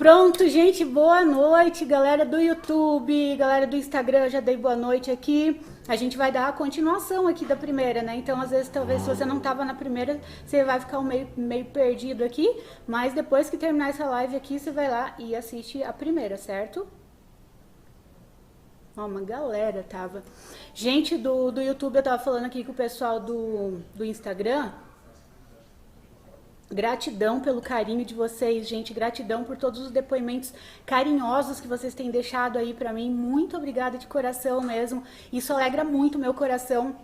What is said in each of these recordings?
Pronto, gente, boa noite, galera do YouTube, galera do Instagram, eu já dei boa noite aqui. A gente vai dar a continuação aqui da primeira, né? Então, às vezes, talvez se você não tava na primeira, você vai ficar meio perdido aqui. Mas depois que terminar essa live aqui, você vai lá e assiste a primeira, certo? Ó, uma galera tava. Gente do YouTube, eu tava falando aqui com o pessoal do Instagram. Gratidão pelo carinho de vocês, gente. Gratidão por todos os depoimentos carinhosos que vocês têm deixado aí pra mim. Muito obrigada de coração mesmo. Isso alegra muito o meu coração.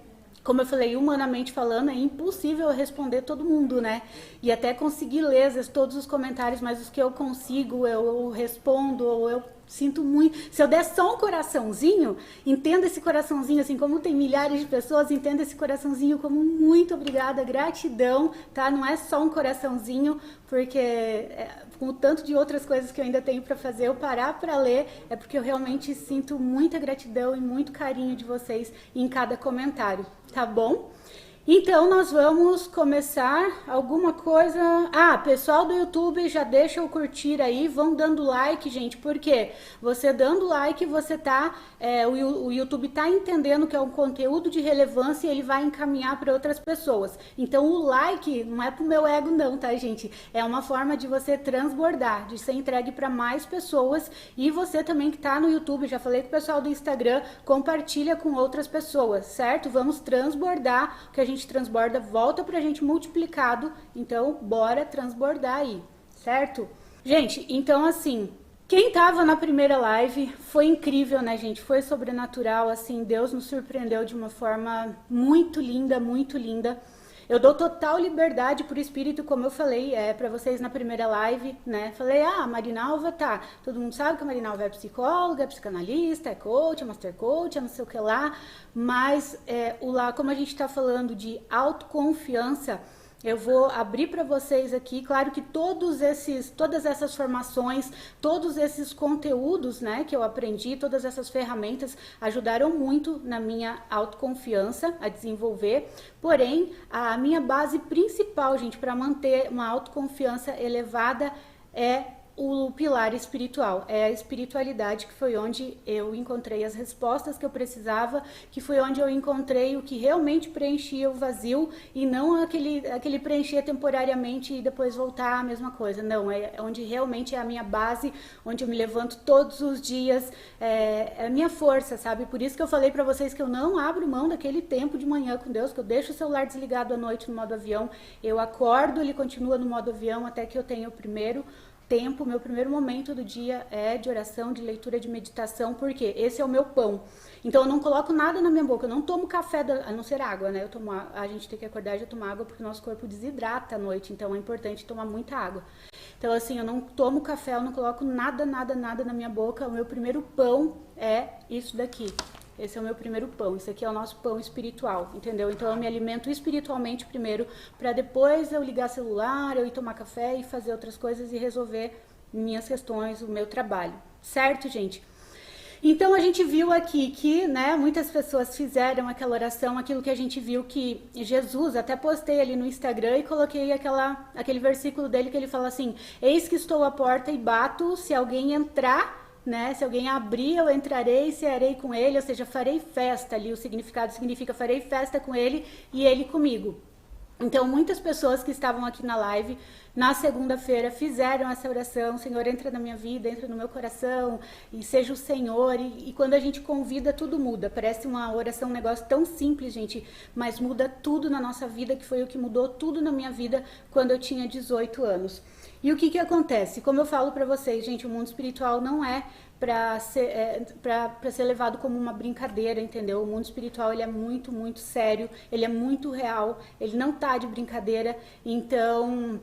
Como eu falei, humanamente falando, é impossível eu responder todo mundo, né? E até conseguir ler às vezes, todos os comentários, mas os que eu consigo, eu respondo, ou eu sinto muito. Se eu der só um coraçãozinho, entenda esse coraçãozinho, assim, como tem milhares de pessoas, entenda esse coraçãozinho como muito obrigada, gratidão, tá? Não é só um coraçãozinho, porque com o tanto de outras coisas que eu ainda tenho para fazer, eu parar para ler, é porque eu realmente sinto muita gratidão e muito carinho de vocês em cada comentário, tá bom? Então, nós vamos começar alguma coisa... Ah, pessoal do YouTube, já deixa o curtir aí, vão dando like, gente, porque você dando like, você tá... o YouTube tá entendendo que é um conteúdo de relevância e ele vai encaminhar para outras pessoas. Então, o like não é pro meu ego não, tá, gente? É uma forma de você transbordar, de ser entregue para mais pessoas. E você também que tá no YouTube, já falei com o pessoal do Instagram, compartilha com outras pessoas, certo? Vamos transbordar o que a gente transborda, volta pra gente multiplicado, então bora transbordar aí, certo? Gente, então assim, quem tava na primeira live foi incrível, né, gente? Foi sobrenatural, assim, Deus nos surpreendeu de uma forma muito linda, muito linda. Eu dou total liberdade pro Espírito, como eu falei, pra vocês na primeira live, né? Falei, a Marinalva tá. Todo mundo sabe que a Marinalva é psicóloga, é psicanalista, é coach, é master coach, é não sei o que lá. Mas como a gente tá falando de autoconfiança, eu vou abrir para vocês aqui, claro que todas essas formações, todos esses conteúdos, né, que eu aprendi, todas essas ferramentas ajudaram muito na minha autoconfiança a desenvolver. Porém, a minha base principal, gente, para manter uma autoconfiança elevada é o pilar espiritual, é a espiritualidade, que foi onde eu encontrei as respostas que eu precisava, que foi onde eu encontrei o que realmente preenchia o vazio e não aquele preencher temporariamente e depois voltar a mesma coisa. Não, é onde realmente é a minha base, onde eu me levanto todos os dias, é a minha força, sabe? Por isso que eu falei pra vocês que eu não abro mão daquele tempo de manhã com Deus, que eu deixo o celular desligado à noite no modo avião, eu acordo, ele continua no modo avião até que eu tenha o primeiro tempo, meu primeiro momento do dia é de oração, de leitura, de meditação, porque esse é o meu pão. Então eu não coloco nada na minha boca, eu não tomo café, a não ser água, né? A gente tem que acordar e já tomar água porque o nosso corpo desidrata à noite, então é importante tomar muita água. Então assim, eu não tomo café, eu não coloco nada na minha boca, o meu primeiro pão é isso daqui. Esse é o meu primeiro pão, isso aqui é o nosso pão espiritual, entendeu? Então eu me alimento espiritualmente primeiro, para depois eu ligar celular, eu ir tomar café e fazer outras coisas e resolver minhas questões, o meu trabalho, certo, gente? Então a gente viu aqui que, né, muitas pessoas fizeram aquela oração, aquilo que a gente viu que Jesus, até postei ali no Instagram e coloquei aquele versículo dele que ele fala assim: eis que estou à porta e bato, se alguém entrar, né? Se alguém abrir, eu entrarei e cearei com ele, ou seja, farei festa ali, o significado significa farei festa com ele e ele comigo. Então, muitas pessoas que estavam aqui na live, na segunda-feira, fizeram essa oração: Senhor, entra na minha vida, entra no meu coração, e seja o Senhor. E quando a gente convida, tudo muda. Parece uma oração, um negócio tão simples, gente, mas muda tudo na nossa vida, que foi o que mudou tudo na minha vida quando eu tinha 18 anos. E o que acontece? Como eu falo pra vocês, gente, o mundo espiritual não é para ser levado como uma brincadeira, entendeu? O mundo espiritual, ele é muito, muito sério, ele é muito real, ele não tá de brincadeira. Então,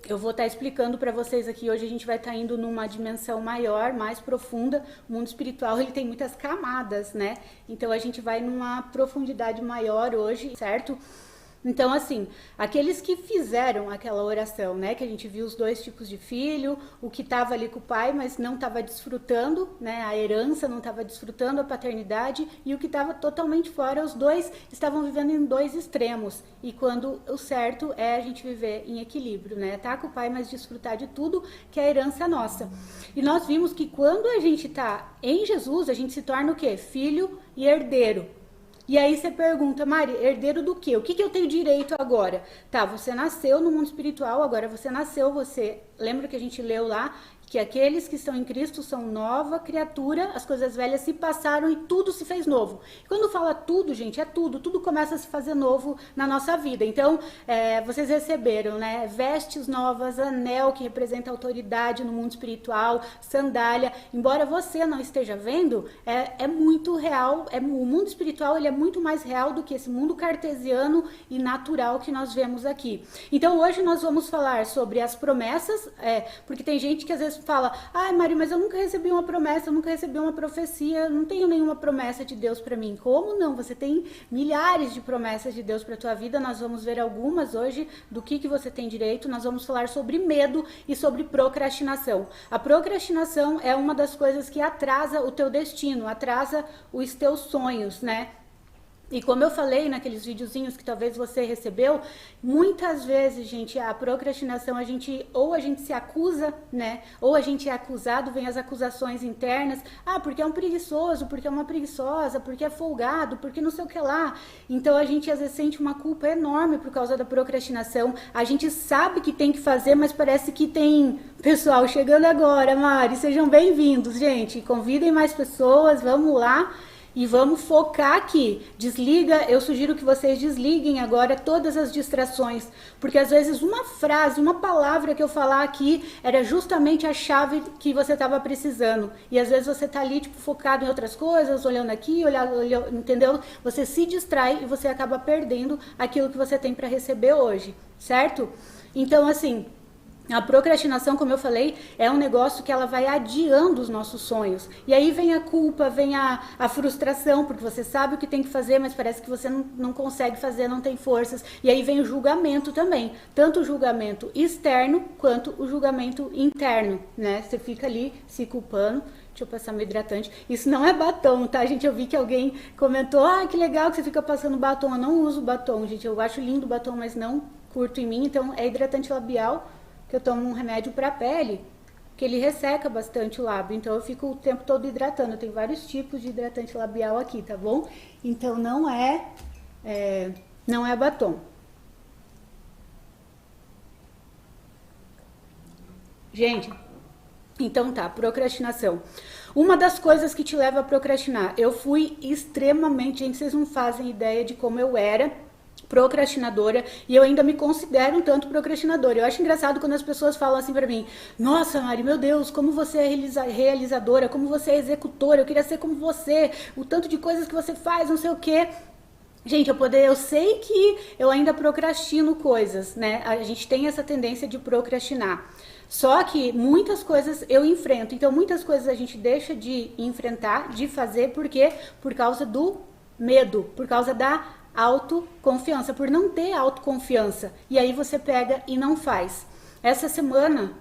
eu vou estar explicando para vocês aqui, hoje a gente vai estar indo numa dimensão maior, mais profunda. O mundo espiritual, ele tem muitas camadas, né? Então a gente vai numa profundidade maior hoje, certo? Então, assim, aqueles que fizeram aquela oração, né, que a gente viu os dois tipos de filho, o que estava ali com o pai, mas não estava desfrutando, né, a herança, não estava desfrutando a paternidade, e o que estava totalmente fora, os dois estavam vivendo em dois extremos. E quando o certo é a gente viver em equilíbrio, né, tá com o pai, mas desfrutar de tudo que é a herança nossa. E nós vimos que quando a gente está em Jesus, a gente se torna o quê? Filho e herdeiro. E aí você pergunta, Mari, herdeiro do quê? O que eu tenho direito agora? Tá, você nasceu no mundo espiritual, agora você nasceu, você... Lembra que a gente leu lá? Que aqueles que estão em Cristo são nova criatura, as coisas velhas se passaram e tudo se fez novo. E quando fala tudo, gente, é tudo. Tudo começa a se fazer novo na nossa vida. Então, vocês receberam, né? Vestes novas, anel que representa autoridade no mundo espiritual, sandália. Embora você não esteja vendo, é muito real. O mundo espiritual ele é muito mais real do que esse mundo cartesiano e natural que nós vemos aqui. Então, hoje nós vamos falar sobre as promessas, porque tem gente que às vezes fala, ai Mari, mas eu nunca recebi uma promessa, eu nunca recebi uma profecia, não tenho nenhuma promessa de Deus para mim. Como não? Você tem milhares de promessas de Deus para tua vida, nós vamos ver algumas hoje do que você tem direito, nós vamos falar sobre medo e sobre procrastinação. A procrastinação é uma das coisas que atrasa o teu destino, atrasa os teus sonhos, né? E como eu falei naqueles videozinhos que talvez você recebeu, muitas vezes, gente, a procrastinação, ou a gente se acusa, né? Ou a gente é acusado, vem as acusações internas. Ah, porque é um preguiçoso, porque é uma preguiçosa, porque é folgado, porque não sei o que lá. Então a gente às vezes sente uma culpa enorme por causa da procrastinação. A gente sabe que tem que fazer, mas parece que tem... Pessoal, chegando agora, Mari, sejam bem-vindos, gente. Convidem mais pessoas, vamos lá. E vamos focar aqui. Desliga, eu sugiro que vocês desliguem agora todas as distrações, porque às vezes uma frase, uma palavra que eu falar aqui era justamente a chave que você estava precisando. E às vezes você está ali tipo, focado em outras coisas, olhando aqui, olhando, entendeu? Você se distrai e você acaba perdendo aquilo que você tem para receber hoje, certo? Então, assim... A procrastinação, como eu falei, é um negócio que ela vai adiando os nossos sonhos. E aí vem a culpa, vem a frustração, porque você sabe o que tem que fazer, mas parece que você não consegue fazer, não tem forças. E aí vem o julgamento também. Tanto o julgamento externo, quanto o julgamento interno, né? Você fica ali se culpando. Deixa eu passar meu hidratante. Isso não é batom, tá, gente? Eu vi que alguém comentou, ah, que legal que você fica passando batom. Eu não uso batom, gente. Eu acho lindo o batom, mas não curto em mim. Então, é hidratante labial, que eu tomo um remédio para a pele, que ele resseca bastante o lábio, então eu fico o tempo todo hidratando. Eu tenho vários tipos de hidratante labial aqui, tá bom? Então não é batom. Gente, então tá, procrastinação. Uma das coisas que te leva a procrastinar, eu fui extremamente, gente, vocês não fazem ideia de como eu era procrastinadora, e eu ainda me considero um tanto procrastinadora. Eu acho engraçado quando as pessoas falam assim pra mim, nossa Mari, meu Deus, como você é realizadora, como você é executora, eu queria ser como você, o tanto de coisas que você faz, não sei o quê. Gente, eu sei que eu ainda procrastino coisas, né? A gente tem essa tendência de procrastinar. Só que muitas coisas eu enfrento, então muitas coisas a gente deixa de enfrentar, de fazer, por quê? Por causa do medo, por causa da autoconfiança, por não ter autoconfiança. E aí você pega e não faz. Essa semana,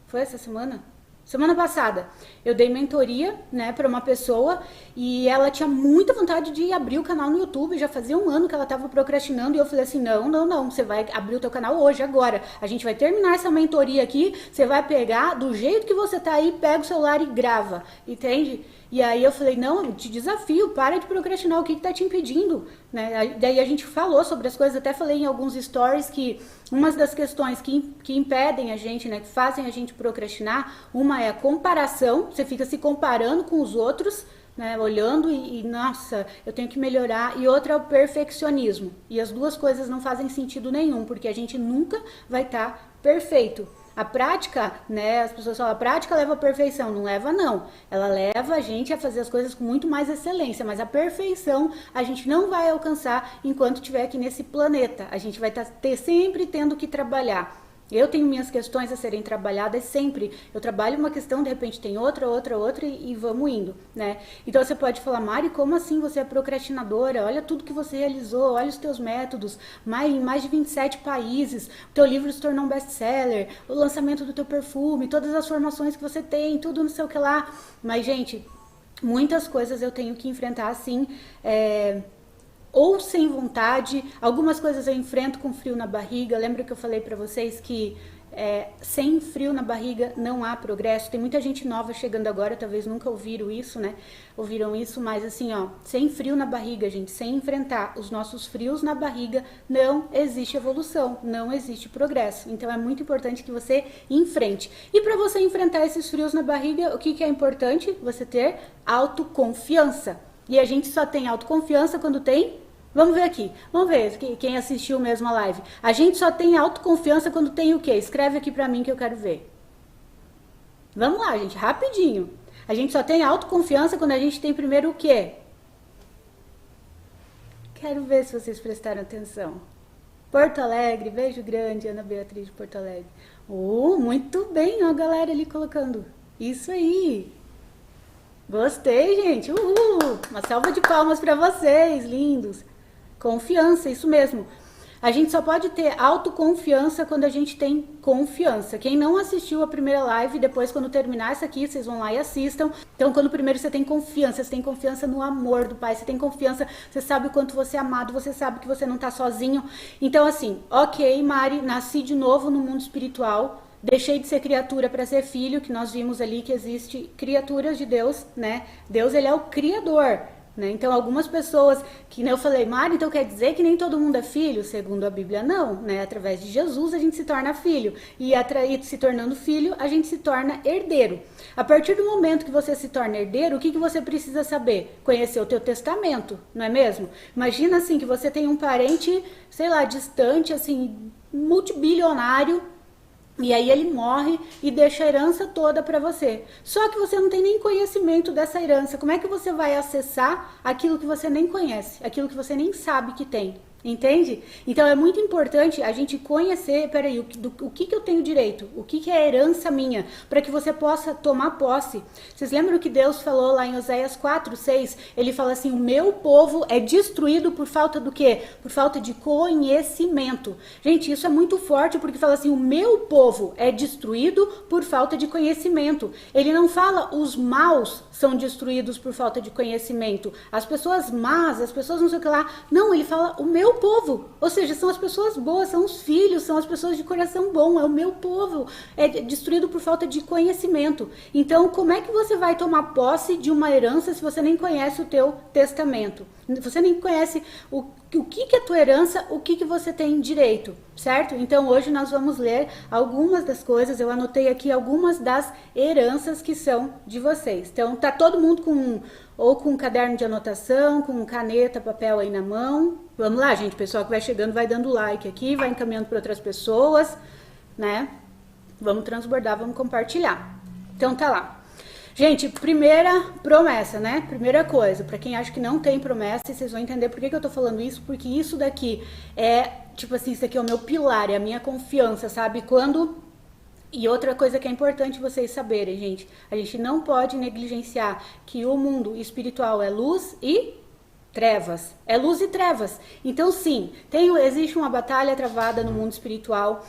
foi essa semana? Semana passada, eu dei mentoria, né, para uma pessoa e ela tinha muita vontade de abrir o canal no YouTube, já fazia um ano que ela estava procrastinando e eu falei assim, não, você vai abrir o teu canal hoje, agora. A gente vai terminar essa mentoria aqui, você vai pegar do jeito que você tá aí, pega o celular e grava, entende? E aí eu falei, não, eu te desafio, para de procrastinar, o que tá te impedindo? Né? Daí a gente falou sobre as coisas, até falei em alguns stories que umas das questões que impedem a gente, né, que fazem a gente procrastinar, uma é a comparação, você fica se comparando com os outros, né, olhando e nossa, eu tenho que melhorar, e outra é o perfeccionismo. E as duas coisas não fazem sentido nenhum, porque a gente nunca vai estar perfeito. A prática, né, as pessoas falam, a prática leva à perfeição. Não leva, não. Ela leva a gente a fazer as coisas com muito mais excelência, mas a perfeição a gente não vai alcançar enquanto estiver aqui nesse planeta. A gente vai estar sempre tendo que trabalhar. Eu tenho minhas questões a serem trabalhadas sempre. Eu trabalho uma questão, de repente tem outra e vamos indo, né? Então você pode falar, Mari, como assim você é procrastinadora? Olha tudo que você realizou, olha os teus métodos, em mais de 27 países, o teu livro se tornou um best-seller, o lançamento do teu perfume, todas as formações que você tem, tudo não sei o que lá. Mas, gente, muitas coisas eu tenho que enfrentar assim, ou sem vontade, algumas coisas eu enfrento com frio na barriga. Lembra que eu falei pra vocês que sem frio na barriga não há progresso? Tem muita gente nova chegando agora, talvez nunca ouviram isso, né? Ouviram isso, mas assim, ó, sem frio na barriga, gente, sem enfrentar os nossos frios na barriga, não existe evolução, não existe progresso. Então é muito importante que você enfrente. E para você enfrentar esses frios na barriga, o que é importante? Você ter autoconfiança. E a gente só tem autoconfiança quando tem... Vamos ver aqui. Vamos ver quem assistiu mesmo a live. A gente só tem autoconfiança quando tem o quê? Escreve aqui pra mim que eu quero ver. Vamos lá, gente, rapidinho. A gente só tem autoconfiança quando a gente tem primeiro o quê? Quero ver se vocês prestaram atenção. Porto Alegre, beijo grande, Ana Beatriz de Porto Alegre. Muito bem, ó, a galera ali colocando. Isso aí. Gostei, gente. Uhul. Uma salva de palmas pra vocês, lindos. Confiança, isso mesmo. A gente só pode ter autoconfiança quando a gente tem confiança. Quem não assistiu a primeira live, depois quando terminar essa aqui, vocês vão lá e assistam. Então, quando primeiro você tem confiança no amor do Pai, você tem confiança, você sabe o quanto você é amado, você sabe que você não tá sozinho. Então, assim, ok, Mari, nasci de novo no mundo espiritual, deixei de ser criatura para ser filho, que nós vimos ali que existe criaturas de Deus, né? Deus, ele é o criador. Né? Então, algumas pessoas, que nem eu falei, Mari, então quer dizer que nem todo mundo é filho? Segundo a Bíblia, não. Né? Através de Jesus, a gente se torna filho. E se tornando filho, a gente se torna herdeiro. A partir do momento que você se torna herdeiro, o que você precisa saber? Conhecer o teu testamento, não é mesmo? Imagina assim, que você tem um parente, sei lá, distante, assim, multibilionário, e aí ele morre e deixa a herança toda para você. Só que você não tem nem conhecimento dessa herança. Como é que você vai acessar aquilo que você nem conhece? Aquilo que você nem sabe que tem? Entende? Então é muito importante a gente conhecer, peraí, o que eu tenho direito? O que é herança minha? Para que você possa tomar posse. Vocês lembram que Deus falou lá em Oséias 4:6? Ele fala assim, o meu povo é destruído por falta do quê? Por falta de conhecimento. Gente, isso é muito forte, porque fala assim, o meu povo é destruído por falta de conhecimento. Ele não fala, os maus são destruídos por falta de conhecimento. As pessoas más, as pessoas não sei o que lá. Não, ele fala, o meu povo, ou seja, são as pessoas boas, são os filhos, são as pessoas de coração bom, é o meu povo, é destruído por falta de conhecimento. Então, como é que você vai tomar posse de uma herança se você nem conhece o teu testamento? Você nem conhece o que é a tua herança, o que você tem direito, certo? Então, hoje nós vamos ler algumas das coisas, eu anotei aqui algumas das heranças que são de vocês. Então, tá todo mundo com um caderno de anotação, com caneta, papel aí na mão. Vamos lá, gente, pessoal que vai chegando vai dando like aqui, vai encaminhando para outras pessoas, né? Vamos transbordar, vamos compartilhar. Então tá lá. Gente, primeira promessa, né? Primeira coisa, para quem acha que não tem promessa, e vocês vão entender por que eu tô falando isso, porque isso daqui é, tipo assim, isso aqui é o meu pilar, é a minha confiança, sabe? E outra coisa que é importante vocês saberem, gente, a gente não pode negligenciar que o mundo espiritual é luz e trevas. É luz e trevas. Então, sim, existe uma batalha travada no mundo espiritual.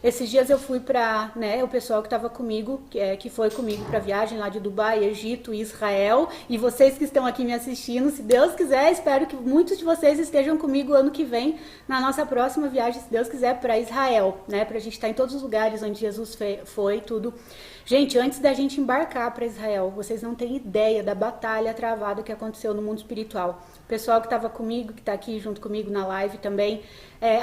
Esses dias eu fui para, né, o pessoal que estava comigo, que foi comigo para a viagem lá de Dubai, Egito e Israel, e vocês que estão aqui me assistindo, se Deus quiser, espero que muitos de vocês estejam comigo ano que vem, na nossa próxima viagem, se Deus quiser, para Israel, né, para a gente estar em todos os lugares onde Jesus foi, tudo. Gente, antes da gente embarcar para Israel, vocês não têm ideia da batalha travada que aconteceu no mundo espiritual. O pessoal que estava comigo, que está aqui junto comigo na live também,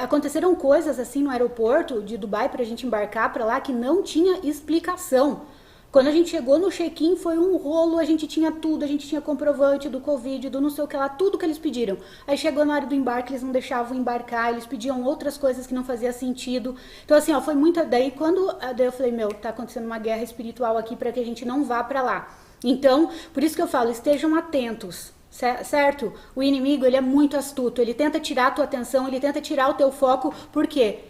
aconteceram coisas assim no aeroporto de Dubai para a gente embarcar para lá que não tinha explicação. Quando a gente chegou no check-in foi um rolo, a gente tinha tudo, a gente tinha comprovante do Covid, do não sei o que lá, tudo que eles pediram. Aí chegou na hora do embarque, eles não deixavam embarcar, eles pediam outras coisas que não fazia sentido. Então assim, ó, foi muita... Daí eu falei, tá acontecendo uma guerra espiritual aqui para que a gente não vá para lá. Então, por isso que eu falo, estejam atentos. Certo? O inimigo, ele é muito astuto, ele tenta tirar a tua atenção, ele tenta tirar o teu foco, por quê?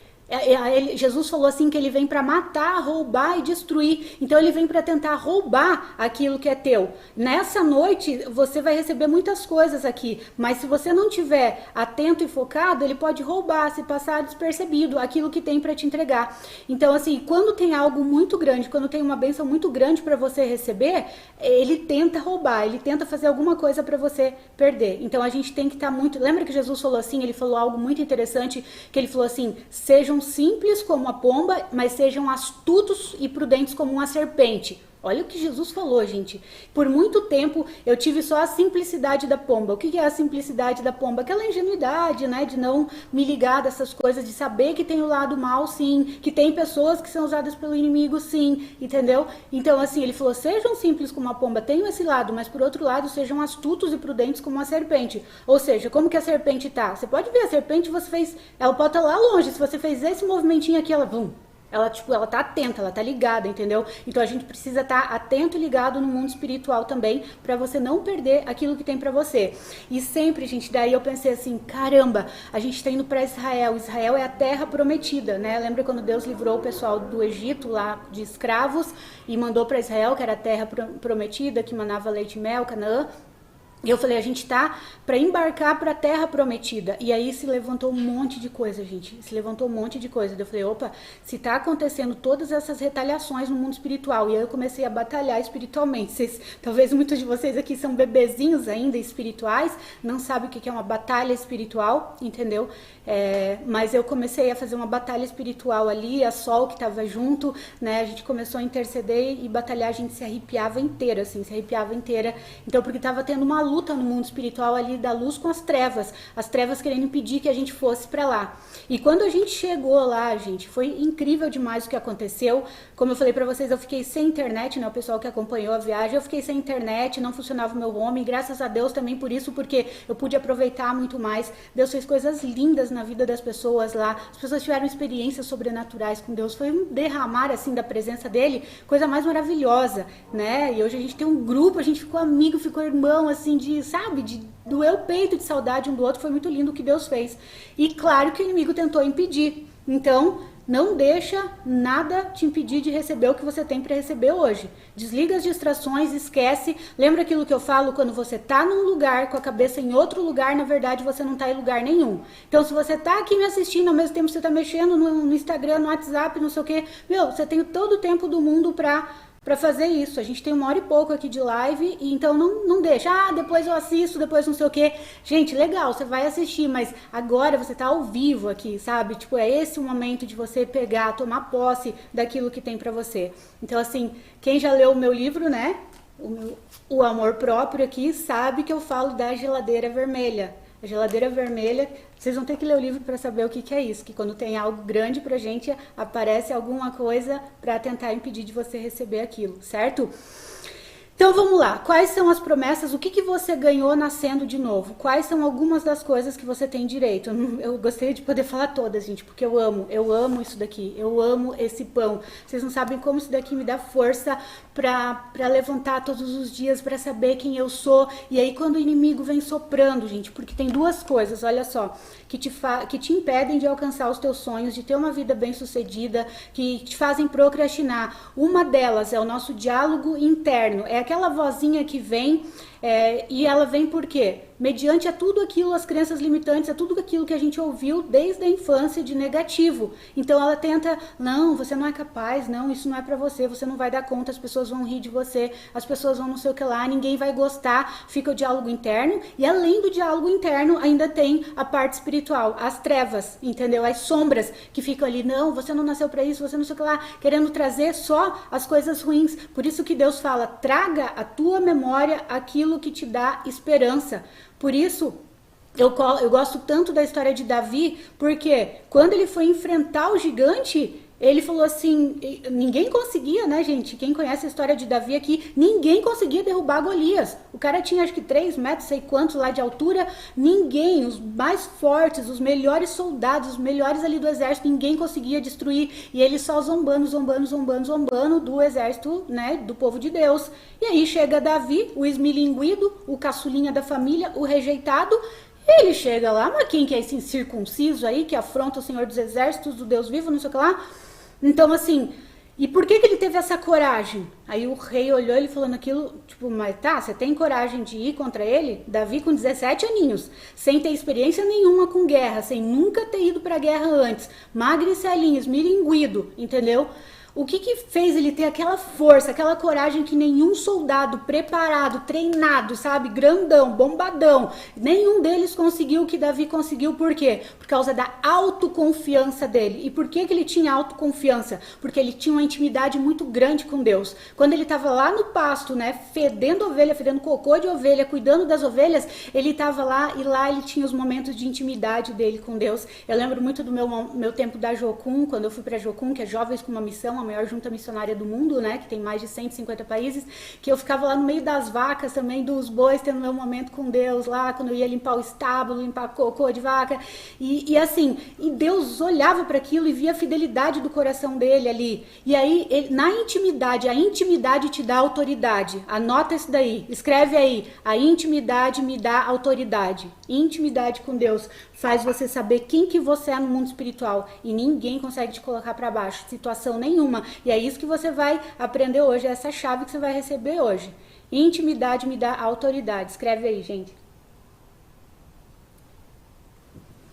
Jesus falou assim que ele vem para matar, roubar e destruir. Então ele vem para tentar roubar aquilo que é teu. Nessa noite você vai receber muitas coisas aqui, mas se você não tiver atento e focado, ele pode roubar, se passar despercebido aquilo que tem para te entregar. Então assim, quando tem algo muito grande, quando tem uma bênção muito grande para você receber, ele tenta roubar, ele tenta fazer alguma coisa para você perder. Então a gente tem que estar muito... Lembra que Jesus falou assim, ele falou algo muito interessante, que ele falou assim, sejam simples como a pomba, mas sejam astutos e prudentes como uma serpente. Olha o que Jesus falou, gente. Por muito tempo eu tive só a simplicidade da pomba. O que é a simplicidade da pomba? Aquela ingenuidade, né? De não me ligar dessas coisas, de saber que tem o lado mal, sim. Que tem pessoas que são usadas pelo inimigo, sim. Entendeu? Então, assim, ele falou, sejam simples como a pomba. Tenham esse lado, mas por outro lado, sejam astutos e prudentes como a serpente. Ou seja, como que a serpente tá? Você pode ver, a serpente, você fez... Ela pode estar lá longe. Se você fez esse movimentinho aqui, ela... Bum, ela, tipo, ela tá atenta, ela tá ligada, entendeu? Então a gente precisa estar atento e ligado no mundo espiritual também, pra você não perder aquilo que tem pra você. E sempre, gente, daí eu pensei assim, caramba, a gente tá indo pra Israel. Israel é a terra prometida, né? Lembra quando Deus livrou o pessoal do Egito lá de escravos e mandou pra Israel, que era a terra prometida, que manava leite e mel, Canaã? E eu falei, a gente tá para embarcar para a terra prometida. E aí se levantou um monte de coisa, gente. Se levantou um monte de coisa. Eu falei, opa, se tá acontecendo todas essas retaliações no mundo espiritual. E aí eu comecei a batalhar espiritualmente. Talvez muitos de vocês aqui são bebezinhos ainda espirituais, não sabem o que é uma batalha espiritual, entendeu? Mas eu comecei a fazer uma batalha espiritual ali, a Sol que tava junto, né? A gente começou a interceder e batalhar, a gente se arrepiava inteira, assim, se arrepiava inteira. Então, porque tava tendo uma luta no mundo espiritual ali da luz com as trevas querendo impedir que a gente fosse para lá. E quando a gente chegou lá, gente, foi incrível demais o que aconteceu. Como eu falei para vocês, eu fiquei sem internet, né? O pessoal que acompanhou a viagem, eu fiquei sem internet, não funcionava o meu home, e graças a Deus também por isso, porque eu pude aproveitar muito mais. Deus fez coisas lindas na vida das pessoas lá, as pessoas tiveram experiências sobrenaturais com Deus, foi um derramar assim da presença dele, coisa mais maravilhosa, né? E hoje a gente tem um grupo, a gente ficou amigo, ficou irmão, assim, de doer o peito de saudade um do outro. Foi muito lindo o que Deus fez. E claro que o inimigo tentou impedir. Então, não deixa nada te impedir de receber o que você tem para receber hoje. Desliga as distrações, esquece. Lembra aquilo que eu falo, quando você tá num lugar com a cabeça em outro lugar, na verdade você não tá em lugar nenhum. Então, se você tá aqui me assistindo, ao mesmo tempo você tá mexendo no Instagram, no WhatsApp, não sei o quê, você tem todo o tempo do mundo para fazer isso. A gente tem 1 hora e pouco aqui de live, e então não deixa, depois eu assisto, depois não sei o que. Gente, legal, você vai assistir, mas agora você tá ao vivo aqui, sabe? Tipo, é esse o momento de você pegar, tomar posse daquilo que tem pra você. Então, assim, quem já leu o meu livro, né? O Amor Próprio aqui, sabe que eu falo da geladeira vermelha. A geladeira vermelha, vocês vão ter que ler o livro para saber o que é isso, que quando tem algo grande pra gente, aparece alguma coisa para tentar impedir de você receber aquilo, certo? Então vamos lá, quais são as promessas, o que você ganhou nascendo de novo? Quais são algumas das coisas que você tem direito? Eu gostaria de poder falar todas, gente, porque eu amo isso daqui, eu amo esse pão. Vocês não sabem como isso daqui me dá força pra levantar todos os dias, pra saber quem eu sou. E aí quando o inimigo vem soprando, gente, porque tem duas coisas, olha só, que te impedem de alcançar os teus sonhos, de ter uma vida bem sucedida, que te fazem procrastinar. Uma delas é o nosso diálogo interno, é aquela vozinha que vem, e ela vem por quê? Mediante a tudo aquilo, as crenças limitantes, a tudo aquilo que a gente ouviu desde a infância de negativo. Então ela tenta, não, você não é capaz, não, isso não é pra você, você não vai dar conta, as pessoas vão rir de você, as pessoas vão não sei o que lá, ninguém vai gostar, fica o diálogo interno. E além do diálogo interno, ainda tem a parte espiritual, as trevas, entendeu? As sombras que ficam ali, não, você não nasceu pra isso, você não sei o que lá, querendo trazer só as coisas ruins. Por isso que Deus fala, traga à tua memória aquilo que te dá esperança. Por isso, eu gosto tanto da história de Davi, porque quando ele foi enfrentar o gigante, ele falou assim, ninguém conseguia, né, gente? Quem conhece a história de Davi aqui, ninguém conseguia derrubar Golias. O cara tinha acho que 3 metros, sei quantos lá de altura, ninguém, os mais fortes, os melhores soldados, os melhores ali do exército, ninguém conseguia destruir. E ele só zombando do exército, né, do povo de Deus. E aí chega Davi, o esmilinguido, o caçulinha da família, o rejeitado, Ele chega lá, mas quem que é esse incircunciso aí, que afronta o Senhor dos Exércitos, do Deus vivo, não sei o que lá. Então, assim, e por que ele teve essa coragem? Aí o rei olhou ele falando aquilo, tipo, mas tá, você tem coragem de ir contra ele? Davi com 17 aninhos, sem ter experiência nenhuma com guerra, sem nunca ter ido pra guerra antes, magricelinho, esmilinguido, entendeu? O que fez ele ter aquela força, aquela coragem que nenhum soldado preparado, treinado, sabe, grandão, bombadão, nenhum deles conseguiu o que Davi conseguiu, por quê? Por causa da autoconfiança dele. E por que ele tinha autoconfiança? Porque ele tinha uma intimidade muito grande com Deus. Quando ele estava lá no pasto, né, fedendo ovelha, fedendo cocô de ovelha, cuidando das ovelhas, ele estava lá e lá ele tinha os momentos de intimidade dele com Deus. Eu lembro muito do meu tempo da Jocum, quando eu fui pra Jocum, que é Jovens com uma Missão, a maior junta missionária do mundo, né, que tem mais de 150 países, que eu ficava lá no meio das vacas também, dos bois, tendo meu momento com Deus lá, quando eu ia limpar o estábulo, limpar cocô de vaca, e assim, e Deus olhava para aquilo e via a fidelidade do coração dele ali, e aí, na intimidade, a intimidade te dá autoridade, anota isso daí, escreve aí, a intimidade me dá autoridade, intimidade com Deus faz você saber quem que você é no mundo espiritual, e ninguém consegue te colocar para baixo, situação nenhuma. E é isso que você vai aprender hoje, é essa chave que você vai receber hoje. Intimidade me dá autoridade. Escreve aí, gente.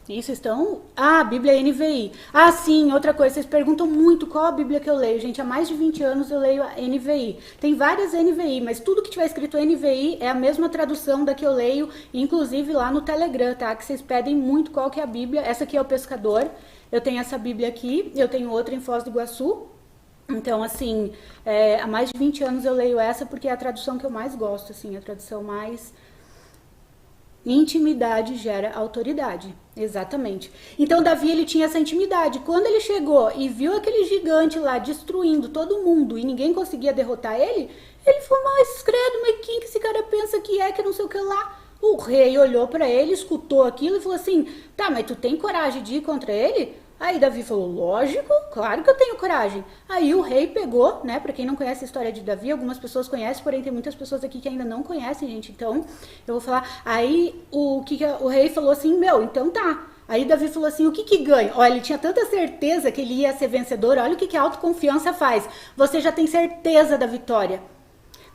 Isso estão... Ah, Bíblia NVI. Ah, sim, outra coisa, vocês perguntam muito qual a Bíblia que eu leio. Gente, há mais de 20 anos eu leio a NVI. Tem várias NVI, mas tudo que tiver escrito NVI é a mesma tradução da que eu leio, inclusive lá no Telegram, tá? Que vocês pedem muito qual que é a Bíblia. Essa aqui é o Pescador. Eu tenho essa Bíblia aqui, eu tenho outra em Foz do Iguaçu. Então, assim, há mais de 20 anos eu leio essa porque é a tradução que eu mais gosto, assim, a tradução mais... Intimidade gera autoridade, exatamente. Então Davi, ele tinha essa intimidade. Quando ele chegou e viu aquele gigante lá destruindo todo mundo e ninguém conseguia derrotar ele, ele falou, mas credo, mas quem que esse cara pensa que não sei o que lá? O rei olhou pra ele, escutou aquilo e falou assim, tá, mas tu tem coragem de ir contra ele? Aí Davi falou, lógico, claro que eu tenho coragem. Aí o rei pegou, né, pra quem não conhece a história de Davi, algumas pessoas conhecem, porém tem muitas pessoas aqui que ainda não conhecem, gente, então eu vou falar. Aí o rei falou assim, meu, então tá. Aí Davi falou assim, o que ganha? Olha, ele tinha tanta certeza que ele ia ser vencedor, olha o que a autoconfiança faz. Você já tem certeza da vitória.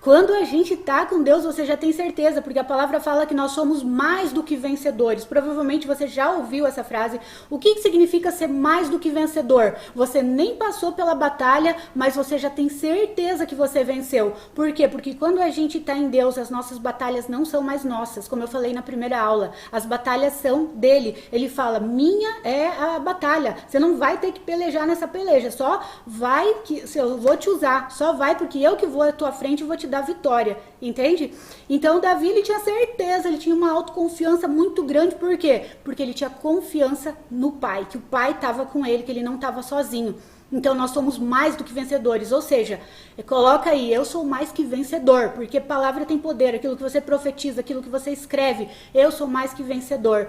Quando a gente tá com Deus, você já tem certeza, porque a palavra fala que nós somos mais do que vencedores. Provavelmente você já ouviu essa frase. O que significa ser mais do que vencedor? Você nem passou pela batalha, mas você já tem certeza que você venceu. Por quê? Porque quando a gente tá em Deus, as nossas batalhas não são mais nossas, como eu falei na primeira aula. As batalhas são dele. Ele fala, minha é a batalha. Você não vai ter que pelejar nessa peleja, só vai que eu vou te usar, só vai porque eu que vou à tua frente e vou te dar vitória, entende? Então Davi, ele tinha certeza, ele tinha uma autoconfiança muito grande, por quê? Porque ele tinha confiança no pai, que o pai estava com ele, que ele não estava sozinho. Então nós somos mais do que vencedores, ou seja, coloca aí, eu sou mais que vencedor, porque palavra tem poder, aquilo que você profetiza, aquilo que você escreve, eu sou mais que vencedor.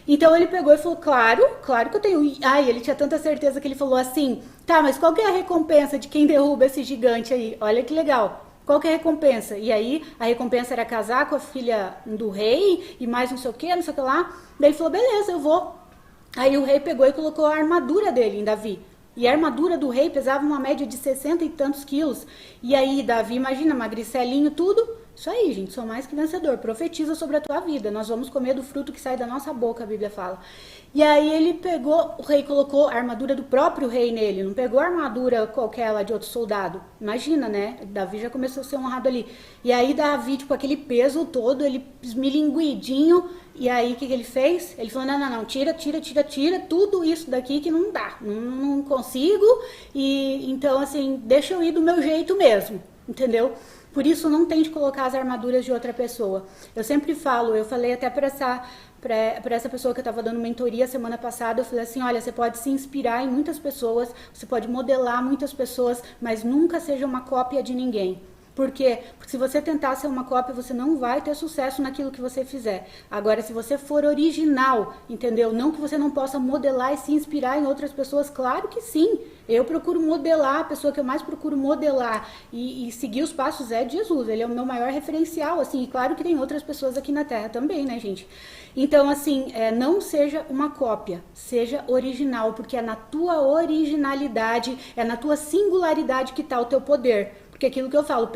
Então ele pegou e falou, claro que eu tenho. Ai, ele tinha tanta certeza que ele falou assim, tá, mas qual que é a recompensa de quem derruba esse gigante aí? Olha que legal. Qual que é a recompensa? E aí, a recompensa era casar com a filha do rei e mais não sei o que lá. Daí ele falou, beleza, eu vou. Aí o rei pegou e colocou a armadura dele em Davi. E a armadura do rei pesava uma média de 60 e tantos quilos. E aí, Davi, imagina, magricelinho, tudo. Isso aí, gente, sou mais que vencedor. Profetiza sobre a tua vida. Nós vamos comer do fruto que sai da nossa boca, a Bíblia fala. E aí ele pegou, o rei colocou a armadura do próprio rei nele. Não pegou a armadura qualquer lá de outro soldado. Imagina, né? Davi já começou a ser honrado ali. E aí Davi, tipo, aquele peso todo, ele esmilinguidinho. E aí o que ele fez? Ele falou, não, tira tudo isso daqui que não dá. Não consigo. E então, assim, deixa eu ir do meu jeito mesmo. Entendeu? Por isso não tente colocar as armaduras de outra pessoa. Eu sempre falo, eu falei até para essa pessoa que eu estava dando mentoria semana passada, eu falei assim, olha, você pode se inspirar em muitas pessoas, você pode modelar muitas pessoas, mas nunca seja uma cópia de ninguém. Por quê? Porque se você tentar ser uma cópia, você não vai ter sucesso naquilo que você fizer. Agora, se você for original, entendeu? Não que você não possa modelar e se inspirar em outras pessoas, claro que sim. Eu procuro modelar, a pessoa que eu mais procuro modelar e seguir os passos é de Jesus. Ele é o meu maior referencial, assim, e claro que tem outras pessoas aqui na Terra também, né, gente? Então, assim, não seja uma cópia, seja original, porque é na tua originalidade, é na tua singularidade que está o teu poder. Porque aquilo que eu falo,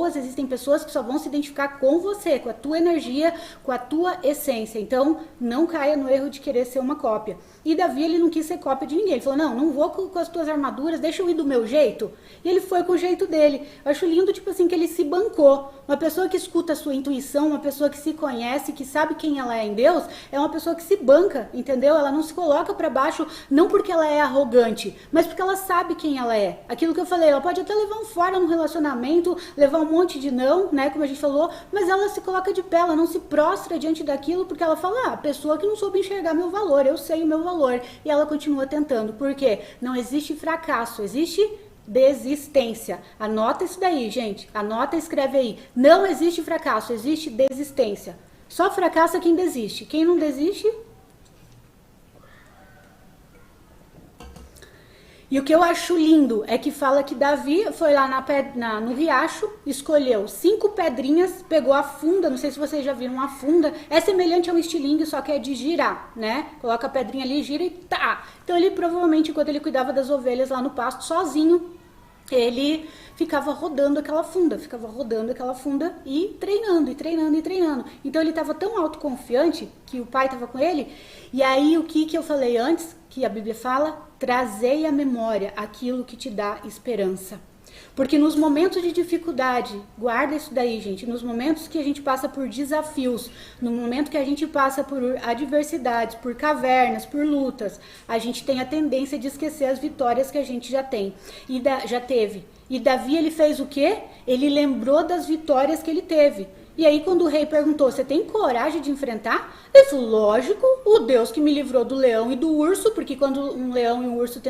existem pessoas que só vão se identificar com você, com a tua energia, com a tua essência. Então, não caia no erro de querer ser uma cópia. E Davi, ele não quis ser cópia de ninguém. Ele falou, não vou com as tuas armaduras, deixa eu ir do meu jeito. E ele foi com o jeito dele. Eu acho lindo, tipo assim, que ele se bancou. Uma pessoa que escuta a sua intuição, uma pessoa que se conhece, que sabe quem ela é em Deus, é uma pessoa que se banca, entendeu? Ela não se coloca pra baixo, não porque ela é arrogante, mas porque ela sabe quem ela é. Aquilo que eu falei, ela pode até levar um fora no relacionamento, levar um monte de não, né, como a gente falou, mas ela se coloca de pé, ela não se prostra diante daquilo, porque ela fala, a pessoa que não soube enxergar meu valor, eu sei o meu valor, e ela continua tentando. Por quê? Não existe fracasso, existe desistência. Anota isso daí, gente. Anota e escreve aí. Não existe fracasso, existe desistência. Só fracassa quem desiste. Quem não desiste... E o que eu acho lindo é que fala que Davi foi lá no riacho, escolheu 5 pedrinhas, pegou a funda, não sei se vocês já viram a funda, é semelhante a um estilingue, só que é de girar, né? Coloca a pedrinha ali, gira e tá! Então ele provavelmente, enquanto ele cuidava das ovelhas lá no pasto, sozinho, ele ficava rodando aquela funda e treinando, e treinando, e treinando. Então ele estava tão autoconfiante que o pai estava com ele. E aí o que eu falei antes, que a Bíblia fala, trazei à memória aquilo que te dá esperança. Porque nos momentos de dificuldade, guarda isso daí, gente, nos momentos que a gente passa por desafios, no momento que a gente passa por adversidades, por cavernas, por lutas, a gente tem a tendência de esquecer as vitórias que a gente já tem e já teve. E Davi, ele fez o quê? Ele lembrou das vitórias que ele teve. E aí quando o rei perguntou, você tem coragem de enfrentar? Ele falou, lógico, o Deus que me livrou do leão e do urso, porque quando um leão e um urso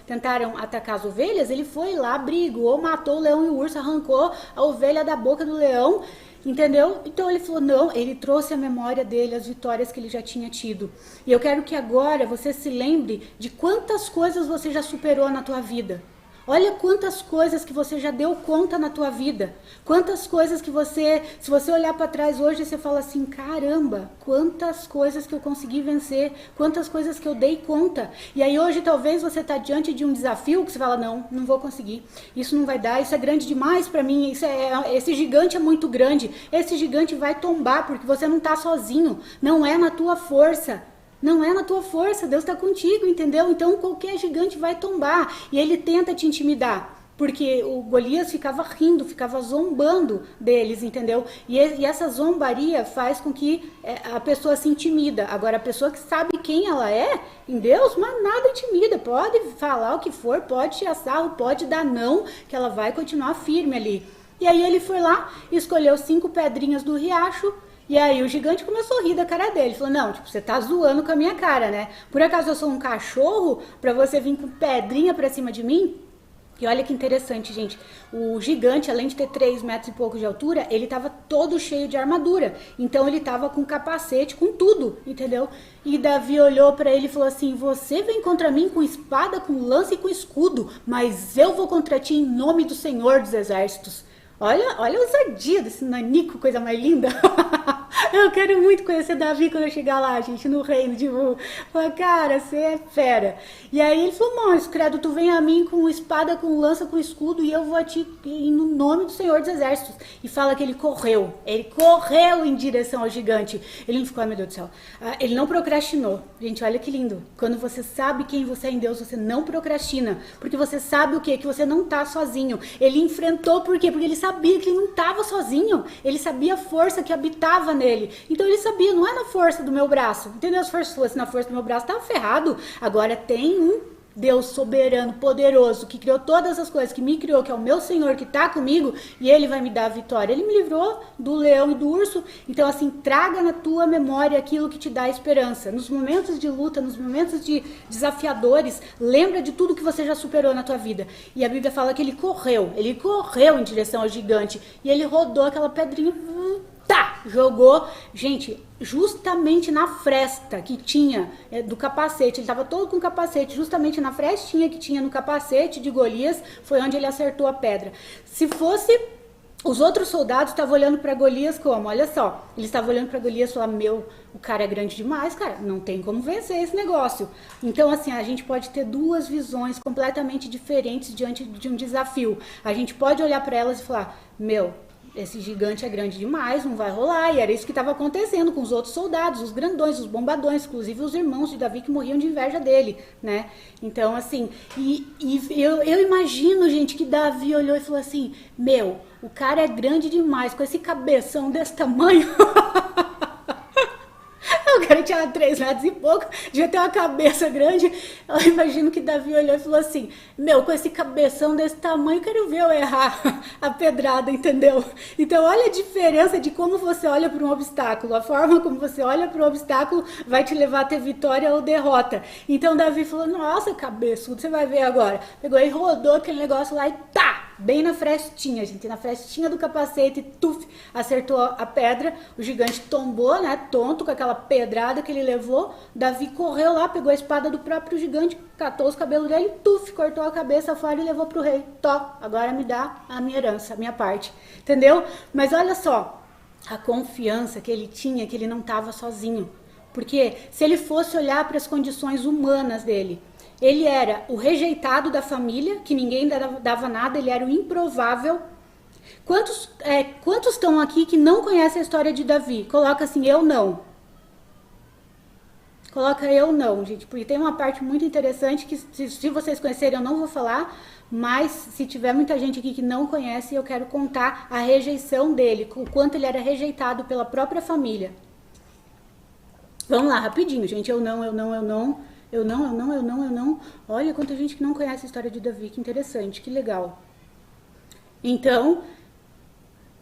tentaram atacar as ovelhas, ele foi lá, brigou, matou o leão e o urso, arrancou a ovelha da boca do leão, entendeu? Então ele falou, não, ele trouxe à memória dele as vitórias que ele já tinha tido. E eu quero que agora você se lembre de quantas coisas você já superou na tua vida. Olha quantas coisas que você já deu conta na tua vida. Quantas coisas que se você olhar para trás hoje, você fala assim, caramba, quantas coisas que eu consegui vencer, quantas coisas que eu dei conta. E aí hoje talvez você está diante de um desafio que você fala, não vou conseguir, isso não vai dar, isso é grande demais para mim, esse gigante é muito grande, esse gigante vai tombar porque você não está sozinho, não é na tua força. Não é na tua força, Deus está contigo, entendeu? Então qualquer gigante vai tombar. E ele tenta te intimidar, porque o Golias ficava rindo, ficava zombando deles, entendeu? E essa zombaria faz com que a pessoa se intimida. Agora, a pessoa que sabe quem ela é, em Deus, mas nada intimida. Pode falar o que for, pode tirar sarro, pode dar não, que ela vai continuar firme ali. E aí ele foi lá, escolheu 5 pedrinhas do riacho. E aí o gigante começou a rir da cara dele. Falou, não, tipo, você tá zoando com a minha cara, né? Por acaso eu sou um cachorro pra você vir com pedrinha pra cima de mim? E olha que interessante, gente. O gigante, além de ter 3 metros e pouco de altura, ele tava todo cheio de armadura. Então ele tava com capacete, com tudo, entendeu? E Davi olhou pra ele e falou assim, você vem contra mim com espada, com lança e com escudo, mas eu vou contra ti em nome do Senhor dos Exércitos. Olha a ousadia desse nanico, coisa mais linda. Eu quero muito conhecer Davi quando eu chegar lá, gente, no reino, tipo, falar, cara, você é fera. E aí ele falou, mas credo, tu vem a mim com espada, com lança, com escudo, e eu vou a ti no nome do Senhor dos Exércitos. E fala que ele correu em direção ao gigante. Ele não ficou, ai meu Deus do céu, ele não procrastinou. Gente, olha que lindo. Quando você sabe quem você é em Deus, você não procrastina, porque você sabe o quê? Que você não tá sozinho. Ele enfrentou, por quê? Porque ele sabia que ele não tava sozinho. Ele sabia a força que habitava nele. Então ele sabia, não é na força do meu braço, entendeu? Se fosse na força do meu braço, tava ferrado. Agora tem um Deus soberano, poderoso, que criou todas as coisas, que me criou, que é o meu Senhor, que está comigo, e Ele vai me dar a vitória. Ele me livrou do leão e do urso. Então, assim, traga na tua memória aquilo que te dá esperança. Nos momentos de luta, nos momentos de desafiadores, lembra de tudo que você já superou na tua vida. E a Bíblia fala que ele correu em direção ao gigante, e ele rodou aquela pedrinha, jogou, gente, justamente na fresta que tinha do capacete. Ele estava todo com capacete, justamente na frestinha que tinha no capacete de Golias, foi onde ele acertou a pedra. Se fosse os outros soldados, estavam olhando para Golias como? Olha só, eles estavam olhando para Golias e falaram, o cara é grande demais, cara, não tem como vencer esse negócio. Então, assim, a gente pode ter duas visões completamente diferentes diante de um desafio. A gente pode olhar para elas e falar, esse gigante é grande demais, não vai rolar. E era isso que estava acontecendo com os outros soldados, os grandões, os bombadões, inclusive os irmãos de Davi que morriam de inveja dele, né? Então, assim, eu imagino, gente, que Davi olhou e falou assim, o cara é grande demais, com esse cabeção desse tamanho... O cara tinha 3 metros e pouco, devia ter uma cabeça grande. Eu imagino que Davi olhou e falou assim, com esse cabeção desse tamanho, quero ver eu errar a pedrada, entendeu? Então olha a diferença de como você olha para um obstáculo. A forma como você olha para um obstáculo vai te levar a ter vitória ou derrota. Então Davi falou, nossa, cabeçudo, você vai ver agora. Pegou e rodou aquele negócio lá e bem na frestinha, gente, na frestinha do capacete, acertou a pedra, o gigante tombou, né, tonto com aquela pedrada que ele levou. Davi correu lá, pegou a espada do próprio gigante, catou os cabelos dele, cortou a cabeça fora e levou pro rei. Agora me dá a minha herança, a minha parte, entendeu? Mas olha só, a confiança que ele tinha, que ele não estava sozinho, porque se ele fosse olhar para as condições humanas dele, ele era o rejeitado da família, que ninguém dava nada, ele era o improvável. Quantos estão aqui que não conhecem a história de Davi? Coloca assim, eu não. Coloca eu não, gente, porque tem uma parte muito interessante que se vocês conhecerem eu não vou falar, mas se tiver muita gente aqui que não conhece, eu quero contar a rejeição dele, o quanto ele era rejeitado pela própria família. Vamos lá, rapidinho, gente, eu não. Olha quanta gente que não conhece a história de Davi, que interessante, que legal. Então,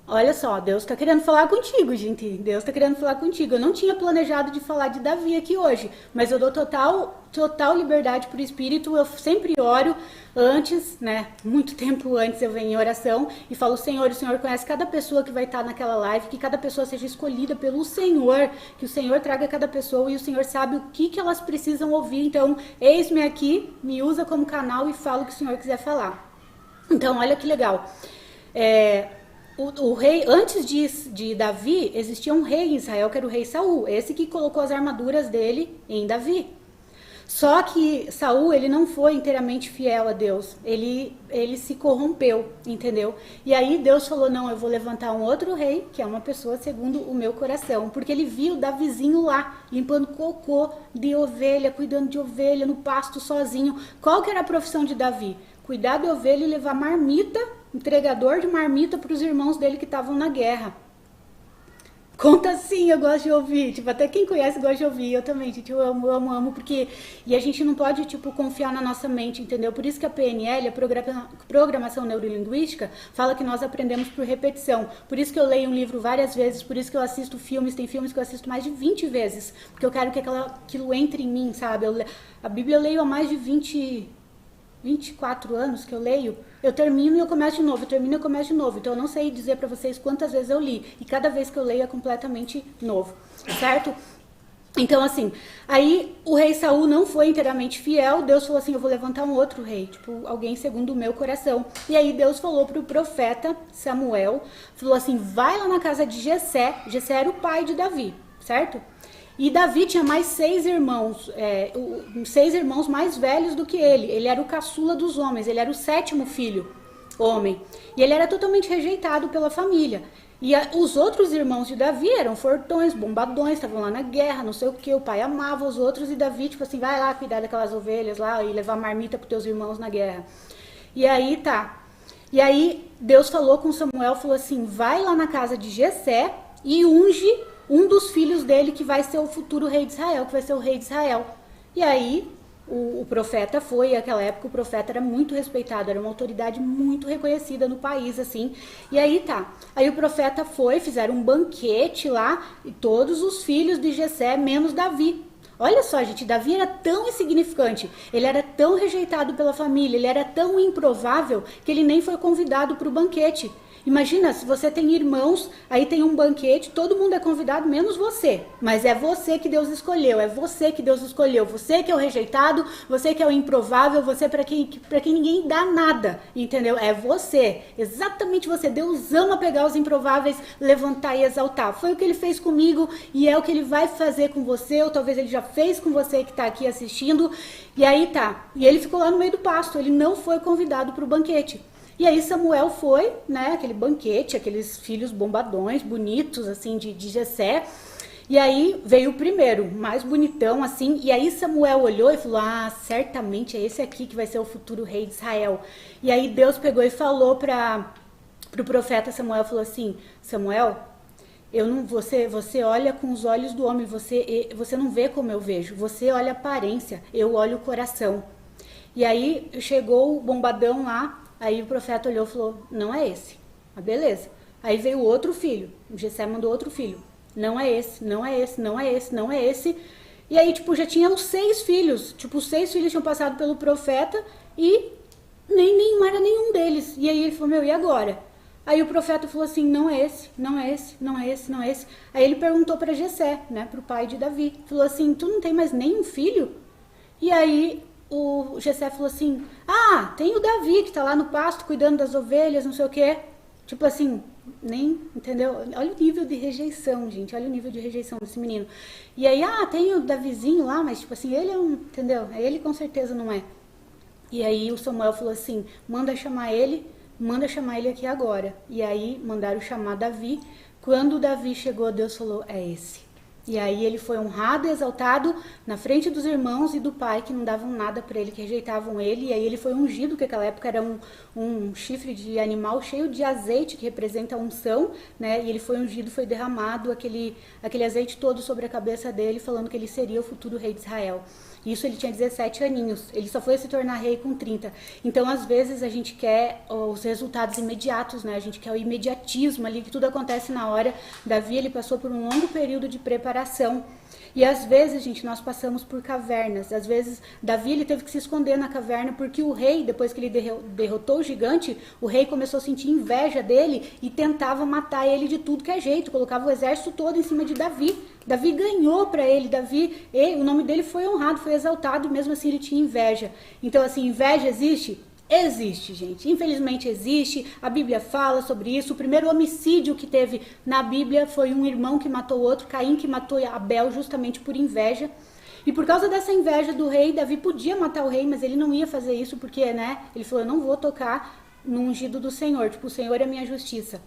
olha só, Deus está querendo falar contigo, gente. Deus está querendo falar contigo. Eu não tinha planejado de falar de Davi aqui hoje, mas eu dou total liberdade para o Espírito. Eu sempre oro antes, né? Muito tempo antes eu venho em oração e falo, Senhor, o Senhor conhece cada pessoa que vai estar naquela live, que cada pessoa seja escolhida pelo Senhor, que o Senhor traga cada pessoa e o Senhor sabe o que elas precisam ouvir. Então, eis-me aqui, me usa como canal e fala o que o Senhor quiser falar. Então, olha que legal. O rei, antes de Davi, existia um rei em Israel, que era o rei Saul, esse que colocou as armaduras dele em Davi. Só que Saul, ele não foi inteiramente fiel a Deus, ele se corrompeu, entendeu? E aí Deus falou, não, eu vou levantar um outro rei, que é uma pessoa segundo o meu coração, porque ele viu Davizinho lá, limpando cocô de ovelha, cuidando de ovelha no pasto sozinho. Qual que era a profissão de Davi? Cuidar de ovelha e levar marmita, entregador de marmita para os irmãos dele que estavam na guerra. Conta sim, eu gosto de ouvir, tipo, até quem conhece gosta de ouvir, eu também, gente, eu amo, porque, e a gente não pode, tipo, confiar na nossa mente, entendeu? Por isso que a PNL, a Programação Neurolinguística, fala que nós aprendemos por repetição, por isso que eu leio um livro várias vezes, por isso que eu assisto filmes, tem filmes que eu assisto mais de 20 vezes, porque eu quero que aquilo entre em mim, sabe? A Bíblia eu leio há mais de 24 anos que eu leio, eu termino e eu começo de novo, então eu não sei dizer pra vocês quantas vezes eu li, e cada vez que eu leio é completamente novo, certo? Então assim, aí o rei Saul não foi inteiramente fiel, Deus falou assim, eu vou levantar um outro rei, tipo, alguém segundo o meu coração, e aí Deus falou pro profeta Samuel, falou assim, vai lá na casa de Jessé era o pai de Davi, certo? E Davi tinha mais 6 irmãos, 6 irmãos mais velhos do que ele era o caçula dos homens, ele era o 7º filho, homem, e ele era totalmente rejeitado pela família. E os outros irmãos de Davi eram fortões, bombadões, estavam lá na guerra, não sei o que, o pai amava os outros, e Davi, tipo assim, vai lá cuidar daquelas ovelhas lá e levar marmita para teus irmãos na guerra. E aí Deus falou com Samuel, falou assim, vai lá na casa de Jessé e unge um dos filhos dele que vai ser o futuro rei de Israel, que vai ser o rei de Israel. E aí o profeta foi, naquela época o profeta era muito respeitado, era uma autoridade muito reconhecida no país, assim. E aí tá, aí o profeta foi, fizeram um banquete lá, e todos os filhos de Jessé, menos Davi. Olha só, gente, Davi era tão insignificante, ele era tão rejeitado pela família, ele era tão improvável que ele nem foi convidado para o banquete. Imagina, se você tem irmãos, aí tem um banquete, todo mundo é convidado, menos você. Mas é você que Deus escolheu, é você que Deus escolheu. Você que é o rejeitado, você que é o improvável, você para quem ninguém dá nada, entendeu? É você, exatamente você. Deus ama pegar os improváveis, levantar e exaltar. Foi o que ele fez comigo e é o que ele vai fazer com você, ou talvez ele já fez com você que está aqui assistindo. E aí tá, e ele ficou lá no meio do pasto, ele não foi convidado para o banquete. E aí Samuel foi, né, aquele banquete, aqueles filhos bombadões, bonitos, assim, de Jessé. E aí veio o primeiro, mais bonitão, assim. E aí Samuel olhou e falou, ah, certamente é esse aqui que vai ser o futuro rei de Israel. E aí Deus pegou e falou pro profeta Samuel, falou assim, Samuel, você olha com os olhos do homem, você não vê como eu vejo. Você olha a aparência, eu olho o coração. E aí chegou o bombadão lá. Aí o profeta olhou e falou, não é esse. Ah, beleza. Aí veio outro filho. O Jessé mandou outro filho. Não é esse, não é esse, não é esse, não é esse. E aí, tipo, já tinham 6 filhos. Tipo, 6 filhos tinham passado pelo profeta e nem era nenhum deles. E aí ele falou, meu, e agora? Aí o profeta falou assim, não é esse, não é esse, não é esse, não é esse. Aí ele perguntou para Jessé, né, pro pai de Davi. Falou assim, tu não tem mais nenhum filho? E aí o Jessé falou assim, ah, tem o Davi que tá lá no pasto cuidando das ovelhas, não sei o quê. Tipo assim, nem, entendeu? Olha o nível de rejeição, gente, olha o nível de rejeição desse menino. E aí, ah, tem o Davizinho lá, mas tipo assim, ele é um, entendeu? Ele com certeza não é. E aí o Samuel falou assim, manda chamar ele aqui agora. E aí mandaram chamar Davi. Quando Davi chegou, Deus falou, é esse. E aí ele foi honrado e exaltado na frente dos irmãos e do pai, que não davam nada para ele, que rejeitavam ele. E aí ele foi ungido, que naquela época era um chifre de animal cheio de azeite, que representa a unção, né? E ele foi ungido, foi derramado aquele azeite todo sobre a cabeça dele, falando que ele seria o futuro rei de Israel. Isso ele tinha 17 aninhos, ele só foi se tornar rei com 30. Então, às vezes, a gente quer os resultados imediatos, né? A gente quer o imediatismo ali, que tudo acontece na hora. Davi, ele passou por um longo período de preparação. E às vezes, gente, nós passamos por cavernas. Às vezes, Davi, ele teve que se esconder na caverna porque o rei, depois que ele derrotou o gigante, o rei começou a sentir inveja dele e tentava matar ele de tudo que é jeito. Colocava o exército todo em cima de Davi. Davi ganhou para ele, o nome dele foi honrado, foi exaltado, e mesmo assim ele tinha inveja. Então, assim, inveja existe? Existe, gente. Infelizmente existe. A Bíblia fala sobre isso. O primeiro homicídio que teve na Bíblia foi um irmão que matou o outro, Caim, que matou Abel justamente por inveja. E por causa dessa inveja do rei, Davi podia matar o rei, mas ele não ia fazer isso porque, né, ele falou, eu não vou tocar no ungido do Senhor. Tipo, o Senhor é minha justiça.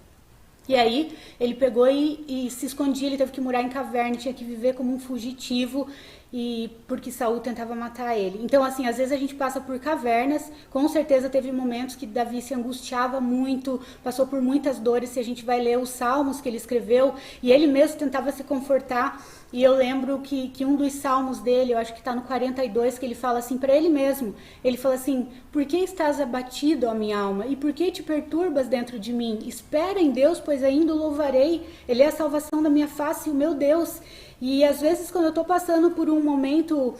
E aí ele pegou e se escondia, ele teve que morar em caverna, tinha que viver como um fugitivo, e porque Saul tentava matar ele. Então, assim, às vezes a gente passa por cavernas, com certeza teve momentos que Davi se angustiava muito, passou por muitas dores, se a gente vai ler os salmos que ele escreveu, e ele mesmo tentava se confortar. E eu lembro que um dos salmos dele, eu acho que está no 42, que ele fala assim para ele mesmo, ele fala assim, por que estás abatido, ó minha alma, e por que te perturbas dentro de mim? Espera em Deus, pois ainda o louvarei, ele é a salvação da minha face, o meu Deus. E às vezes quando eu estou passando por um momento...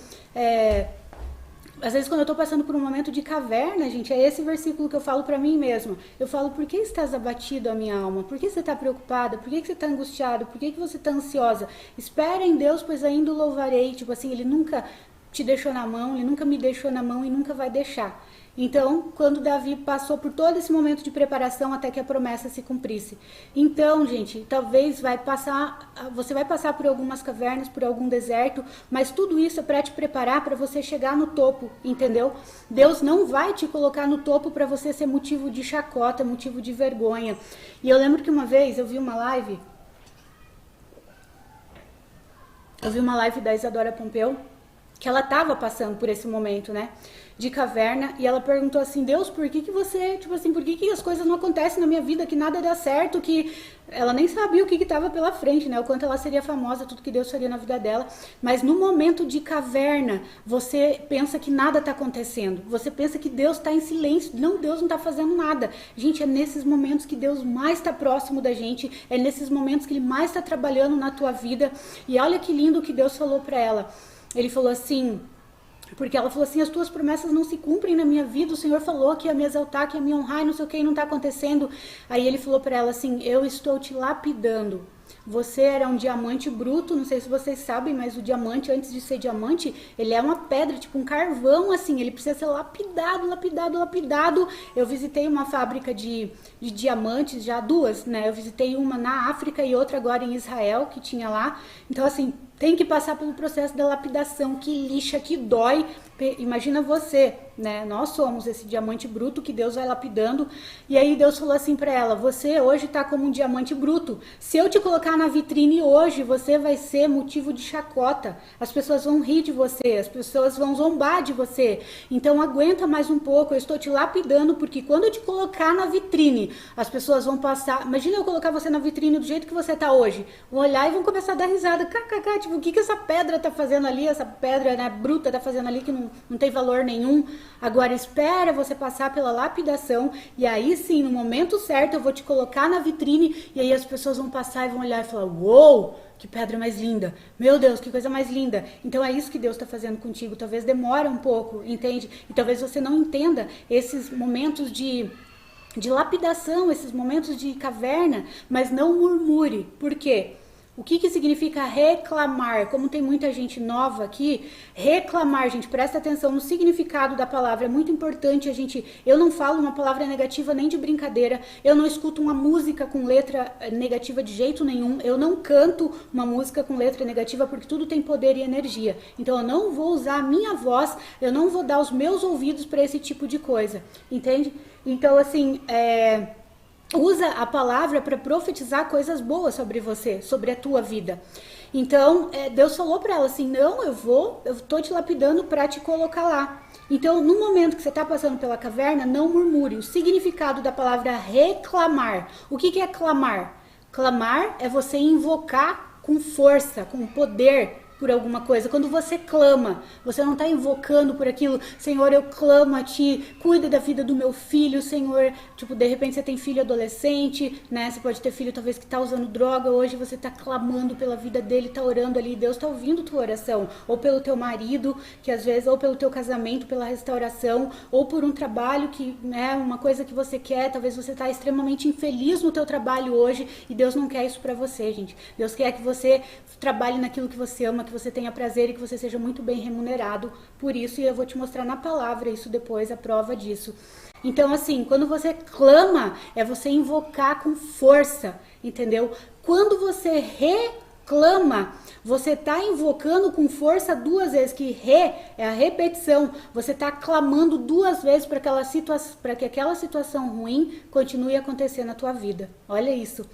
Às vezes quando eu estou passando por um momento de caverna, gente, é esse versículo que eu falo para mim mesma. Eu falo, por que estás abatido, a minha alma? Por que você está preocupada? Por que você está angustiado? Por que você está ansiosa? Espera em Deus, pois ainda o louvarei. Tipo assim, ele nunca te deixou na mão, ele nunca me deixou na mão e nunca vai deixar. Então, quando Davi passou por todo esse momento de preparação até que a promessa se cumprisse. Então, gente, talvez você vai passar por algumas cavernas, por algum deserto, mas tudo isso é para te preparar para você chegar no topo, entendeu? Deus não vai te colocar no topo para você ser motivo de chacota, motivo de vergonha. E eu lembro que uma vez eu vi uma live da Isadora Pompeu, que ela estava passando por esse momento, né, de caverna, e ela perguntou assim: Deus, por que você, tipo assim, por que as coisas não acontecem na minha vida, que nada dá certo, que ela nem sabia o que estava pela frente, né, o quanto ela seria famosa, tudo que Deus faria na vida dela, mas no momento de caverna, você pensa que nada está acontecendo, você pensa que Deus está em silêncio, não, Deus não está fazendo nada. Gente, é nesses momentos que Deus mais está próximo da gente, é nesses momentos que Ele mais está trabalhando na tua vida. E olha que lindo que Deus falou para ela. Ele falou assim, porque ela falou assim: as tuas promessas não se cumprem na minha vida, o Senhor falou que ia me exaltar, que ia me honrar e não sei o que, e não está acontecendo. Aí ele falou para ela assim: eu estou te lapidando. Você era um diamante bruto, não sei se vocês sabem, mas o diamante, antes de ser diamante, ele é uma pedra, tipo um carvão, assim, ele precisa ser lapidado, lapidado, lapidado. Eu visitei uma fábrica de diamantes, já duas, né? Eu visitei uma na África e outra agora em Israel, que tinha lá. Então, assim, tem que passar pelo processo da lapidação, que lixa, que dói. Imagina você, né? Nós somos esse diamante bruto que Deus vai lapidando. E aí Deus falou assim para ela: você hoje tá como um diamante bruto. Se eu te colocar na vitrine hoje, você vai ser motivo de chacota. As pessoas vão rir de você, as pessoas vão zombar de você. Então aguenta mais um pouco, eu estou te lapidando, porque quando eu te colocar na vitrine, as pessoas vão passar. Imagina eu colocar você na vitrine do jeito que você tá hoje. Vão olhar e vão começar a dar risada. Kkk, tipo, o que essa pedra tá fazendo ali? Essa pedra, né, bruta tá fazendo ali que não tem valor nenhum. Agora espera você passar pela lapidação e aí sim, no momento certo, eu vou te colocar na vitrine e aí as pessoas vão passar e vão olhar e falar: uou, que pedra mais linda, meu Deus, que coisa mais linda. Então é isso que Deus está fazendo contigo. Talvez demore um pouco, entende? E talvez você não entenda esses momentos de lapidação, esses momentos de caverna, mas não murmure. Por quê? O que significa reclamar? Como tem muita gente nova aqui, reclamar, gente, presta atenção no significado da palavra, é muito importante a gente. Eu não falo uma palavra negativa nem de brincadeira, eu não escuto uma música com letra negativa de jeito nenhum, eu não canto uma música com letra negativa, porque tudo tem poder e energia. Então eu não vou usar a minha voz, eu não vou dar os meus ouvidos para esse tipo de coisa, entende? Então, assim, usa a palavra para profetizar coisas boas sobre você, sobre a tua vida. Então, Deus falou para ela assim: não, eu tô te lapidando para te colocar lá. Então, no momento que você está passando pela caverna, não murmure. O significado da palavra reclamar. O que é clamar? Clamar é você invocar com força, com poder, por alguma coisa. Quando você clama, você não está invocando por aquilo: Senhor, eu clamo a Ti, cuida da vida do meu filho, Senhor. Tipo, de repente você tem filho adolescente, né? Você pode ter filho talvez que está usando droga, hoje você está clamando pela vida dele, está orando ali, Deus está ouvindo tua oração. Ou pelo teu marido, que às vezes, ou pelo teu casamento, pela restauração, ou por um trabalho que, né, uma coisa que você quer, talvez você está extremamente infeliz no teu trabalho hoje, e Deus não quer isso para você, gente. Deus quer que você trabalhe naquilo que você ama, que você tenha prazer e que você seja muito bem remunerado por isso, e eu vou te mostrar na palavra isso depois, a prova disso. Então, assim, quando você clama, é você invocar com força, entendeu? Quando você reclama, você está invocando com força duas vezes, que é a repetição. Você está clamando duas vezes para que aquela situação ruim continue a acontecer na tua vida. Olha isso.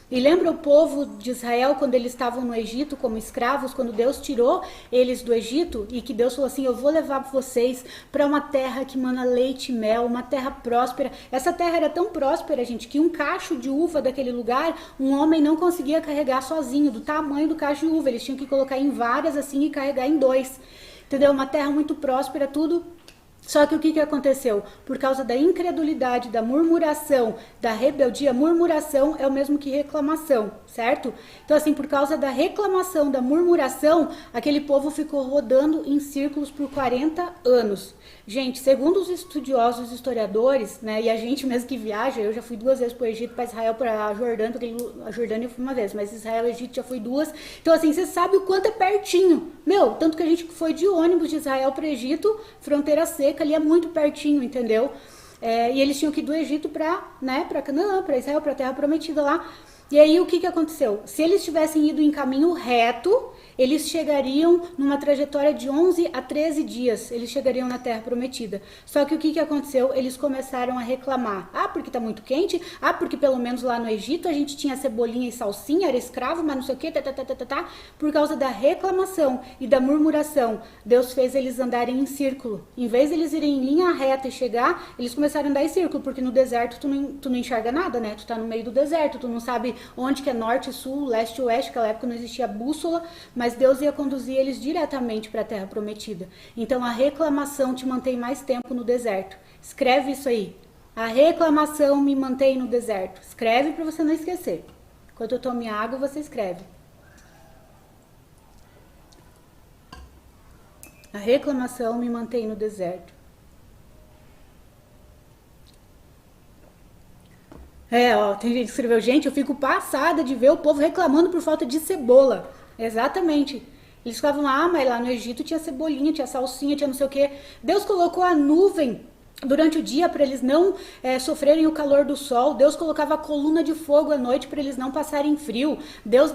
E lembra o povo de Israel quando eles estavam no Egito como escravos, quando Deus tirou eles do Egito e que Deus falou assim: eu vou levar vocês para uma terra que mana leite e mel, uma terra próspera. Essa terra era tão próspera, gente, que um cacho de uva daquele lugar, um homem não conseguia carregar sozinho, do tamanho do cacho de uva. Eles tinham que colocar em várias assim e carregar em dois. Entendeu? Uma terra muito próspera, tudo. Só que o que aconteceu? Por causa da incredulidade, da murmuração, da rebeldia, murmuração é o mesmo que reclamação, certo? Então, assim, por causa da reclamação, da murmuração, aquele povo ficou rodando em círculos por 40 anos. Gente, segundo os estudiosos, historiadores, né, e a gente mesmo que viaja, eu já fui 2 vezes para o Egito, para Israel, para a Jordânia, porque a Jordânia eu fui uma vez, mas Israel e Egito já fui 2. Então, assim, você sabe o quanto é pertinho. Meu, tanto que a gente foi de ônibus de Israel para o Egito, fronteira seca, ali é muito pertinho, entendeu? E eles tinham que ir do Egito para, né, para Canaã, para Israel, para a Terra Prometida lá. E aí o que aconteceu? Se eles tivessem ido em caminho reto, eles chegariam numa trajetória de 11 a 13 dias, eles chegariam na Terra Prometida. Só que o que aconteceu? Eles começaram a reclamar. Ah, porque tá muito quente? Ah, porque pelo menos lá no Egito a gente tinha cebolinha e salsinha, era escravo, mas não sei o que, Por causa da reclamação e da murmuração, Deus fez eles andarem em círculo. Em vez de eles irem em linha reta e chegar, eles começaram a andar em círculo, porque no deserto tu não enxerga nada, né? Tu tá no meio do deserto, tu não sabe onde que é norte, sul, leste e oeste, naquela época não existia bússola, mas Deus ia conduzir eles diretamente para a Terra Prometida. Então a reclamação te mantém mais tempo no deserto. Escreve isso aí. A reclamação me mantém no deserto. Escreve para você não esquecer. Enquanto eu tomo minha água, você escreve. A reclamação me mantém no deserto. Tem gente que escreveu, gente, eu fico passada de ver o povo reclamando por falta de cebola. Exatamente. Eles ficavam lá, mas lá no Egito tinha cebolinha, tinha salsinha, tinha não sei o que. Deus colocou a nuvem durante o dia para eles não sofrerem o calor do sol. Deus colocava a coluna de fogo à noite para eles não passarem frio. Deus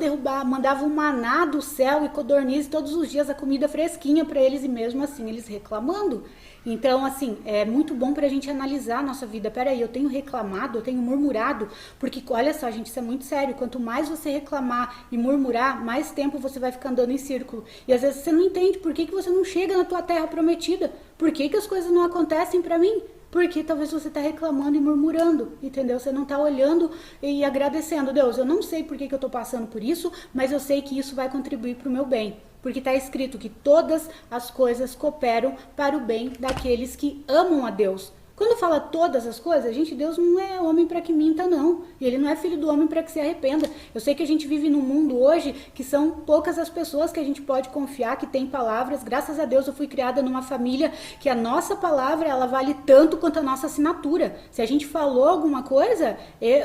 mandava um maná do céu e codorniz todos os dias, a comida fresquinha para eles, e mesmo assim eles reclamando. Então, assim, é muito bom pra gente analisar a nossa vida. Peraí, eu tenho reclamado, eu tenho murmurado, porque, olha só, gente, isso é muito sério. Quanto mais você reclamar e murmurar, mais tempo você vai ficar andando em círculo. E às vezes você não entende por que você não chega na tua terra prometida. Por que as coisas não acontecem pra mim? Porque talvez você está reclamando e murmurando, entendeu? Você não está olhando e agradecendo. Deus, eu não sei por que eu estou passando por isso, mas eu sei que isso vai contribuir para o meu bem. Porque está escrito que todas as coisas cooperam para o bem daqueles que amam a Deus. Quando fala todas as coisas, gente, Deus não é homem para que minta, não. E ele não é filho do homem para que se arrependa. Eu sei que a gente vive num mundo hoje que são poucas as pessoas que a gente pode confiar, que tem palavras. Graças a Deus eu fui criada numa família que a nossa palavra, ela vale tanto quanto a nossa assinatura. Se a gente falou alguma coisa,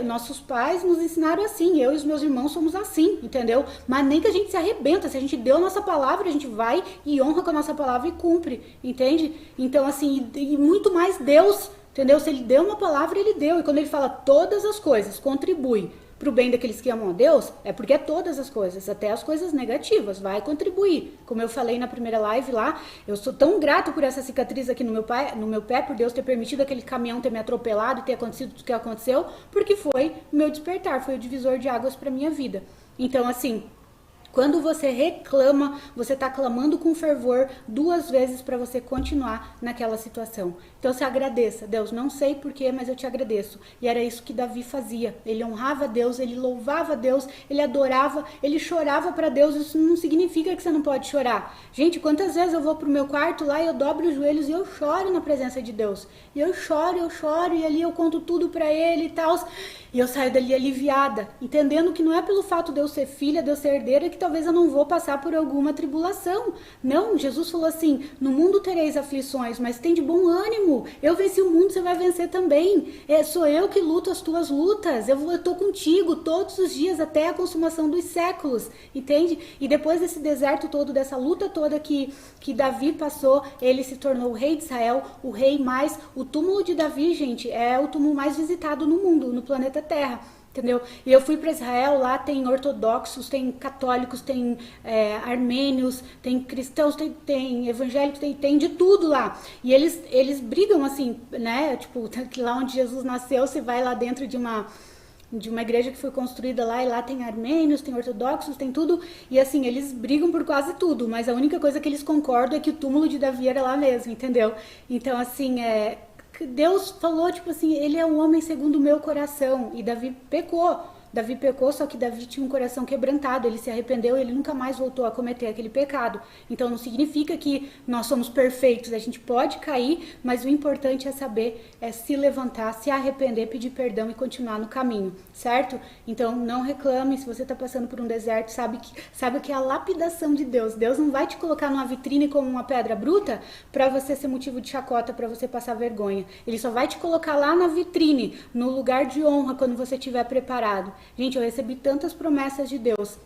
nossos pais nos ensinaram assim. Eu e os meus irmãos somos assim, entendeu? Mas nem que a gente se arrebenta. Se a gente deu a nossa palavra, a gente vai e honra com a nossa palavra e cumpre, entende? Então, assim, e muito mais Deus. Entendeu? Se ele deu uma palavra, ele deu. E quando ele fala todas as coisas contribui para o bem daqueles que amam a Deus, é porque é todas as coisas, até as coisas negativas, vai contribuir. Como eu falei na primeira live lá, eu sou tão grato por essa cicatriz aqui no meu pé, por Deus ter permitido aquele caminhão ter me atropelado e ter acontecido tudo o que aconteceu, porque foi o meu despertar, foi o divisor de águas para minha vida. Então, assim, quando você reclama, você está clamando com fervor 2 vezes para você continuar naquela situação. Então se agradeça. Deus, não sei porquê, mas eu te agradeço. E era isso que Davi fazia. Ele honrava Deus, ele louvava Deus, ele adorava, ele chorava para Deus. Isso não significa que você não pode chorar. Gente, quantas vezes eu vou pro meu quarto lá e eu dobro os joelhos e eu choro na presença de Deus. E eu choro, e ali eu conto tudo para ele e tal. E eu saio dali aliviada, entendendo que não é pelo fato de eu ser filha, de eu ser herdeira, que talvez eu não vou passar por alguma tribulação. Não, Jesus falou assim, no mundo tereis aflições, mas tem de bom ânimo. Eu venci o mundo, você vai vencer também. Sou eu que luto as tuas lutas. Eu tô contigo todos os dias até a consumação dos séculos, entende? E depois desse deserto todo, dessa luta toda que Davi passou, ele se tornou o rei de Israel, o rei mais... O túmulo de Davi, gente, é o túmulo mais visitado no mundo, no planeta Terra. Entendeu? E eu fui para Israel, lá tem ortodoxos, tem católicos, tem armênios, tem cristãos, tem evangélicos, tem de tudo lá. E eles brigam assim, né? Tipo, lá onde Jesus nasceu, você vai lá dentro de uma igreja que foi construída lá, e lá tem armênios, tem ortodoxos, tem tudo. E assim, eles brigam por quase tudo, mas a única coisa que eles concordam é que o túmulo de Davi era lá mesmo, entendeu? Então, assim, Deus falou, tipo assim, ele é um homem segundo o meu coração. E Davi pecou, só que Davi tinha um coração quebrantado, ele se arrependeu e ele nunca mais voltou a cometer aquele pecado. Então não significa que nós somos perfeitos, a gente pode cair, mas o importante é saber, se levantar, se arrepender, pedir perdão e continuar no caminho, certo? Então não reclame, se você está passando por um deserto, sabe que é a lapidação de Deus. Deus não vai te colocar numa vitrine como uma pedra bruta para você ser motivo de chacota, para você passar vergonha. Ele só vai te colocar lá na vitrine, no lugar de honra, quando você estiver preparado. Gente, eu recebi tantas promessas de Deus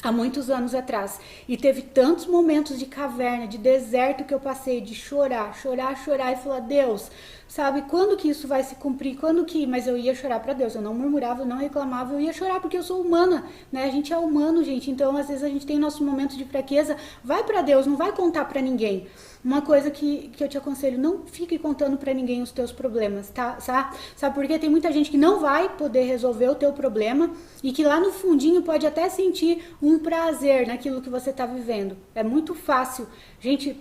há muitos anos atrás, e teve tantos momentos de caverna, de deserto que eu passei, de chorar e falar, Deus, sabe? Quando que isso vai se cumprir? Quando que... Mas eu ia chorar pra Deus, eu não murmurava, eu não reclamava, eu ia chorar porque eu sou humana, né? A gente é humano, gente, então às vezes a gente tem nosso momento de fraqueza, vai pra Deus, não vai contar pra ninguém. Uma coisa que eu te aconselho, não fique contando pra ninguém os teus problemas, tá? Sabe por quê? Tem muita gente que não vai poder resolver o teu problema e que lá no fundinho pode até sentir um prazer naquilo que você tá vivendo. É muito fácil. Gente,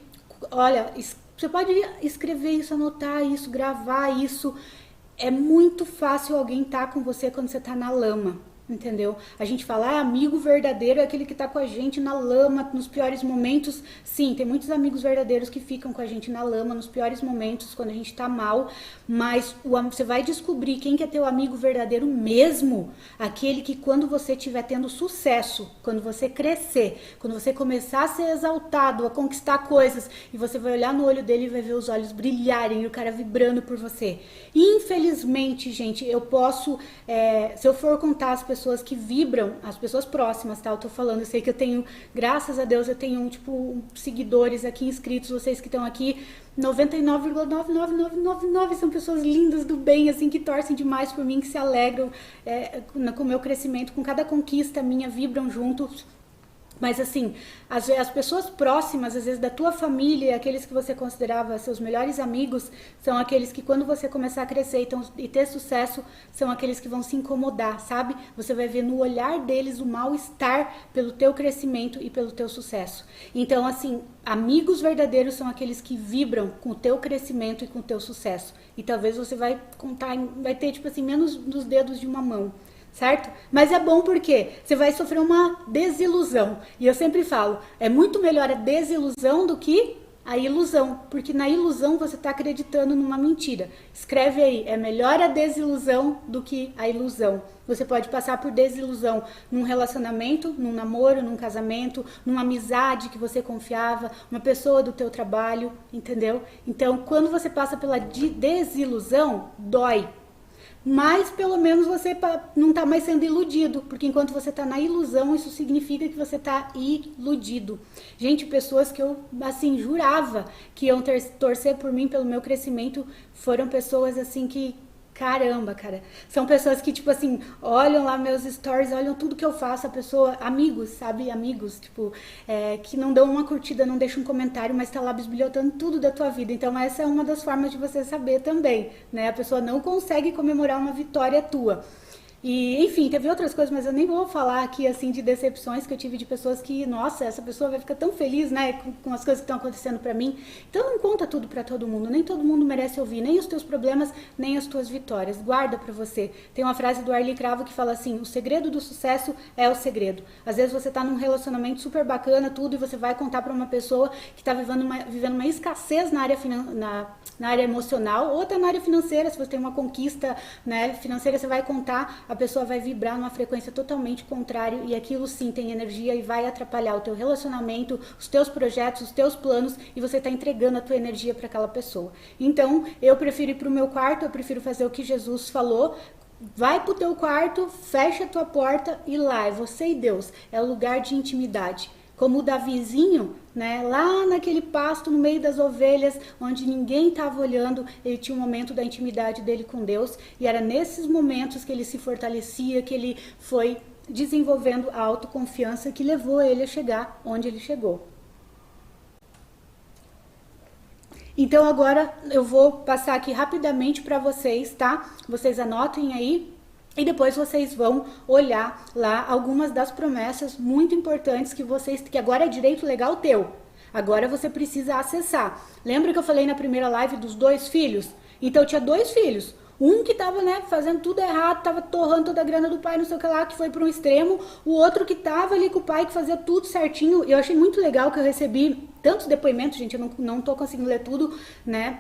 olha, você pode escrever isso, anotar isso, gravar isso. É muito fácil alguém estar com você quando você tá na lama. Entendeu? A gente fala, amigo verdadeiro é aquele que tá com a gente na lama, nos piores momentos. Sim, tem muitos amigos verdadeiros que ficam com a gente na lama, nos piores momentos, quando a gente tá mal. Mas você vai descobrir quem que é teu amigo verdadeiro mesmo. Aquele que quando você estiver tendo sucesso, quando você crescer, quando você começar a ser exaltado, a conquistar coisas, e você vai olhar no olho dele e vai ver os olhos brilharem, e o cara vibrando por você. Infelizmente, gente, eu posso, se eu for contar as pessoas que vibram, as pessoas próximas, tá? Eu tô falando, eu sei que eu tenho, graças a Deus, eu tenho, tipo, seguidores aqui inscritos, vocês que estão aqui, 99,99999 são pessoas lindas do bem, assim, que torcem demais por mim, que se alegram com o meu crescimento, com cada conquista minha, vibram juntos. Mas assim, as pessoas próximas, às vezes da tua família, aqueles que você considerava seus melhores amigos, são aqueles que quando você começar a crescer e ter sucesso, são aqueles que vão se incomodar, sabe? Você vai ver no olhar deles o mal-estar pelo teu crescimento e pelo teu sucesso. Então assim, amigos verdadeiros são aqueles que vibram com o teu crescimento e com o teu sucesso. E talvez você vai contar, vai ter tipo assim, menos dos dedos de uma mão. Certo? Mas é bom porque você vai sofrer uma desilusão. E eu sempre falo, é muito melhor a desilusão do que a ilusão. Porque na ilusão você está acreditando numa mentira. Escreve aí, é melhor a desilusão do que a ilusão. Você pode passar por desilusão num relacionamento, num namoro, num casamento, numa amizade que você confiava, uma pessoa do teu trabalho, entendeu? Então, quando você passa pela desilusão, dói. Mas pelo menos você não está mais sendo iludido, porque enquanto você está na ilusão, isso significa que você está iludido. Gente, pessoas que eu, assim, jurava que iam torcer por mim, pelo meu crescimento, foram pessoas, assim, que... Caramba, cara. São pessoas que, tipo assim, olham lá meus stories, olham tudo que eu faço, a pessoa, amigos, sabe? Amigos, tipo, que não dão uma curtida, não deixam um comentário, mas tá lá bisbilhotando tudo da tua vida. Então essa é uma das formas de você saber também, né? A pessoa não consegue comemorar uma vitória tua. E, enfim, teve outras coisas, mas eu nem vou falar aqui, assim, de decepções que eu tive de pessoas que, nossa, essa pessoa vai ficar tão feliz, né, com as coisas que estão acontecendo pra mim. Então não conta tudo pra todo mundo, nem todo mundo merece ouvir, nem os teus problemas, nem as tuas vitórias. Guarda pra você. Tem uma frase do Arlie Cravo que fala assim, o segredo do sucesso é o segredo. Às vezes você tá num relacionamento super bacana, tudo, e você vai contar pra uma pessoa que tá vivendo uma escassez na área emocional, ou até na área financeira, se você tem uma conquista, né, financeira, você vai contar, a pessoa vai vibrar numa frequência totalmente contrária e aquilo sim tem energia e vai atrapalhar o teu relacionamento, os teus projetos, os teus planos e você está entregando a tua energia para aquela pessoa. Então, eu prefiro ir para o meu quarto, eu prefiro fazer o que Jesus falou, vai pro teu quarto, fecha a tua porta e lá é você e Deus, é o lugar de intimidade. Como o Davizinho, né, lá naquele pasto no meio das ovelhas, onde ninguém estava olhando, ele tinha um momento da intimidade dele com Deus, e era nesses momentos que ele se fortalecia, que ele foi desenvolvendo a autoconfiança que levou ele a chegar onde ele chegou. Então agora eu vou passar aqui rapidamente para vocês, tá? Vocês anotem aí. E depois vocês vão olhar lá algumas das promessas muito importantes que agora é direito legal teu. Agora você precisa acessar. Lembra que eu falei na primeira live dos 2 filhos? Então eu tinha 2 filhos. Um que tava, né, fazendo tudo errado, tava torrando toda a grana do pai, não sei o que lá, que foi para um extremo. O outro que tava ali com o pai, que fazia tudo certinho. Eu achei muito legal que eu recebi tantos depoimentos, gente, eu não tô conseguindo ler tudo, né?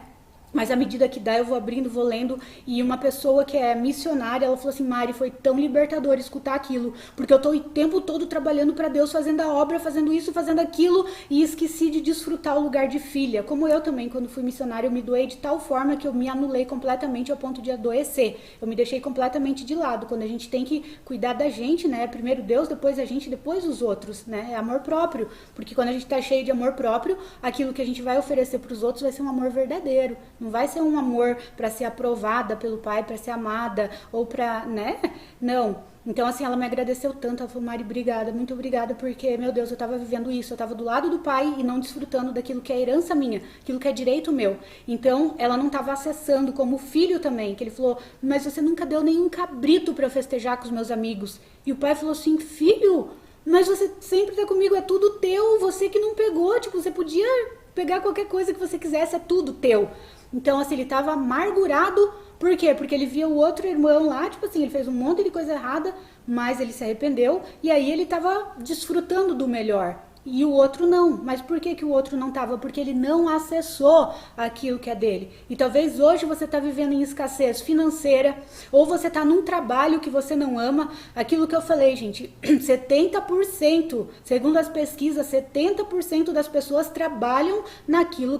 Mas à medida que dá, eu vou abrindo, vou lendo. E uma pessoa que é missionária, ela falou assim, Mari, foi tão libertador escutar aquilo. Porque eu tô o tempo todo trabalhando para Deus, fazendo a obra, fazendo isso, fazendo aquilo. E esqueci de desfrutar o lugar de filha. Como eu também, quando fui missionária, eu me doei de tal forma que eu me anulei completamente ao ponto de adoecer. Eu me deixei completamente de lado. Quando a gente tem que cuidar da gente, né? Primeiro Deus, depois a gente, depois os outros, né? É amor próprio. Porque quando a gente tá cheio de amor próprio, aquilo que a gente vai oferecer pros outros vai ser um amor verdadeiro. Não vai ser um amor para ser aprovada pelo pai, para ser amada ou para, né? Não. Então, assim, ela me agradeceu tanto. Ela falou, Mari, obrigada, muito obrigada, porque, meu Deus, eu tava vivendo isso. Eu tava do lado do pai e não desfrutando daquilo que é herança minha, aquilo que é direito meu. Então, ela não tava acessando como filho também, que ele falou, mas você nunca deu nenhum cabrito para eu festejar com os meus amigos. E o pai falou assim, filho, mas você sempre tá comigo, é tudo teu, você que não pegou, tipo, você podia pegar qualquer coisa que você quisesse, é tudo teu. Então, assim, ele tava amargurado. Por quê? Porque ele via o outro irmão lá, tipo assim, ele fez um monte de coisa errada, mas ele se arrependeu, e aí ele tava desfrutando do melhor. E o outro não. Mas por que, que o outro não tava? Porque ele não acessou aquilo que é dele. E talvez hoje você tá vivendo em escassez financeira, ou você tá num trabalho que você não ama. Aquilo que eu falei, gente, 70%, segundo as pesquisas, 70% das pessoas trabalham naquilo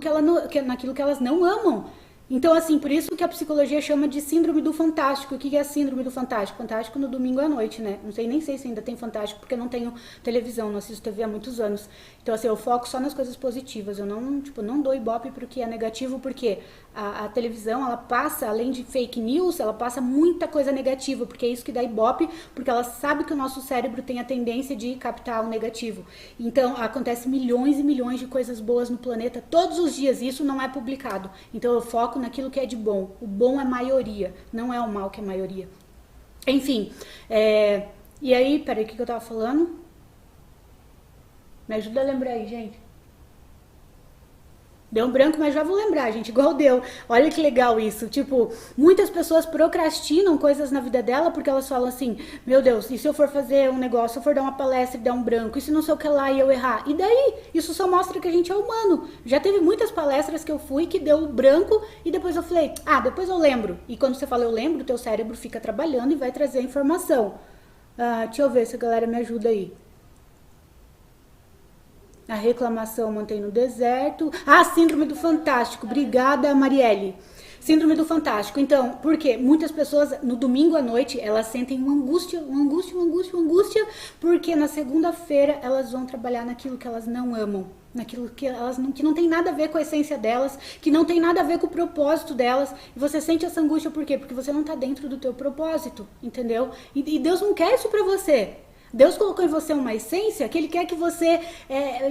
naquilo que elas não amam. Então, assim, por isso que a psicologia chama de síndrome do fantástico. O que é a síndrome do fantástico? Fantástico no domingo à noite, né? Não sei, nem sei se ainda tem fantástico, porque eu não tenho televisão, não assisto TV há muitos anos. Então, assim, eu foco só nas coisas positivas. Eu não, tipo, não dou ibope pro que é negativo, porque a televisão, ela passa, além de fake news, ela passa muita coisa negativa, porque é isso que dá ibope, porque ela sabe que o nosso cérebro tem a tendência de captar o negativo. Então, acontece milhões e milhões de coisas boas no planeta todos os dias, e isso não é publicado. Então, eu foco naquilo que é de bom. O bom é maioria, não é o mal que é maioria. Enfim, e aí, peraí, o que eu tava falando? Me ajuda a lembrar aí, gente. Deu um branco, mas já vou lembrar, gente, igual deu. Olha que legal isso. Tipo, muitas pessoas procrastinam coisas na vida dela porque elas falam assim, meu Deus, e se eu for fazer um negócio, se eu for dar uma palestra e dar um branco, e se não sei o que lá e eu errar? E daí? Isso só mostra que a gente é humano. Já teve muitas palestras que eu fui que deu branco e depois eu falei, depois eu lembro. E quando você fala eu lembro, o teu cérebro fica trabalhando e vai trazer a informação. Deixa eu ver se a galera me ajuda aí. A reclamação mantém no deserto. Síndrome do fantástico. Obrigada, Marielle. Síndrome do fantástico. Então, por quê? Muitas pessoas, no domingo à noite, elas sentem uma angústia, porque na segunda-feira elas vão trabalhar naquilo que elas não amam. Naquilo que não tem nada a ver com a essência delas, que não tem nada a ver com o propósito delas. E você sente essa angústia por quê? Porque você não tá dentro do teu propósito, entendeu? E Deus não quer isso pra você. Deus colocou em você uma essência que Ele quer que você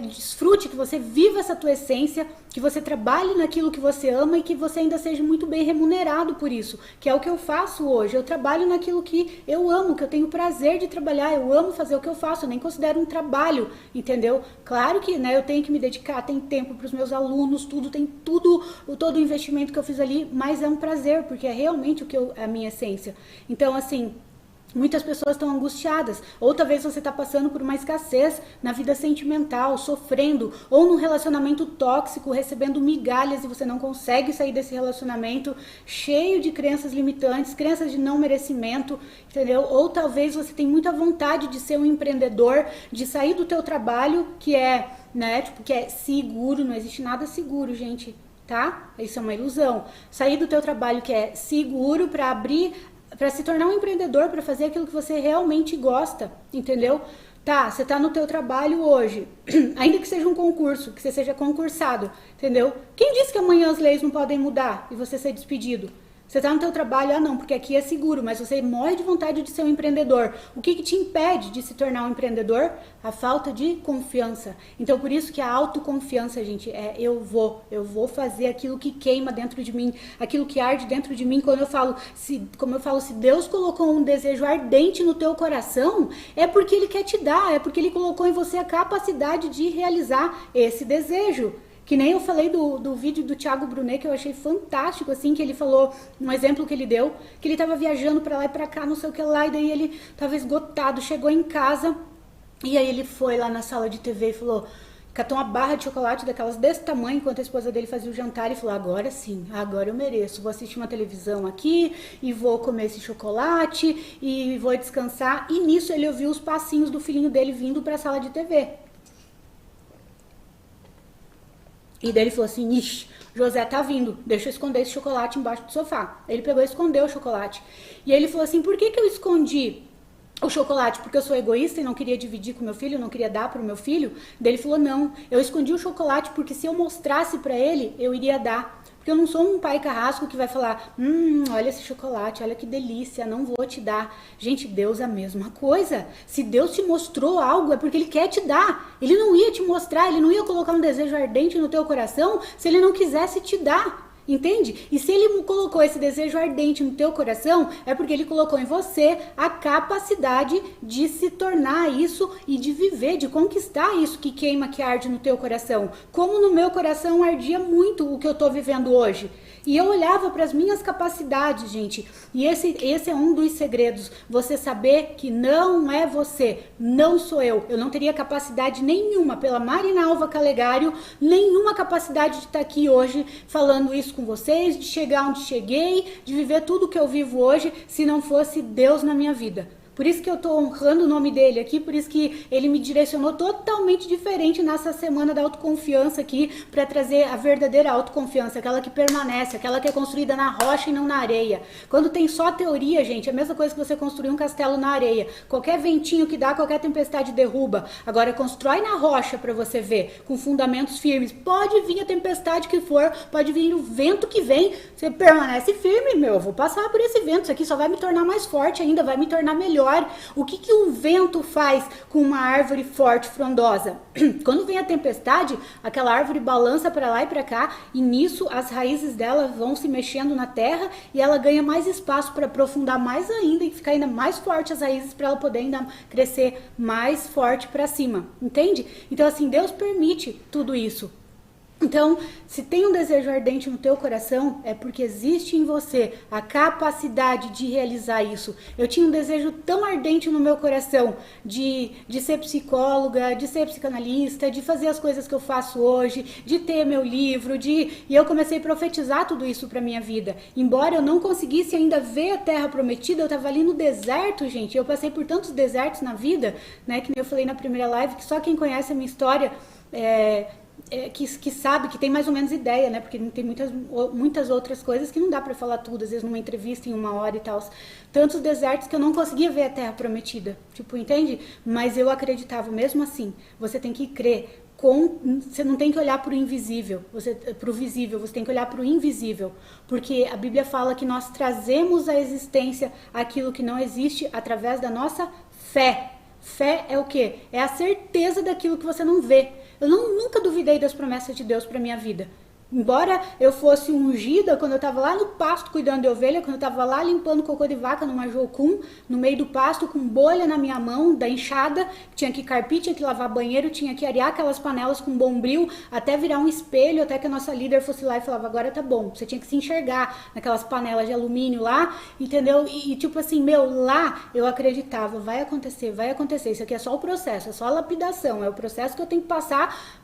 desfrute, que você viva essa tua essência, que você trabalhe naquilo que você ama e que você ainda seja muito bem remunerado por isso, que é o que eu faço hoje. Eu trabalho naquilo que eu amo, que eu tenho prazer de trabalhar, eu amo fazer o que eu faço, eu nem considero um trabalho, entendeu? Claro que eu tenho que me dedicar, tem tempo para os meus alunos, tem todo o investimento que eu fiz ali, mas é um prazer, porque é realmente a minha essência. Então, assim, muitas pessoas estão angustiadas, ou talvez você está passando por uma escassez na vida sentimental, sofrendo, ou num relacionamento tóxico, recebendo migalhas e você não consegue sair desse relacionamento cheio de crenças limitantes, crenças de não merecimento, entendeu? Ou talvez você tem muita vontade de ser um empreendedor, de sair do teu trabalho, que é, que é seguro, não existe nada seguro, gente, tá? Isso é uma ilusão. Sair do teu trabalho que é seguro para se tornar um empreendedor, para fazer aquilo que você realmente gosta, entendeu? Tá, você tá no teu trabalho hoje, ainda que seja um concurso, que você seja concursado, entendeu? Quem disse que amanhã as leis não podem mudar e você ser despedido? Você tá no teu trabalho, não, porque aqui é seguro, mas você morre de vontade de ser um empreendedor. O que te impede de se tornar um empreendedor? A falta de confiança. Então, por isso que a autoconfiança, gente, eu vou fazer aquilo que queima dentro de mim, aquilo que arde dentro de mim. Como eu falo, se Deus colocou um desejo ardente no teu coração, é porque Ele quer te dar, é porque Ele colocou em você a capacidade de realizar esse desejo. Que nem eu falei do vídeo do Thiago Brunet, que eu achei fantástico, assim, que ele falou, um exemplo que ele deu, que ele tava viajando pra lá e pra cá, não sei o que lá, e daí ele tava esgotado, chegou em casa, e aí ele foi lá na sala de TV e falou, catou uma barra de chocolate daquelas desse tamanho, enquanto a esposa dele fazia o jantar, e falou, agora sim, agora eu mereço, vou assistir uma televisão aqui, e vou comer esse chocolate, e vou descansar, e nisso ele ouviu os passinhos do filhinho dele vindo pra sala de TV. E daí ele falou assim, ixi, José tá vindo, deixa eu esconder esse chocolate embaixo do sofá. Ele pegou e escondeu o chocolate. E aí ele falou assim, por que eu escondi o chocolate? Porque eu sou egoísta e não queria dividir com meu filho, não queria dar pro meu filho? Daí ele falou, não, eu escondi o chocolate porque se eu mostrasse pra ele, eu iria dar. Porque eu não sou um pai carrasco que vai falar, olha esse chocolate, olha que delícia, não vou te dar. Gente, Deus é a mesma coisa. Se Deus te mostrou algo, é porque Ele quer te dar. Ele não ia te mostrar, Ele não ia colocar um desejo ardente no teu coração se Ele não quisesse te dar. Entende? E se Ele colocou esse desejo ardente no teu coração, é porque Ele colocou em você a capacidade de se tornar isso e de viver, de conquistar isso que queima, que arde no teu coração. Como no meu coração ardia muito o que eu tô vivendo hoje. E eu olhava para as minhas capacidades, gente. E esse é um dos segredos. Você saber que não é você, não sou eu. Eu não teria capacidade nenhuma, pela Marina Alva Calegário, nenhuma capacidade de estar aqui hoje falando isso com vocês, de chegar onde cheguei, de viver tudo que eu vivo hoje, se não fosse Deus na minha vida. Por isso que eu tô honrando o nome dele aqui, por isso que ele me direcionou totalmente diferente nessa semana da autoconfiança aqui, para trazer a verdadeira autoconfiança, aquela que permanece, aquela que é construída na rocha e não na areia. Quando tem só teoria, gente, é a mesma coisa que você construir um castelo na areia. Qualquer ventinho que dá, qualquer tempestade derruba. Agora constrói na rocha para você ver, com fundamentos firmes. Pode vir a tempestade que for, pode vir o vento que vem, você permanece firme, meu, eu vou passar por esse vento, isso aqui só vai me tornar mais forte ainda, vai me tornar melhor. O que um vento faz com uma árvore forte, frondosa? Quando vem a tempestade, aquela árvore balança para lá e para cá, e nisso as raízes dela vão se mexendo na terra e ela ganha mais espaço para aprofundar mais ainda e ficar ainda mais forte as raízes para ela poder ainda crescer mais forte para cima, entende? Então assim, Deus permite tudo isso. Então, se tem um desejo ardente no teu coração, é porque existe em você a capacidade de realizar isso. Eu tinha um desejo tão ardente no meu coração de ser psicóloga, de ser psicanalista, de fazer as coisas que eu faço hoje, de ter meu livro, e eu comecei a profetizar tudo isso para minha vida. Embora eu não conseguisse ainda ver a terra prometida, eu estava ali no deserto, gente. Eu passei por tantos desertos na vida, né, que nem eu falei na primeira live, que só quem conhece a minha história que sabe, que tem mais ou menos ideia, né? Porque tem muitas outras coisas que não dá pra falar tudo, às vezes numa entrevista em 1 hora e tal. Tantos desertos que eu não conseguia ver a terra prometida, tipo, entende? Mas eu acreditava, mesmo assim, você tem que crer. Você não tem que olhar para o invisível, para o visível, você tem que olhar para o invisível, porque a Bíblia fala que nós trazemos à existência aquilo que não existe através da nossa fé. Fé é o quê? É a certeza daquilo que você não vê. Eu nunca duvidei das promessas de Deus para minha vida. Embora eu fosse ungida quando eu estava lá no pasto cuidando de ovelha, quando eu estava lá limpando cocô de vaca numa jocum, no meio do pasto, com bolha na minha mão, da enxada, tinha que carpir, tinha que lavar banheiro, tinha que arear aquelas panelas com bombril, até virar um espelho, até que a nossa líder fosse lá e falava, agora tá bom. Você tinha que se enxergar naquelas panelas de alumínio lá, entendeu? E tipo assim, lá eu acreditava, vai acontecer, isso aqui é só o processo, é só a lapidação, é o processo que eu tenho que passar,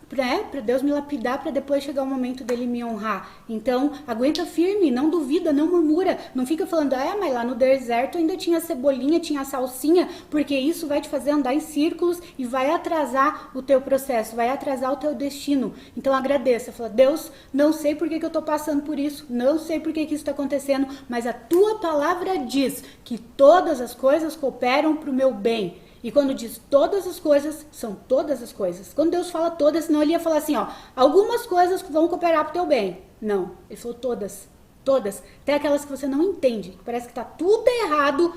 para Deus me lapidar, para depois chegar o momento dele me honrar. Então, aguenta firme, não duvida, não murmura, não fica falando, mas lá no deserto ainda tinha cebolinha, tinha salsinha, porque isso vai te fazer andar em círculos e vai atrasar o teu processo, vai atrasar o teu destino. Então agradeça, fala, Deus, não sei por que eu tô passando por isso, não sei por que isso está acontecendo, mas a tua palavra diz que todas as coisas cooperam para o meu bem. E quando diz todas as coisas, são todas as coisas. Quando Deus fala todas, senão ele ia falar assim, algumas coisas vão cooperar para o teu bem. Não, ele falou todas, todas. Até aquelas que você não entende, que parece que está tudo errado,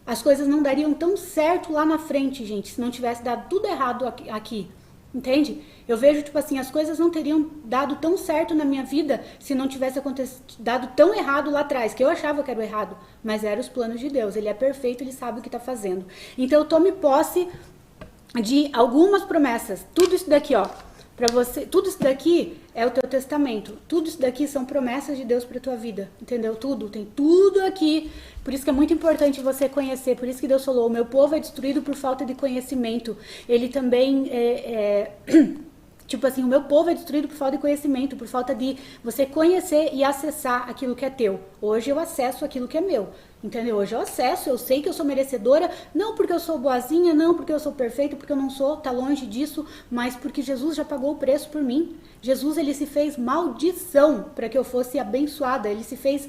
as coisas não dariam tão certo lá na frente, gente, se não tivesse dado tudo errado aqui. Entende? Eu vejo, tipo assim, as coisas não teriam dado tão certo na minha vida se não tivesse dado tão errado lá atrás, que eu achava que era o errado, mas eram os planos de Deus. Ele é perfeito, ele sabe o que está fazendo. Então, tome posse de algumas promessas. Tudo isso daqui, para você, tudo isso daqui é o teu testamento. Tudo isso daqui são promessas de Deus para tua vida, entendeu? Tudo, tem tudo aqui. Por isso que é muito importante você conhecer. Por isso que Deus falou, o meu povo é destruído por falta de conhecimento. Ele também tipo assim, o meu povo é destruído por falta de conhecimento, por falta de você conhecer e acessar aquilo que é teu. Hoje eu acesso aquilo que é meu, entendeu? Hoje eu acesso, eu sei que eu sou merecedora, não porque eu sou boazinha, não porque eu sou perfeita, porque eu não sou, tá longe disso, mas porque Jesus já pagou o preço por mim. Jesus, ele se fez maldição para que eu fosse abençoada, ele se fez...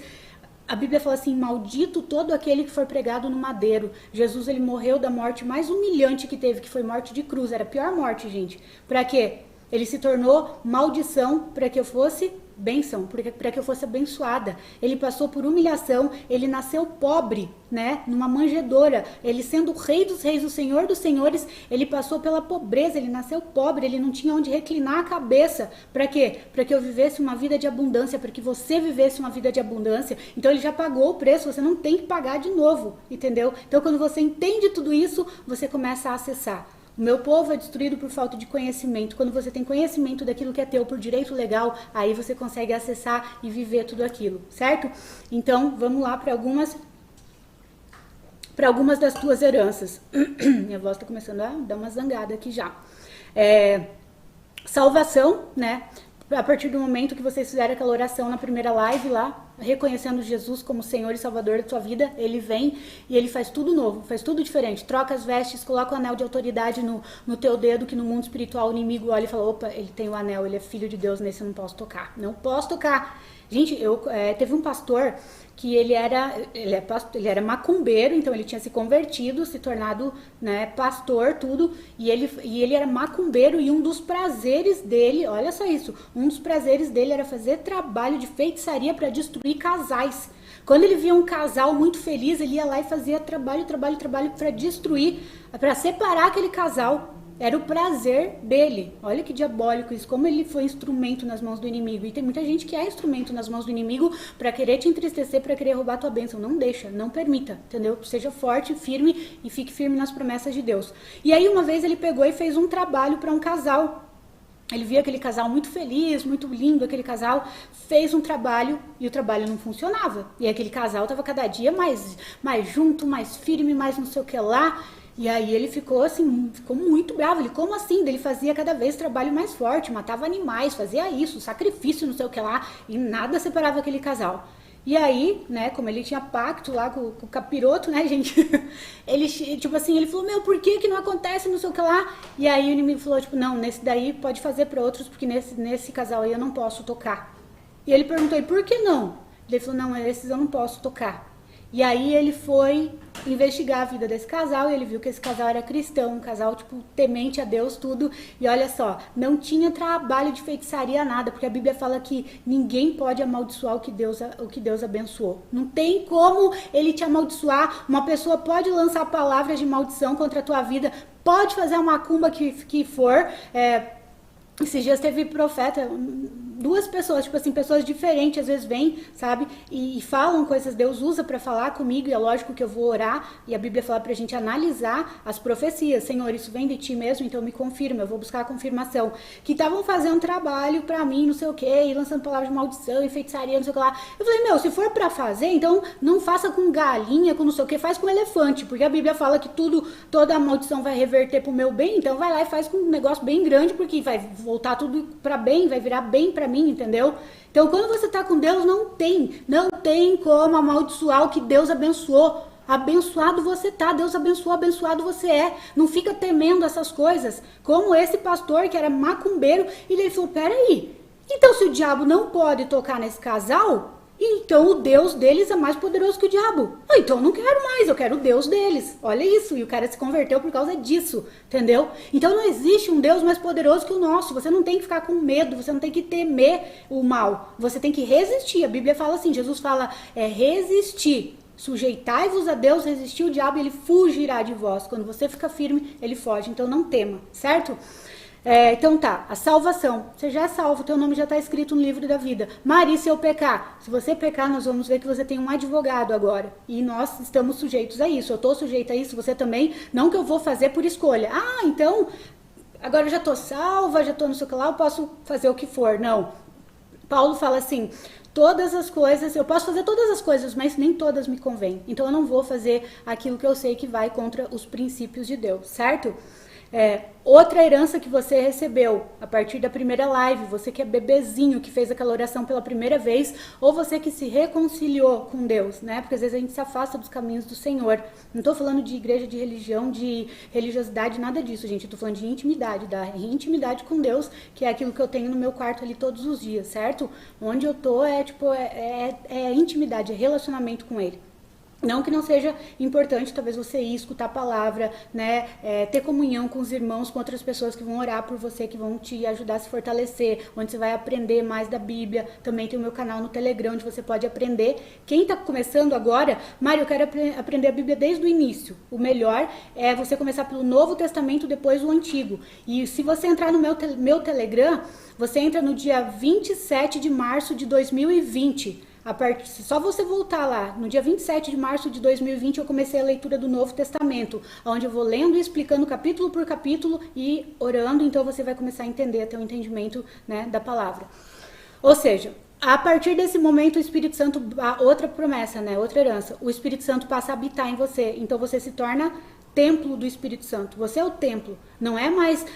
A Bíblia fala assim, maldito todo aquele que for pregado no madeiro. Jesus, ele morreu da morte mais humilhante que teve, que foi morte de cruz, era a pior morte, gente. Para quê? Ele se tornou maldição para que eu fosse bênção, para que eu fosse abençoada. Ele passou por humilhação, ele nasceu pobre, né, numa manjedoura. Ele sendo o rei dos reis, o senhor dos senhores, ele passou pela pobreza, ele nasceu pobre, ele não tinha onde reclinar a cabeça. Para quê? Para que eu vivesse uma vida de abundância, para que você vivesse uma vida de abundância. Então ele já pagou o preço, você não tem que pagar de novo, entendeu? Então quando você entende tudo isso, você começa a acessar. O meu povo é destruído por falta de conhecimento. Quando você tem conhecimento daquilo que é teu por direito legal, aí você consegue acessar e viver tudo aquilo, certo? Então, vamos lá para algumas das tuas heranças. Minha voz está começando a dar uma zangada aqui já. Salvação, né? A partir do momento que vocês fizeram aquela oração na primeira live lá, reconhecendo Jesus como Senhor e Salvador da sua vida, ele vem e ele faz tudo novo, faz tudo diferente. Troca as vestes, coloca o anel de autoridade no teu dedo, que no mundo espiritual o inimigo olha e fala, opa, ele tem o anel, ele é filho de Deus, nesse eu não posso tocar. Não posso tocar. Gente, teve um pastor que ele era macumbeiro, então ele tinha se convertido, se tornado, né, pastor, tudo, e ele era macumbeiro, e um dos prazeres dele, olha só isso, um dos prazeres dele era fazer trabalho de feitiçaria para destruir casais. Quando ele via um casal muito feliz, ele ia lá e fazia trabalho para destruir, para separar aquele casal. Era o prazer dele. Olha que diabólico isso, como ele foi instrumento nas mãos do inimigo. E tem muita gente que é instrumento nas mãos do inimigo para querer te entristecer, para querer roubar tua bênção. Não deixa, não permita, entendeu? Seja forte, firme e fique firme nas promessas de Deus. E aí uma vez ele pegou e fez um trabalho para um casal. Ele via aquele casal muito feliz, muito lindo, aquele casal fez um trabalho e o trabalho não funcionava. E aquele casal estava cada dia mais junto, mais firme, mais não sei o que lá. E aí ele ficou assim, ficou muito bravo. Ele, como assim? Ele fazia cada vez trabalho mais forte, matava animais, fazia isso, sacrifício, não sei o que lá, e nada separava aquele casal. E aí, né, como ele tinha pacto lá com o capiroto, né, gente, ele, tipo assim, ele falou, por que não acontece, não sei o que lá, e aí o inimigo falou, tipo, não, nesse daí pode fazer para outros, porque nesse casal aí eu não posso tocar. E ele perguntou, e por que não? Ele falou, não, esses eu não posso tocar. E aí ele foi investigar a vida desse casal e ele viu que esse casal era cristão, um casal, tipo, temente a Deus, tudo. E olha só, não tinha trabalho de feitiçaria, nada, porque a Bíblia fala que ninguém pode amaldiçoar o que Deus abençoou. Não tem como ele te amaldiçoar. Uma pessoa pode lançar palavras de maldição contra a tua vida, pode fazer a macumba que for. Esses dias teve profeta, duas pessoas, tipo assim, pessoas diferentes, às vezes vêm, sabe, e falam coisas, Deus usa pra falar comigo, e é lógico que eu vou orar, e a Bíblia fala pra gente analisar as profecias. Senhor, isso vem de ti mesmo, então me confirma, eu vou buscar a confirmação. Que estavam fazendo trabalho pra mim, não sei o que, e lançando palavras de maldição, e feitiçaria, não sei o que lá. Eu falei, se for pra fazer, então não faça com galinha, com não sei o que, faz com elefante, porque a Bíblia fala que toda a maldição vai reverter pro meu bem, então vai lá e faz com um negócio bem grande, porque vai voltar tudo pra bem, vai virar bem pra mim, entendeu? Então quando você tá com Deus, não tem como amaldiçoar o que Deus abençoou. Abençoado você tá, Deus abençoou, abençoado você é. Não fica temendo essas coisas, como esse pastor que era macumbeiro, e ele falou, peraí, então se o diabo não pode tocar nesse casal, então o Deus deles é mais poderoso que o diabo. Então eu não quero mais, eu quero o Deus deles. Olha isso, e o cara se converteu por causa disso, entendeu? Então não existe um Deus mais poderoso que o nosso. Você não tem que ficar com medo, você não tem que temer o mal. Você tem que resistir. A Bíblia fala assim, Jesus fala, resistir. Sujeitai-vos a Deus, resistir o diabo e ele fugirá de vós. Quando você fica firme, ele foge. Então não tema, certo? Então tá, a salvação. Você já é salvo, teu nome já está escrito no livro da vida. Maria, se eu pecar, se você pecar, nós vamos ver que você tem um advogado agora. E nós estamos sujeitos a isso. Eu estou sujeita a isso, você também. Não que eu vou fazer por escolha. Então, agora eu já estou salva, já estou no seu lá, eu posso fazer o que for. Não. Paulo fala assim, todas as coisas, eu posso fazer todas as coisas, mas nem todas me convêm. Então eu não vou fazer aquilo que eu sei que vai contra os princípios de Deus, certo? Outra herança que você recebeu a partir da primeira live, você que é bebezinho, que fez aquela oração pela primeira vez, ou você que se reconciliou com Deus, né? Porque às vezes a gente se afasta dos caminhos do Senhor. Não estou falando de igreja, de religião, de religiosidade, nada disso, gente. Eu tô falando de intimidade, da intimidade com Deus, que é aquilo que eu tenho no meu quarto ali todos os dias, certo? Onde eu tô é intimidade, é relacionamento com Ele. Não que não seja importante, talvez você ir escutar a palavra, né, ter comunhão com os irmãos, com outras pessoas que vão orar por você, que vão te ajudar a se fortalecer, onde você vai aprender mais da Bíblia. Também tem o meu canal no Telegram, onde você pode aprender. Quem está começando agora, Mário, eu quero aprender a Bíblia desde o início. O melhor é você começar pelo Novo Testamento, depois o Antigo. E se você entrar no meu Telegram, você entra no dia 27 de março de 2020. Só você voltar lá, no dia 27 de março de 2020 eu comecei a leitura do Novo Testamento, onde eu vou lendo e explicando capítulo por capítulo e orando, então você vai começar a entender, a ter um entendimento, né, da palavra. Ou seja, a partir desse momento o Espírito Santo, outra promessa, né, outra herança, o Espírito Santo passa a habitar em você, então você se torna templo do Espírito Santo. Você é o templo, não é mais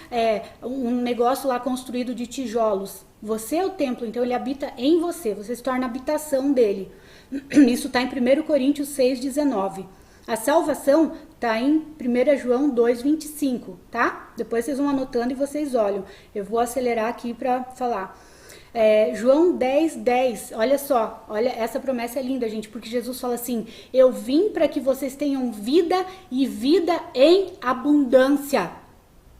um negócio lá construído de tijolos. Você é o templo, então ele habita em você, você se torna a habitação dele. Isso está em 1 Coríntios 6,19. A salvação está em 1 João 2,25, tá? Depois vocês vão anotando e vocês olham. Eu vou acelerar aqui para falar. João 10:10, olha só, olha, essa promessa é linda, gente, porque Jesus fala assim: eu vim para que vocês tenham vida e vida em abundância.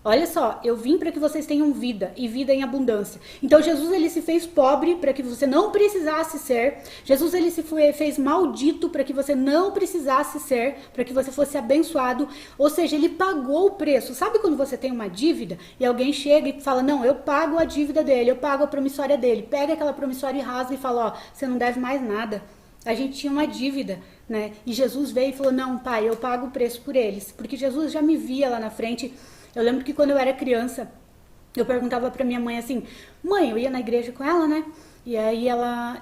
Olha só, eu vim para que vocês tenham vida e vida em abundância. Então Jesus, ele se fez pobre para que você não precisasse ser. Jesus, ele fez maldito para que você não precisasse ser, para que você fosse abençoado. Ou seja, ele pagou o preço. Sabe quando você tem uma dívida e alguém chega e fala: não, eu pago a dívida dele, eu pago a promissória dele. Pega aquela promissória e rasga e fala: ó, você não deve mais nada. A gente tinha uma dívida, né? E Jesus veio e falou: não, pai, eu pago o preço por eles. Porque Jesus já me via lá na frente. Eu lembro que quando eu era criança, eu perguntava pra minha mãe assim: mãe, eu ia na igreja com ela, né? E aí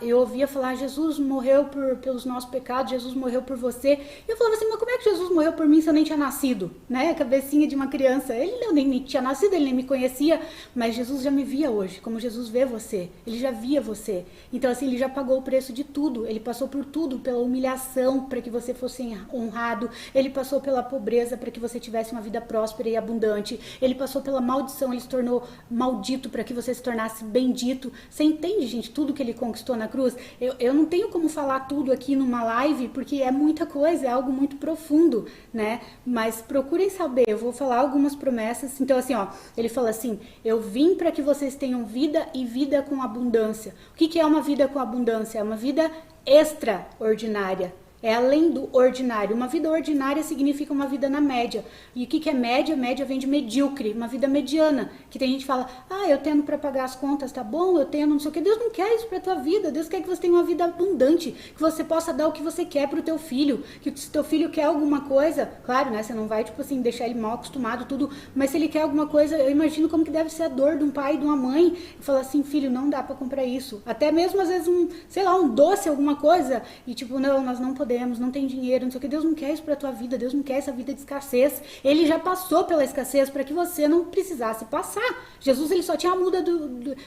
eu ouvia falar: Jesus morreu pelos nossos pecados, Jesus morreu por você. E eu falava assim: mas como é que Jesus morreu por mim se eu nem tinha nascido? Né? A cabecinha de uma criança. Eu nem tinha nascido, ele nem me conhecia, mas Jesus já me via hoje, como Jesus vê você. Ele já via você. Então assim, ele já pagou o preço de tudo. Ele passou por tudo, pela humilhação para que você fosse honrado. Ele passou pela pobreza para que você tivesse uma vida próspera e abundante. Ele passou pela maldição, ele se tornou maldito para que você se tornasse bendito. Você entende, gente? Tudo que ele conquistou na cruz. Eu não tenho como falar tudo aqui numa live, porque é muita coisa, é algo muito profundo, né? Mas procurem saber, eu vou falar algumas promessas. Então assim, ó, ele fala assim: eu vim para que vocês tenham vida e vida com abundância. O que é uma vida com abundância? É uma vida extraordinária. É além do ordinário. Uma vida ordinária significa uma vida na média. E o que é média? Média vem de medíocre, uma vida mediana. Que tem gente que fala: ah, eu tendo para pagar as contas, tá bom, eu tendo não sei o que. Deus não quer isso pra tua vida. Deus quer que você tenha uma vida abundante, que você possa dar o que você quer pro teu filho. Que se teu filho quer alguma coisa, claro, né, você não vai, tipo assim, deixar ele mal acostumado, tudo. Mas se ele quer alguma coisa, eu imagino como que deve ser a dor de um pai e de uma mãe. E falar assim: filho, não dá pra comprar isso. Até mesmo, às vezes, um doce, alguma coisa. E tipo, não, nós não podemos, não tem dinheiro, não sei o que. Deus não quer isso pra tua vida, Deus não quer essa vida de escassez. Ele já passou pela escassez para que você não precisasse passar. Jesus, ele só tinha a muda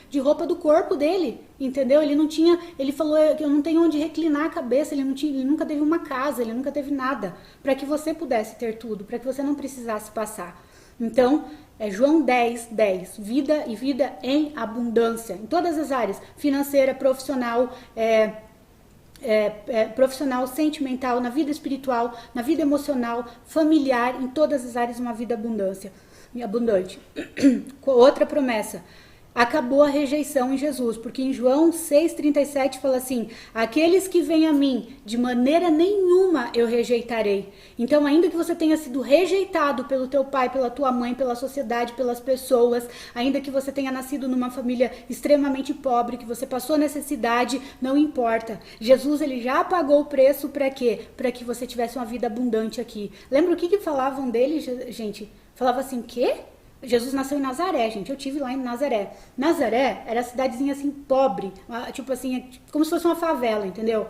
de roupa do corpo dele, entendeu? Ele não tinha, ele falou que eu não tenho onde reclinar a cabeça, ele nunca teve uma casa, ele nunca teve nada, para que você pudesse ter tudo, para que você não precisasse passar. Então, João 10:10, vida e vida em abundância, em todas as áreas, financeira, profissional, profissional, sentimental, na vida espiritual, na vida emocional, familiar, em todas as áreas, uma vida abundante. Outra promessa: acabou a rejeição em Jesus, porque em João 6,37 fala assim: aqueles que vêm a mim, de maneira nenhuma eu rejeitarei. Então, ainda que você tenha sido rejeitado pelo teu pai, pela tua mãe, pela sociedade, pelas pessoas, ainda que você tenha nascido numa família extremamente pobre, que você passou necessidade, não importa. Jesus, ele já pagou o preço para quê? Para que você tivesse uma vida abundante aqui. Lembra o que falavam dele, gente? Falava assim: quê? Jesus nasceu em Nazaré, gente. Eu tive lá em Nazaré. Nazaré era cidadezinha assim, pobre. Tipo assim, como se fosse uma favela, entendeu?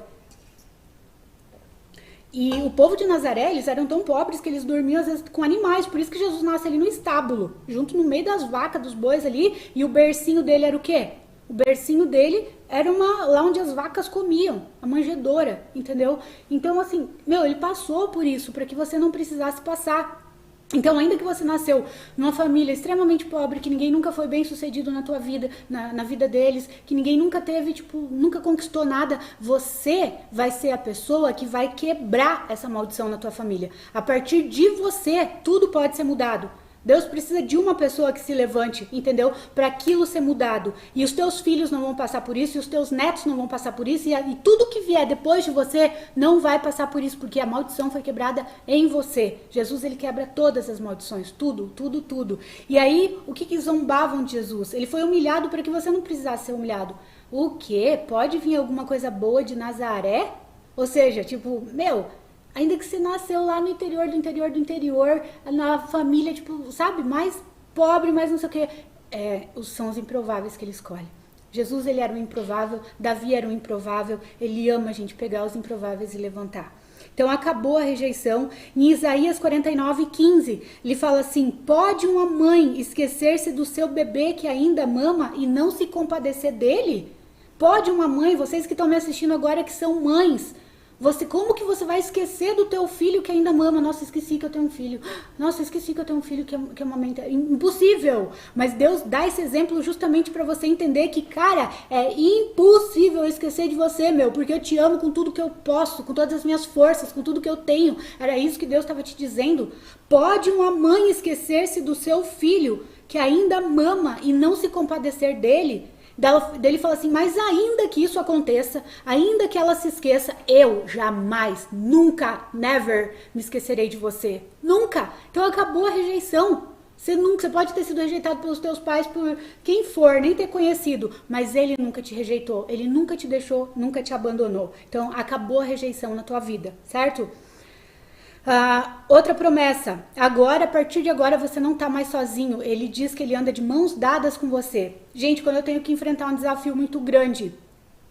E o povo de Nazaré, eles eram tão pobres que eles dormiam às vezes com animais. Por isso que Jesus nasce ali no estábulo, junto no meio das vacas, dos bois ali. E o bercinho dele era o quê? O bercinho dele era lá onde as vacas comiam, a manjedoura, entendeu? Então assim, ele passou por isso, para que você não precisasse passar. Então, ainda que você nasceu numa família extremamente pobre, que ninguém nunca foi bem sucedido na tua vida, na vida deles, que ninguém nunca teve, tipo, nunca conquistou nada, você vai ser a pessoa que vai quebrar essa maldição na tua família. A partir de você, tudo pode ser mudado. Deus precisa de uma pessoa que se levante, entendeu? Para aquilo ser mudado. E os teus filhos não vão passar por isso, e os teus netos não vão passar por isso, e tudo que vier depois de você não vai passar por isso, porque a maldição foi quebrada em você. Jesus, ele quebra todas as maldições, tudo, tudo, tudo. E aí, o que zombavam de Jesus? Ele foi humilhado para que você não precisasse ser humilhado. O quê? Pode vir alguma coisa boa de Nazaré? Ou seja, tipo, ainda que você nasceu lá no interior do interior do interior, na família, tipo, sabe, mais pobre, mais não sei o que. São os improváveis que ele escolhe. Jesus, ele era um improvável, Davi era um improvável, ele ama a gente pegar os improváveis e levantar. Então, acabou a rejeição. Em Isaías 49:15, ele fala assim: pode uma mãe esquecer-se do seu bebê que ainda mama e não se compadecer dele? Pode uma mãe, vocês que estão me assistindo agora que são mães, como que você vai esquecer do teu filho que ainda mama? Nossa, esqueci que eu tenho um filho. Nossa, esqueci que eu tenho um filho que amamenta. Impossível. Mas Deus dá esse exemplo justamente para você entender que, cara, é impossível esquecer de você, porque eu te amo com tudo que eu posso, com todas as minhas forças, com tudo que eu tenho. Era isso que Deus estava te dizendo. Pode uma mãe esquecer-se do seu filho que ainda mama e não se compadecer dele? Dele fala assim, mas ainda que isso aconteça, ainda que ela se esqueça, eu jamais, nunca, never me esquecerei de você. Nunca. Então acabou a rejeição. Você pode ter sido rejeitado pelos teus pais, por quem for, nem ter conhecido, mas ele nunca te rejeitou, ele nunca te deixou, nunca te abandonou. Então acabou a rejeição na tua vida, certo? Outra promessa, agora, a partir de agora você não tá mais sozinho. Ele diz que ele anda de mãos dadas com você. Gente, quando eu tenho que enfrentar um desafio muito grande,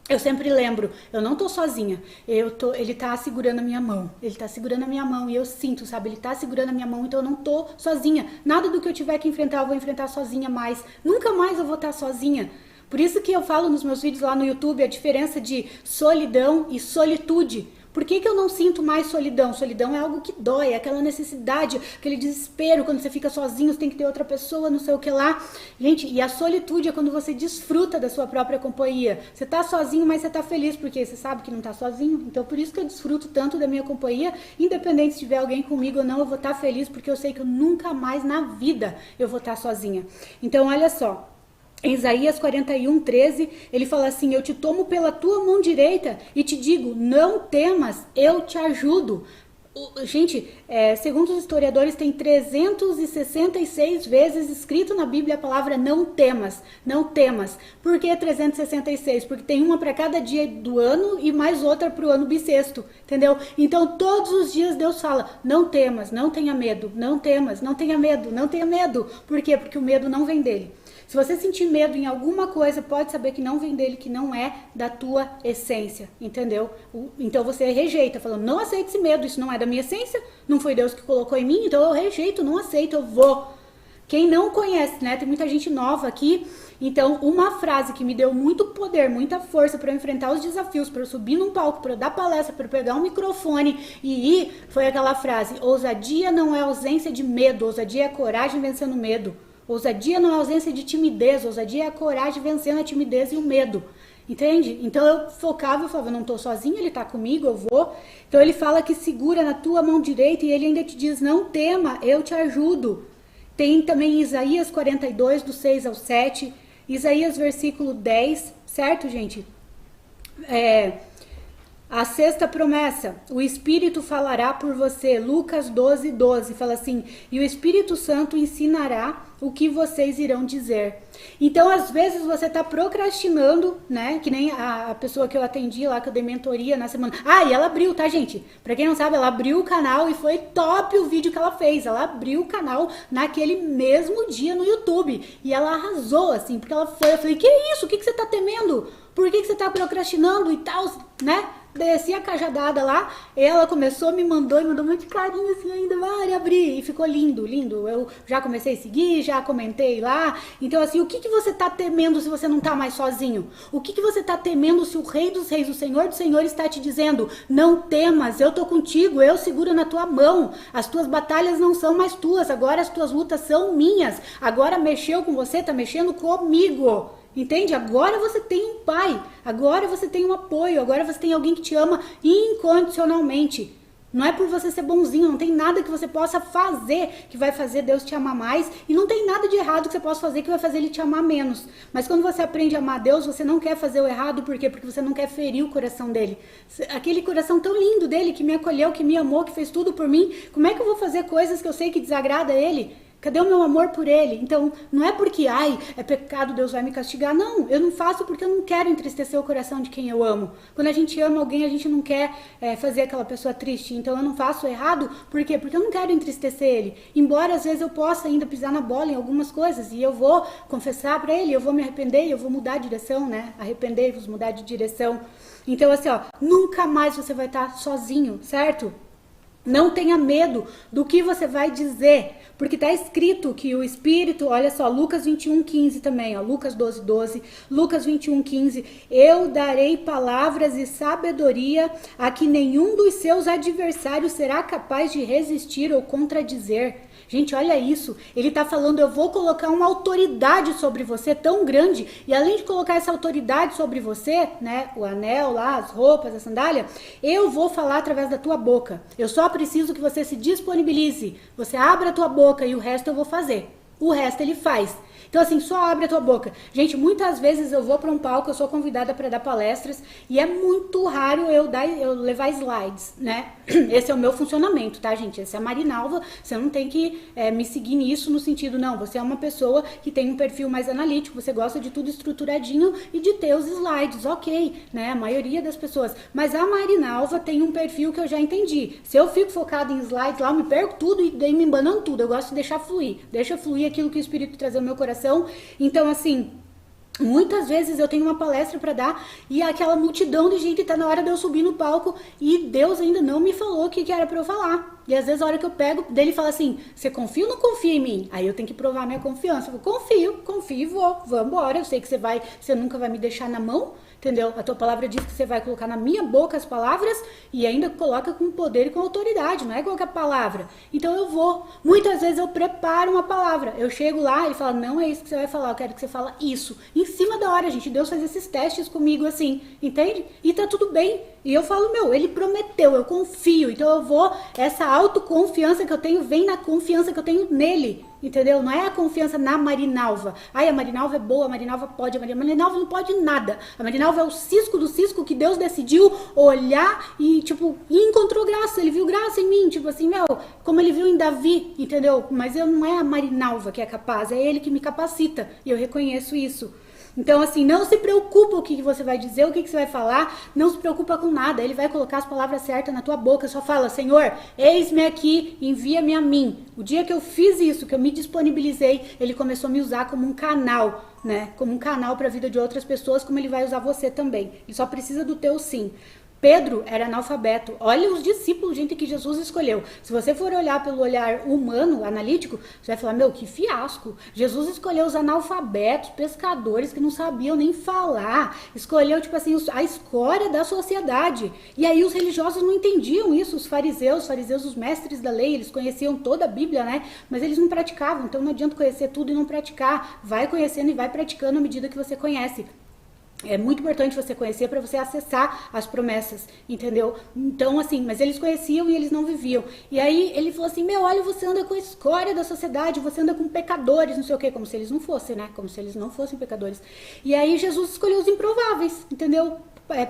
eu sempre lembro, eu não tô sozinha, ele tá segurando a minha mão, ele tá segurando a minha mão e eu sinto, sabe, ele tá segurando a minha mão, então eu não tô sozinha. Nada do que eu tiver que enfrentar, eu vou enfrentar sozinha mais. Nunca mais eu vou estar sozinha. Por isso que eu falo nos meus vídeos lá no YouTube a diferença de solidão e solitude. Por que eu não sinto mais solidão? Solidão é algo que dói, é aquela necessidade, aquele desespero, quando você fica sozinho, você tem que ter outra pessoa, não sei o que lá. Gente, e a solitude é quando você desfruta da sua própria companhia. Você tá sozinho, mas você tá feliz, porque você sabe que não tá sozinho. Então, por isso que eu desfruto tanto da minha companhia, independente se tiver alguém comigo ou não, eu vou estar feliz, porque eu sei que eu nunca mais na vida eu vou estar sozinha. Então, olha só. Em Isaías 41:13, ele fala assim, eu te tomo pela tua mão direita e te digo, não temas, eu te ajudo. Gente, segundo os historiadores, tem 366 vezes escrito na Bíblia a palavra não temas, não temas. Por que 366? Porque tem uma para cada dia do ano e mais outra para o ano bissexto, entendeu? Então todos os dias Deus fala, não temas, não tenha medo, não temas, não tenha medo, não tenha medo. Por quê? Porque o medo não vem dele. Se você sentir medo em alguma coisa, pode saber que não vem dele, que não é da tua essência, entendeu? Então você rejeita, falando, não aceito esse medo, isso não é da minha essência, não foi Deus que colocou em mim, então eu rejeito, não aceito, eu vou. Quem não conhece, né? Tem muita gente nova aqui, então uma frase que me deu muito poder, muita força para eu enfrentar os desafios, para eu subir num palco, para eu dar palestra, para eu pegar um microfone e ir, foi aquela frase, ousadia não é ausência de medo, ousadia é coragem vencendo o medo. Ousadia não é ausência de timidez, ousadia é a coragem vencendo a timidez e o medo, entende? Então eu focava, eu falava, não tô sozinho, ele tá comigo, eu vou. Então ele fala que segura na tua mão direita e ele ainda te diz, não tema, eu te ajudo. Tem também Isaías 42, do 6 ao 7, Isaías versículo 10, certo, gente? A sexta promessa, o Espírito falará por você, Lucas 12:12, fala assim, e o Espírito Santo ensinará o que vocês irão dizer. Então, às vezes, você tá procrastinando, né, que nem a pessoa que eu atendi lá, que eu dei mentoria na semana. E ela abriu, tá, gente? Pra quem não sabe, ela abriu o canal e foi top o vídeo que ela fez. Ela abriu o canal naquele mesmo dia no YouTube. E ela arrasou, assim, porque ela foi, eu falei, que isso? O que você tá temendo? Por que você tá procrastinando e tal, né? desci a cajadada lá, ela começou, me mandou um monte de carinho assim ainda, vai abrir, e ficou lindo, lindo. Eu já comecei a seguir, já comentei lá. Então assim, o que você tá temendo se você não tá mais sozinho? O que você tá temendo se o Rei dos Reis, o Senhor dos Senhores está te dizendo, não temas, eu tô contigo, eu seguro na tua mão, as tuas batalhas não são mais tuas, agora as tuas lutas são minhas, agora mexeu com você, tá mexendo comigo. Entende? Agora você tem um pai, agora você tem um apoio, agora você tem alguém que te ama incondicionalmente. Não é por você ser bonzinho, não tem nada que você possa fazer que vai fazer Deus te amar mais, e não tem nada de errado que você possa fazer que vai fazer ele te amar menos. Mas quando você aprende a amar Deus, você não quer fazer o errado, por quê? Porque você não quer ferir o coração dele. Aquele coração tão lindo dele, que me acolheu, que me amou, que fez tudo por mim, como é que eu vou fazer coisas que eu sei que desagrada ele? Cadê o meu amor por ele? Então, não é porque, é pecado, Deus vai me castigar. Não, eu não faço porque eu não quero entristecer o coração de quem eu amo. Quando a gente ama alguém, a gente não quer fazer aquela pessoa triste. Então, eu não faço errado, por quê? Porque eu não quero entristecer ele. Embora, às vezes, eu possa ainda pisar na bola em algumas coisas. E eu vou confessar pra ele, eu vou me arrepender, eu vou mudar de direção, né? Arrepender-vos, mudar de direção. Então, assim, nunca mais você vai estar sozinho, certo? Não tenha medo do que você vai dizer, porque está escrito que o Espírito, olha só, Lucas 21:15 também, Lucas 12:12, Lucas 21:15, eu darei palavras e sabedoria a que nenhum dos seus adversários será capaz de resistir ou contradizer. Gente, olha isso, ele tá falando, eu vou colocar uma autoridade sobre você tão grande, e além de colocar essa autoridade sobre você, né, o anel lá, as roupas, a sandália, eu vou falar através da tua boca. Eu só preciso que você se disponibilize, você abra a tua boca e o resto eu vou fazer. O resto ele faz. Então assim, só abre a tua boca. Gente, muitas vezes eu vou para um palco, eu sou convidada para dar palestras e é muito raro eu levar slides, né? Esse é o meu funcionamento, tá, gente? Essa é a Marinalva, você não tem que me seguir nisso no sentido, não, você é uma pessoa que tem um perfil mais analítico, você gosta de tudo estruturadinho e de ter os slides, ok, né? A maioria das pessoas. Mas a Marinalva tem um perfil que eu já entendi. Se eu fico focada em slides lá, eu me perco tudo e daí me embanando tudo. Eu gosto de deixar fluir. Deixa fluir aquilo que o Espírito traz ao meu coração. Então, assim, muitas vezes eu tenho uma palestra para dar e aquela multidão de gente tá na hora de eu subir no palco e Deus ainda não me falou o que era para eu falar. E às vezes a hora que eu pego, dele fala assim, você confia ou não confia em mim? Aí eu tenho que provar minha confiança. Eu confio e vou embora. Eu sei que você nunca vai me deixar na mão, entendeu? A tua palavra diz que você vai colocar na minha boca as palavras e ainda coloca com poder e com autoridade, não é qualquer palavra. Então eu vou. Muitas vezes eu preparo uma palavra. Eu chego lá e ele fala, não é isso que você vai falar, eu quero que você fale isso. Em cima da hora, gente, Deus faz esses testes comigo assim, entende? E tá tudo bem. E eu falo, ele prometeu, eu confio, então eu vou, essa autoconfiança que eu tenho vem na confiança que eu tenho nele, entendeu? Não é a confiança na Marinalva. A Marinalva é boa, a Marinalva pode, a Marinalva não pode nada. A Marinalva é o cisco do cisco que Deus decidiu olhar e, e encontrou graça, ele viu graça em mim, assim, como ele viu em Davi, entendeu? Mas não é a Marinalva que é capaz, é ele que me capacita, e eu reconheço isso. Então, assim, não se preocupa o que você vai dizer, o que você vai falar, não se preocupa com nada, ele vai colocar as palavras certas na tua boca, só fala, Senhor, eis-me aqui, envia-me a mim. O dia que eu fiz isso, que eu me disponibilizei, ele começou a me usar como um canal, né, como um canal para a vida de outras pessoas, como ele vai usar você também, ele só precisa do teu sim. Pedro era analfabeto. Olha os discípulos, gente, que Jesus escolheu. Se você for olhar pelo olhar humano, analítico, você vai falar, que fiasco. Jesus escolheu os analfabetos, pescadores que não sabiam nem falar. Escolheu, a escória da sociedade. E aí os religiosos não entendiam isso. Os fariseus, os mestres da lei, eles conheciam toda a Bíblia, né? Mas eles não praticavam. Então não adianta conhecer tudo e não praticar. Vai conhecendo e vai praticando à medida que você conhece. É muito importante você conhecer para você acessar as promessas, entendeu? Então, assim, mas eles conheciam e eles não viviam. E aí ele falou assim, olha, você anda com a escória da sociedade, você anda com pecadores, não sei o quê, como se eles não fossem, né? Como se eles não fossem pecadores. E aí Jesus escolheu os improváveis, entendeu?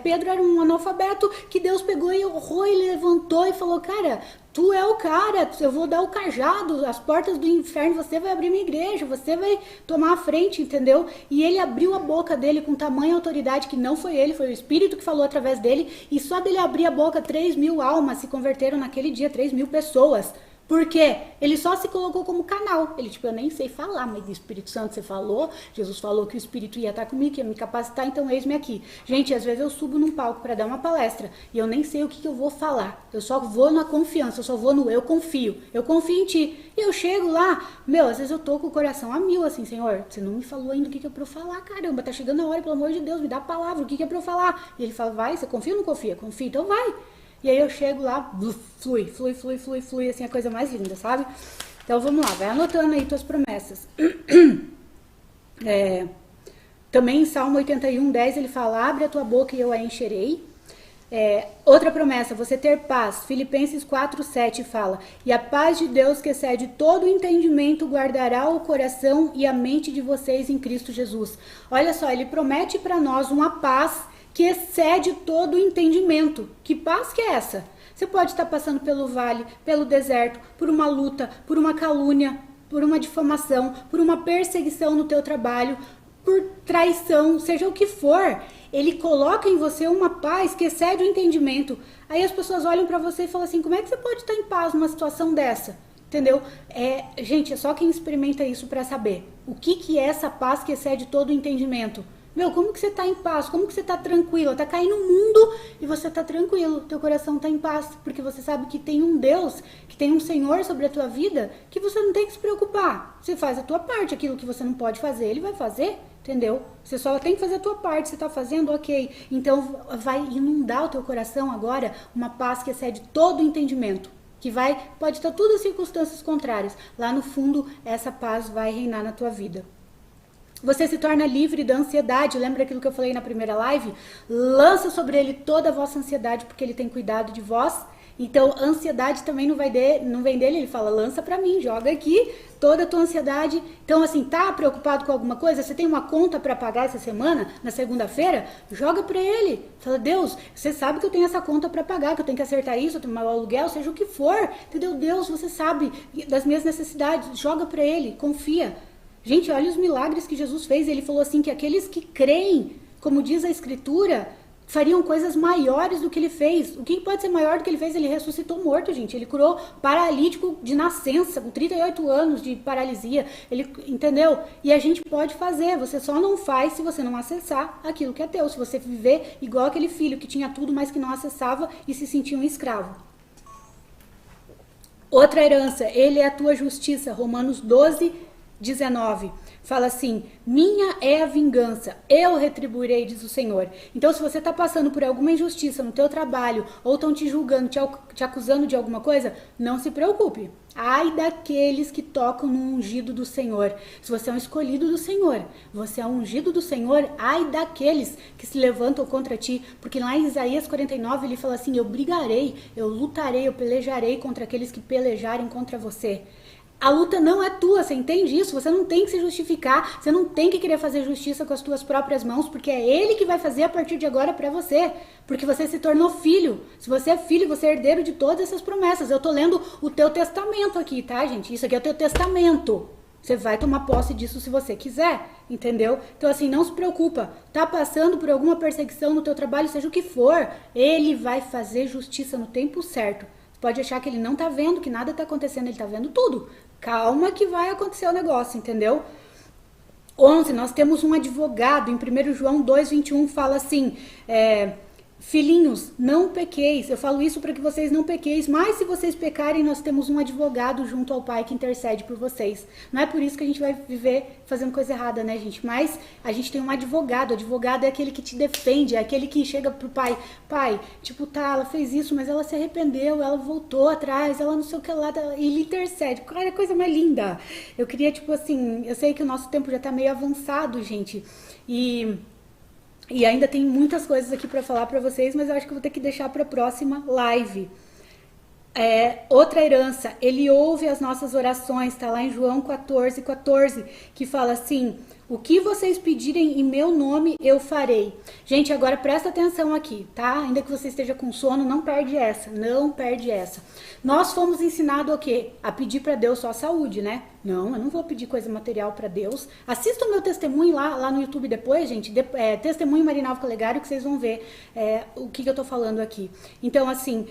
Pedro era um analfabeto que Deus pegou e honrou e levantou e falou, cara, tu é o cara, eu vou dar o cajado, as portas do inferno, você vai abrir minha igreja, você vai tomar a frente, entendeu? E ele abriu a boca dele com tamanha autoridade que não foi ele, foi o Espírito que falou através dele, e só dele abrir a boca 3.000 almas se converteram naquele dia, 3.000 pessoas. Porque ele só se colocou como canal. Ele, tipo, eu nem sei falar, mas o Espírito Santo você falou, Jesus falou que o Espírito ia estar comigo, que ia me capacitar, então eis-me aqui. Gente, às vezes eu subo num palco para dar uma palestra e eu nem sei o que eu vou falar. Eu só vou na confiança, eu só vou no eu confio em ti. E eu chego lá, às vezes eu tô com o coração a mil, assim, Senhor, você não me falou ainda o que é pra eu falar, caramba, tá chegando a hora, pelo amor de Deus, me dá a palavra, o que é pra eu falar? E ele fala, vai, você confia ou não confia? Confia, então vai. E aí eu chego lá, flui, assim, a coisa mais linda, sabe? Então vamos lá, vai anotando aí tuas promessas. Também em Salmo 81:10 ele fala, abre a tua boca e eu a encherei. Outra promessa, você ter paz. Filipenses 4:7 fala, e a paz de Deus que excede todo o entendimento guardará o coração e a mente de vocês em Cristo Jesus. Olha só, ele promete para nós uma paz que excede todo o entendimento. Que paz que é essa? Você pode estar passando pelo vale, pelo deserto, por uma luta, por uma calúnia, por uma difamação, por uma perseguição no teu trabalho, por traição, seja o que for. Ele coloca em você uma paz que excede o entendimento. Aí as pessoas olham pra você e falam assim, como é que você pode estar em paz numa situação dessa? Entendeu? Gente, é só quem experimenta isso pra saber. O que é essa paz que excede todo o entendimento? Como que você tá em paz? Como que você tá tranquilo? Tá caindo o mundo e você tá tranquilo. Teu coração tá em paz. Porque você sabe que tem um Deus, que tem um Senhor sobre a tua vida, que você não tem que se preocupar. Você faz a tua parte, aquilo que você não pode fazer, ele vai fazer, entendeu? Você só tem que fazer a tua parte, você tá fazendo, ok. Então vai inundar o teu coração agora uma paz que excede todo o entendimento. Pode estar tudo em circunstâncias contrárias. Lá no fundo, essa paz vai reinar na tua vida. Você se torna livre da ansiedade. Lembra aquilo que eu falei na primeira live? Lança sobre ele toda a vossa ansiedade, porque ele tem cuidado de vós. Então, ansiedade também não vem dele. Ele fala, lança pra mim, joga aqui toda a tua ansiedade. Então, assim, tá preocupado com alguma coisa? Você tem uma conta pra pagar essa semana, na segunda-feira? Joga pra ele. Fala, Deus, você sabe que eu tenho essa conta pra pagar, que eu tenho que acertar isso, eu tenho meu aluguel, seja o que for. Entendeu? Deus, você sabe das minhas necessidades. Joga pra ele, confia. Gente, olha os milagres que Jesus fez. Ele falou assim que aqueles que creem, como diz a Escritura, fariam coisas maiores do que ele fez. O que pode ser maior do que ele fez? Ele ressuscitou morto, gente. Ele curou paralítico de nascença, com 38 anos de paralisia. Entendeu? E a gente pode fazer. Você só não faz se você não acessar aquilo que é teu. Se você viver igual aquele filho que tinha tudo, mas que não acessava e se sentia um escravo. Outra herança, ele é a tua justiça. Romanos 12:19 fala assim, minha é a vingança, eu retribuirei, diz o Senhor. Então, se você está passando por alguma injustiça no teu trabalho, ou estão te julgando, te acusando de alguma coisa, não se preocupe. Ai daqueles que tocam no ungido do Senhor. Se você é um escolhido do Senhor, você é um ungido do Senhor, ai daqueles que se levantam contra ti. Porque lá em Isaías 49 ele fala assim, eu brigarei, eu lutarei, eu pelejarei contra aqueles que pelejarem contra você. A luta não é tua, você entende isso? Você não tem que se justificar, você não tem que querer fazer justiça com as tuas próprias mãos, porque é ele que vai fazer a partir de agora pra você, porque você se tornou filho. Se você é filho, você é herdeiro de todas essas promessas. Eu tô lendo o teu testamento aqui, tá, gente? Isso aqui é o teu testamento. Você vai tomar posse disso se você quiser, entendeu? Então, assim, não se preocupa. Tá passando por alguma perseguição no teu trabalho, seja o que for, ele vai fazer justiça no tempo certo. Você pode achar que ele não tá vendo, que nada tá acontecendo, ele tá vendo tudo. Calma que vai acontecer o negócio, entendeu? 11, nós temos um advogado, em 1 João 2:21 fala assim, filhinhos, não pequeis. Eu falo isso para que vocês não pequeis, mas se vocês pecarem, nós temos um advogado junto ao Pai que intercede por vocês. Não é por isso que a gente vai viver fazendo coisa errada, né, gente? Mas a gente tem um advogado. O advogado é aquele que te defende, é aquele que chega pro pai. Pai, tipo, tá, ela fez isso, mas ela se arrependeu, ela voltou atrás, ela não sei o que lá, e ele intercede. Cara, é coisa mais linda. Eu queria, tipo assim, eu sei que o nosso tempo já tá meio avançado, gente, e ainda tem muitas coisas aqui para falar para vocês, mas eu acho que eu vou ter que deixar para a próxima live. Outra herança, ele ouve as nossas orações, tá lá em João 14:14, que fala assim, o que vocês pedirem em meu nome, eu farei. Gente, agora presta atenção aqui, tá? Ainda que você esteja com sono, não perde essa, não perde essa. Nós fomos ensinados o quê? A pedir para Deus só saúde, né? Não, eu não vou pedir coisa material para Deus. Assista o meu testemunho lá no YouTube depois, gente. Testemunho Marinalva Calegari, que vocês vão ver o que eu tô falando aqui. Então, assim,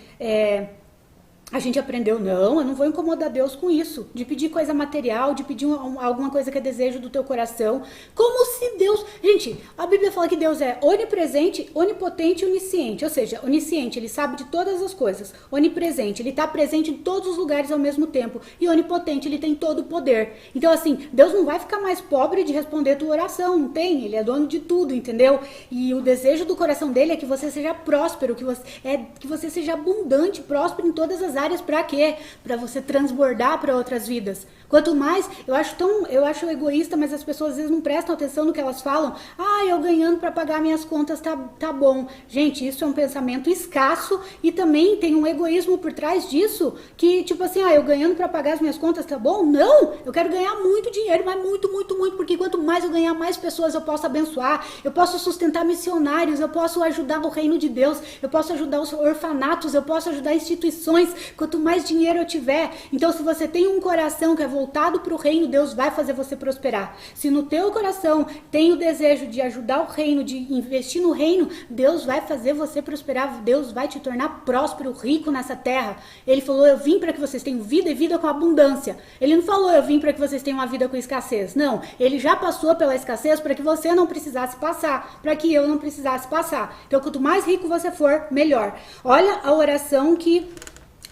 a gente aprendeu, não, eu não vou incomodar Deus com isso, de pedir coisa material, de pedir alguma coisa que é desejo do teu coração, como se Deus... Gente, a Bíblia fala que Deus é onipresente, onipotente e onisciente, ou seja, onisciente, ele sabe de todas as coisas, onipresente, ele está presente em todos os lugares ao mesmo tempo, e onipotente, ele tem todo o poder. Então, assim, Deus não vai ficar mais pobre de responder a tua oração, não tem, ele é dono de tudo, entendeu? E o desejo do coração dele é que você seja próspero, que você seja abundante, próspero em todas as áreas. Para quê? Para você transbordar para outras vidas. Quanto mais, eu acho egoísta, mas as pessoas às vezes não prestam atenção no que elas falam. Ah, eu ganhando para pagar minhas contas tá bom. Gente, isso é um pensamento escasso e também tem um egoísmo por trás disso, que tipo assim, eu ganhando para pagar as minhas contas tá bom? Não, eu quero ganhar muito dinheiro, mas muito, muito, muito, porque quanto mais eu ganhar, mais pessoas eu posso abençoar, eu posso sustentar missionários, eu posso ajudar o reino de Deus, eu posso ajudar os orfanatos, eu posso ajudar instituições, quanto mais dinheiro eu tiver. Então, se você tem um coração que é voltado para o reino, Deus vai fazer você prosperar. Se no teu coração tem o desejo de ajudar o reino, de investir no reino, Deus vai fazer você prosperar, Deus vai te tornar próspero, rico nessa terra. Ele falou, eu vim para que vocês tenham vida e vida com abundância. Ele não falou, eu vim para que vocês tenham uma vida com escassez. Não, ele já passou pela escassez para que você não precisasse passar, para que eu não precisasse passar. Então, quanto mais rico você for, melhor. Olha a oração que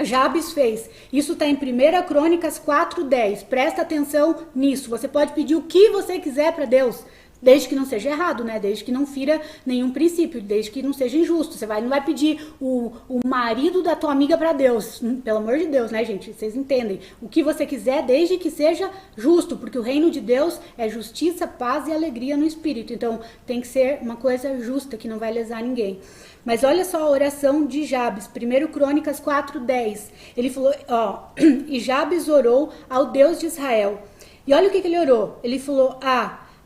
Jabes fez. Isso está em 1 Crônicas 4:10. Presta atenção nisso. Você pode pedir o que você quiser para Deus, desde que não seja errado, né? Desde que não fira nenhum princípio, desde que não seja injusto. Você não vai pedir o marido da tua amiga para Deus, pelo amor de Deus, né, gente? Vocês entendem? O que você quiser, desde que seja justo, porque o reino de Deus é justiça, paz e alegria no espírito. Então, tem que ser uma coisa justa, que não vai lesar ninguém. Mas olha só a oração de Jabes, 1 Crônicas 4:10. Ele falou, e Jabes orou ao Deus de Israel. E olha o que ele orou. Ele falou,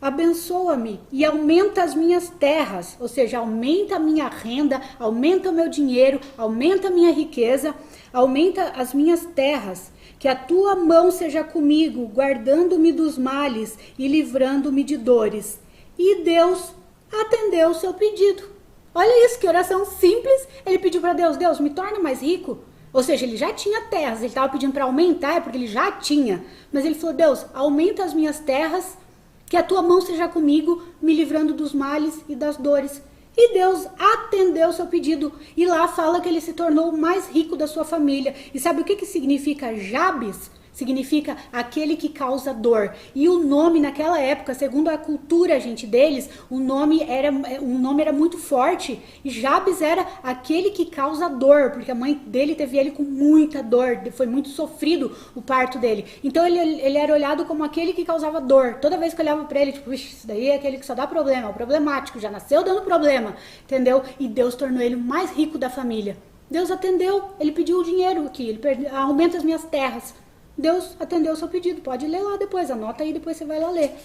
abençoa-me e aumenta as minhas terras, ou seja, aumenta a minha renda, aumenta o meu dinheiro, aumenta a minha riqueza, aumenta as minhas terras, que a tua mão seja comigo, guardando-me dos males e livrando-me de dores. E Deus atendeu o seu pedido. Olha isso, que oração simples. Ele pediu para Deus, Deus, me torna mais rico. Ou seja, ele já tinha terras, ele estava pedindo para aumentar, porque ele já tinha. Mas ele falou, Deus, aumenta as minhas terras, que a tua mão seja comigo, me livrando dos males e das dores. E Deus atendeu o seu pedido. E lá fala que ele se tornou o mais rico da sua família. E sabe o que significa Jabes? Significa aquele que causa dor. E o nome naquela época, segundo a cultura, gente, deles, o nome era muito forte. E Jabes era aquele que causa dor, porque a mãe dele teve ele com muita dor, foi muito sofrido o parto dele. Então ele era olhado como aquele que causava dor. Toda vez que eu olhava pra ele, tipo, isso daí é aquele que só dá problema, o problemático, já nasceu dando problema, entendeu? E Deus tornou ele o mais rico da família. Deus atendeu, ele pediu o dinheiro aqui, ele aumenta as minhas terras. Deus atendeu o seu pedido. Pode ler lá depois, anota aí, depois você vai lá ler.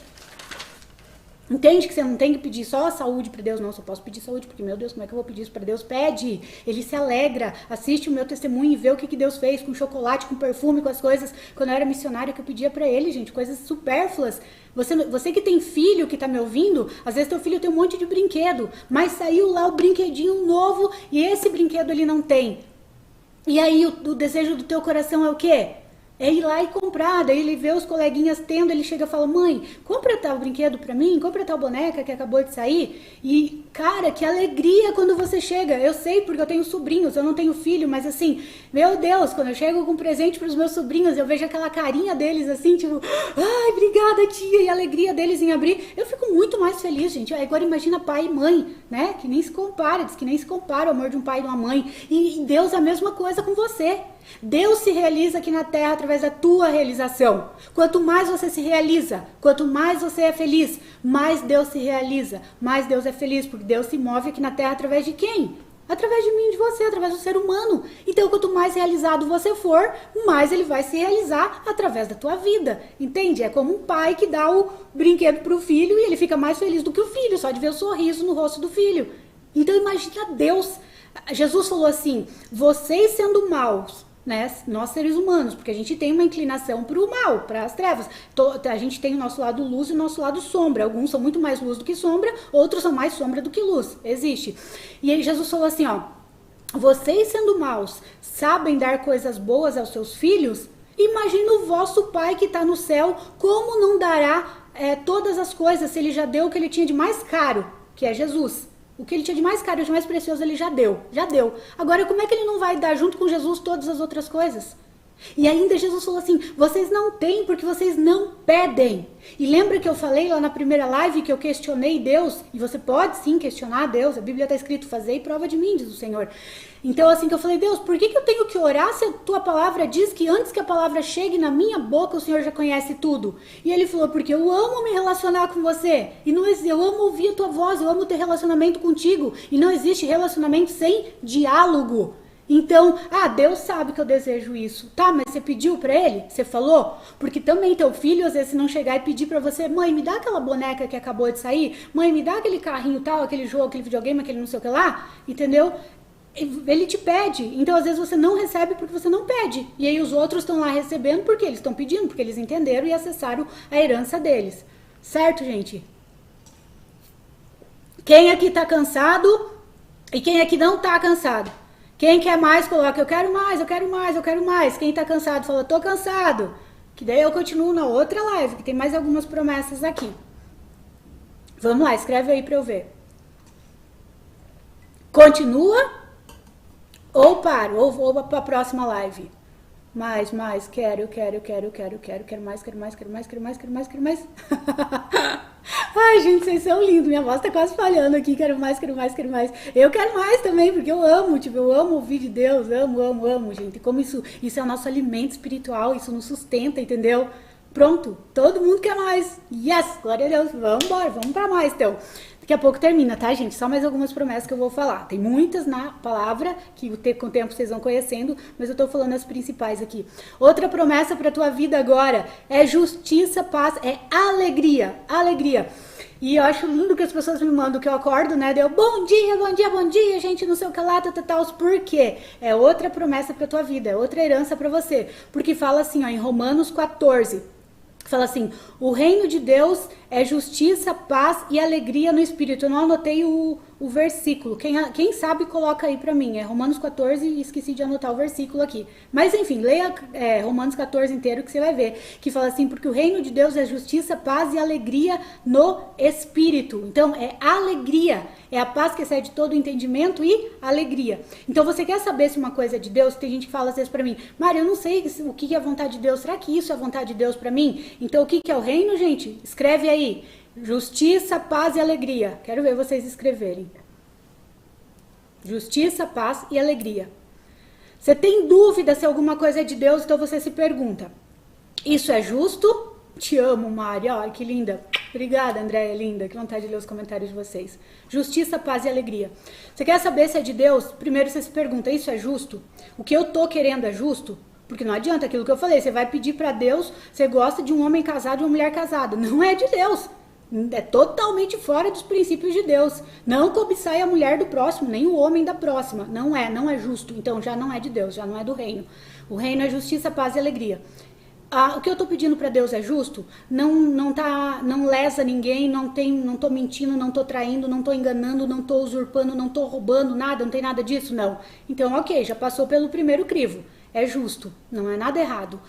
Entende que você não tem que pedir só a saúde para Deus, não, só posso pedir saúde, porque, meu Deus, como é que eu vou pedir isso para Deus? Pede, ele se alegra, assiste o meu testemunho e vê o que Deus fez com chocolate, com perfume, com as coisas, quando eu era missionária, que eu pedia para ele, gente, coisas supérfluas. Você que tem filho, que tá me ouvindo, às vezes teu filho tem um monte de brinquedo, mas saiu lá o brinquedinho novo e esse brinquedo ele não tem. E aí o desejo do teu coração é o quê? É ir lá e comprar, daí ele vê os coleguinhas tendo, ele chega e fala, mãe, compra tal brinquedo pra mim, compra tal boneca que acabou de sair. E, cara, que alegria quando você chega. Eu sei porque eu tenho sobrinhos, eu não tenho filho, mas assim, meu Deus, quando eu chego com presente pros meus sobrinhos, eu vejo aquela carinha deles assim, tipo, ai, obrigada tia, e a alegria deles em abrir. Eu fico muito mais feliz, gente. Agora imagina pai e mãe, né, que nem se compara, diz que nem se compara o amor de um pai e de uma mãe. E Deus é a mesma coisa com você. Deus se realiza aqui na terra através da tua realização. Quanto mais você se realiza, quanto mais você é feliz, mais Deus se realiza, mais Deus é feliz, porque Deus se move aqui na terra através de quem? Através de mim, de você, através do ser humano. Então, quanto mais realizado você for, mais ele vai se realizar através da tua vida. Entende? É como um pai que dá o brinquedo pro filho e ele fica mais feliz do que o filho, só de ver o sorriso no rosto do filho. Então, imagina Deus. Jesus falou assim, vocês sendo maus, né, nós seres humanos, porque a gente tem uma inclinação para o mal, para as trevas. A gente tem o nosso lado luz e o nosso lado sombra. Alguns são muito mais luz do que sombra, outros são mais sombra do que luz. Existe. E aí Jesus falou assim, vocês sendo maus sabem dar coisas boas aos seus filhos, imagina o vosso Pai que está no céu, como não dará todas as coisas se ele já deu o que ele tinha de mais caro, que é Jesus. O que ele tinha de mais caro, de mais precioso, ele já deu. Agora, como é que ele não vai dar junto com Jesus todas as outras coisas? E ainda Jesus falou assim, vocês não têm porque vocês não pedem. E lembra que eu falei lá na primeira live que eu questionei Deus? E você pode sim questionar Deus, a Bíblia está escrito, fazei prova de mim, diz o Senhor. Então assim que eu falei, Deus, por que eu tenho que orar se a tua palavra diz que antes que a palavra chegue na minha boca o Senhor já conhece tudo? E ele falou, porque eu amo me relacionar com você. E não, eu amo ouvir a tua voz, eu amo ter relacionamento contigo. E não existe relacionamento sem diálogo. Então, Deus sabe que eu desejo isso. Tá, mas você pediu pra ele? Você falou? Porque também teu filho, às vezes, se não chegar e pedir pra você, mãe, me dá aquela boneca que acabou de sair, mãe, me dá aquele carrinho tal, aquele jogo, aquele videogame, aquele não sei o que lá, entendeu? Ele te pede. Então, às vezes, você não recebe porque você não pede. E aí os outros estão lá recebendo porque eles estão pedindo, porque eles entenderam e acessaram a herança deles. Certo, gente? Quem aqui tá cansado e quem aqui não tá cansado? Quem quer mais, coloca, eu quero mais, eu quero mais, eu quero mais. Quem tá cansado, fala, tô cansado. Que daí eu continuo na outra live, que tem mais algumas promessas aqui. Vamos lá, escreve aí pra eu ver. Continua ou paro, ou vou pra próxima live. Mais, quero mais. Ai, gente, vocês são lindos. Minha voz tá quase falhando aqui. Quero mais. Eu quero mais também, porque eu amo, eu amo ouvir de Deus. Amo, gente. Como isso é o nosso alimento espiritual, isso nos sustenta, entendeu? Pronto, todo mundo quer mais. Yes, glória a Deus. Vamos embora, vamos pra mais, então. Daqui a pouco termina, tá, gente? Só mais algumas promessas que eu vou falar. Tem muitas na palavra, que com o tempo vocês vão conhecendo, mas eu tô falando as principais aqui. Outra promessa pra tua vida agora é justiça, paz, é alegria. E eu acho lindo que as pessoas me mandam que eu acordo, né? Deu bom dia, gente, não sei o que lá, tal. Por quê? É outra promessa pra tua vida, é outra herança pra você. Porque fala assim, ó, em Romanos 14... Fala assim, o reino de Deus é justiça, paz e alegria no Espírito. Eu não anotei o versículo. Quem sabe coloca aí pra mim. É Romanos 14 e esqueci de anotar o versículo aqui. Mas enfim, leia Romanos 14 inteiro que você vai ver. Que fala assim, porque o reino de Deus é justiça, paz e alegria no Espírito. Então é alegria. É a paz que excede todo o entendimento e alegria. Então você quer saber se uma coisa é de Deus? Tem gente que fala às vezes pra mim, Mari, eu não sei o que é a vontade de Deus. Será que isso é a vontade de Deus pra mim? Então o que é o reino, gente? Escreve aí. Justiça, paz e alegria. Quero ver vocês escreverem. Justiça, paz e alegria. Você tem dúvida se alguma coisa é de Deus, então você se pergunta, isso é justo? Te amo, Mari. Olha que linda. Obrigada, Andréia, linda. Que vontade de ler os comentários de vocês. Justiça, paz e alegria. Você quer saber se é de Deus? Primeiro você se pergunta, isso é justo? O que eu tô querendo é justo? Porque não adianta aquilo que eu falei. Você vai pedir pra Deus, você gosta de um homem casado e uma mulher casada. Não é de Deus. É totalmente fora dos princípios de Deus. Não cobiçai a mulher do próximo, nem o homem da próxima. Não é justo. Então já não é de Deus, já não é do reino. O reino é justiça, paz e alegria. O que eu tô pedindo para Deus é justo? Não lesa ninguém, não tô mentindo, não tô traindo, não tô enganando, não tô usurpando, não tô roubando nada, não tem nada disso, não. Então, ok, já passou pelo primeiro crivo. É justo, não é nada errado.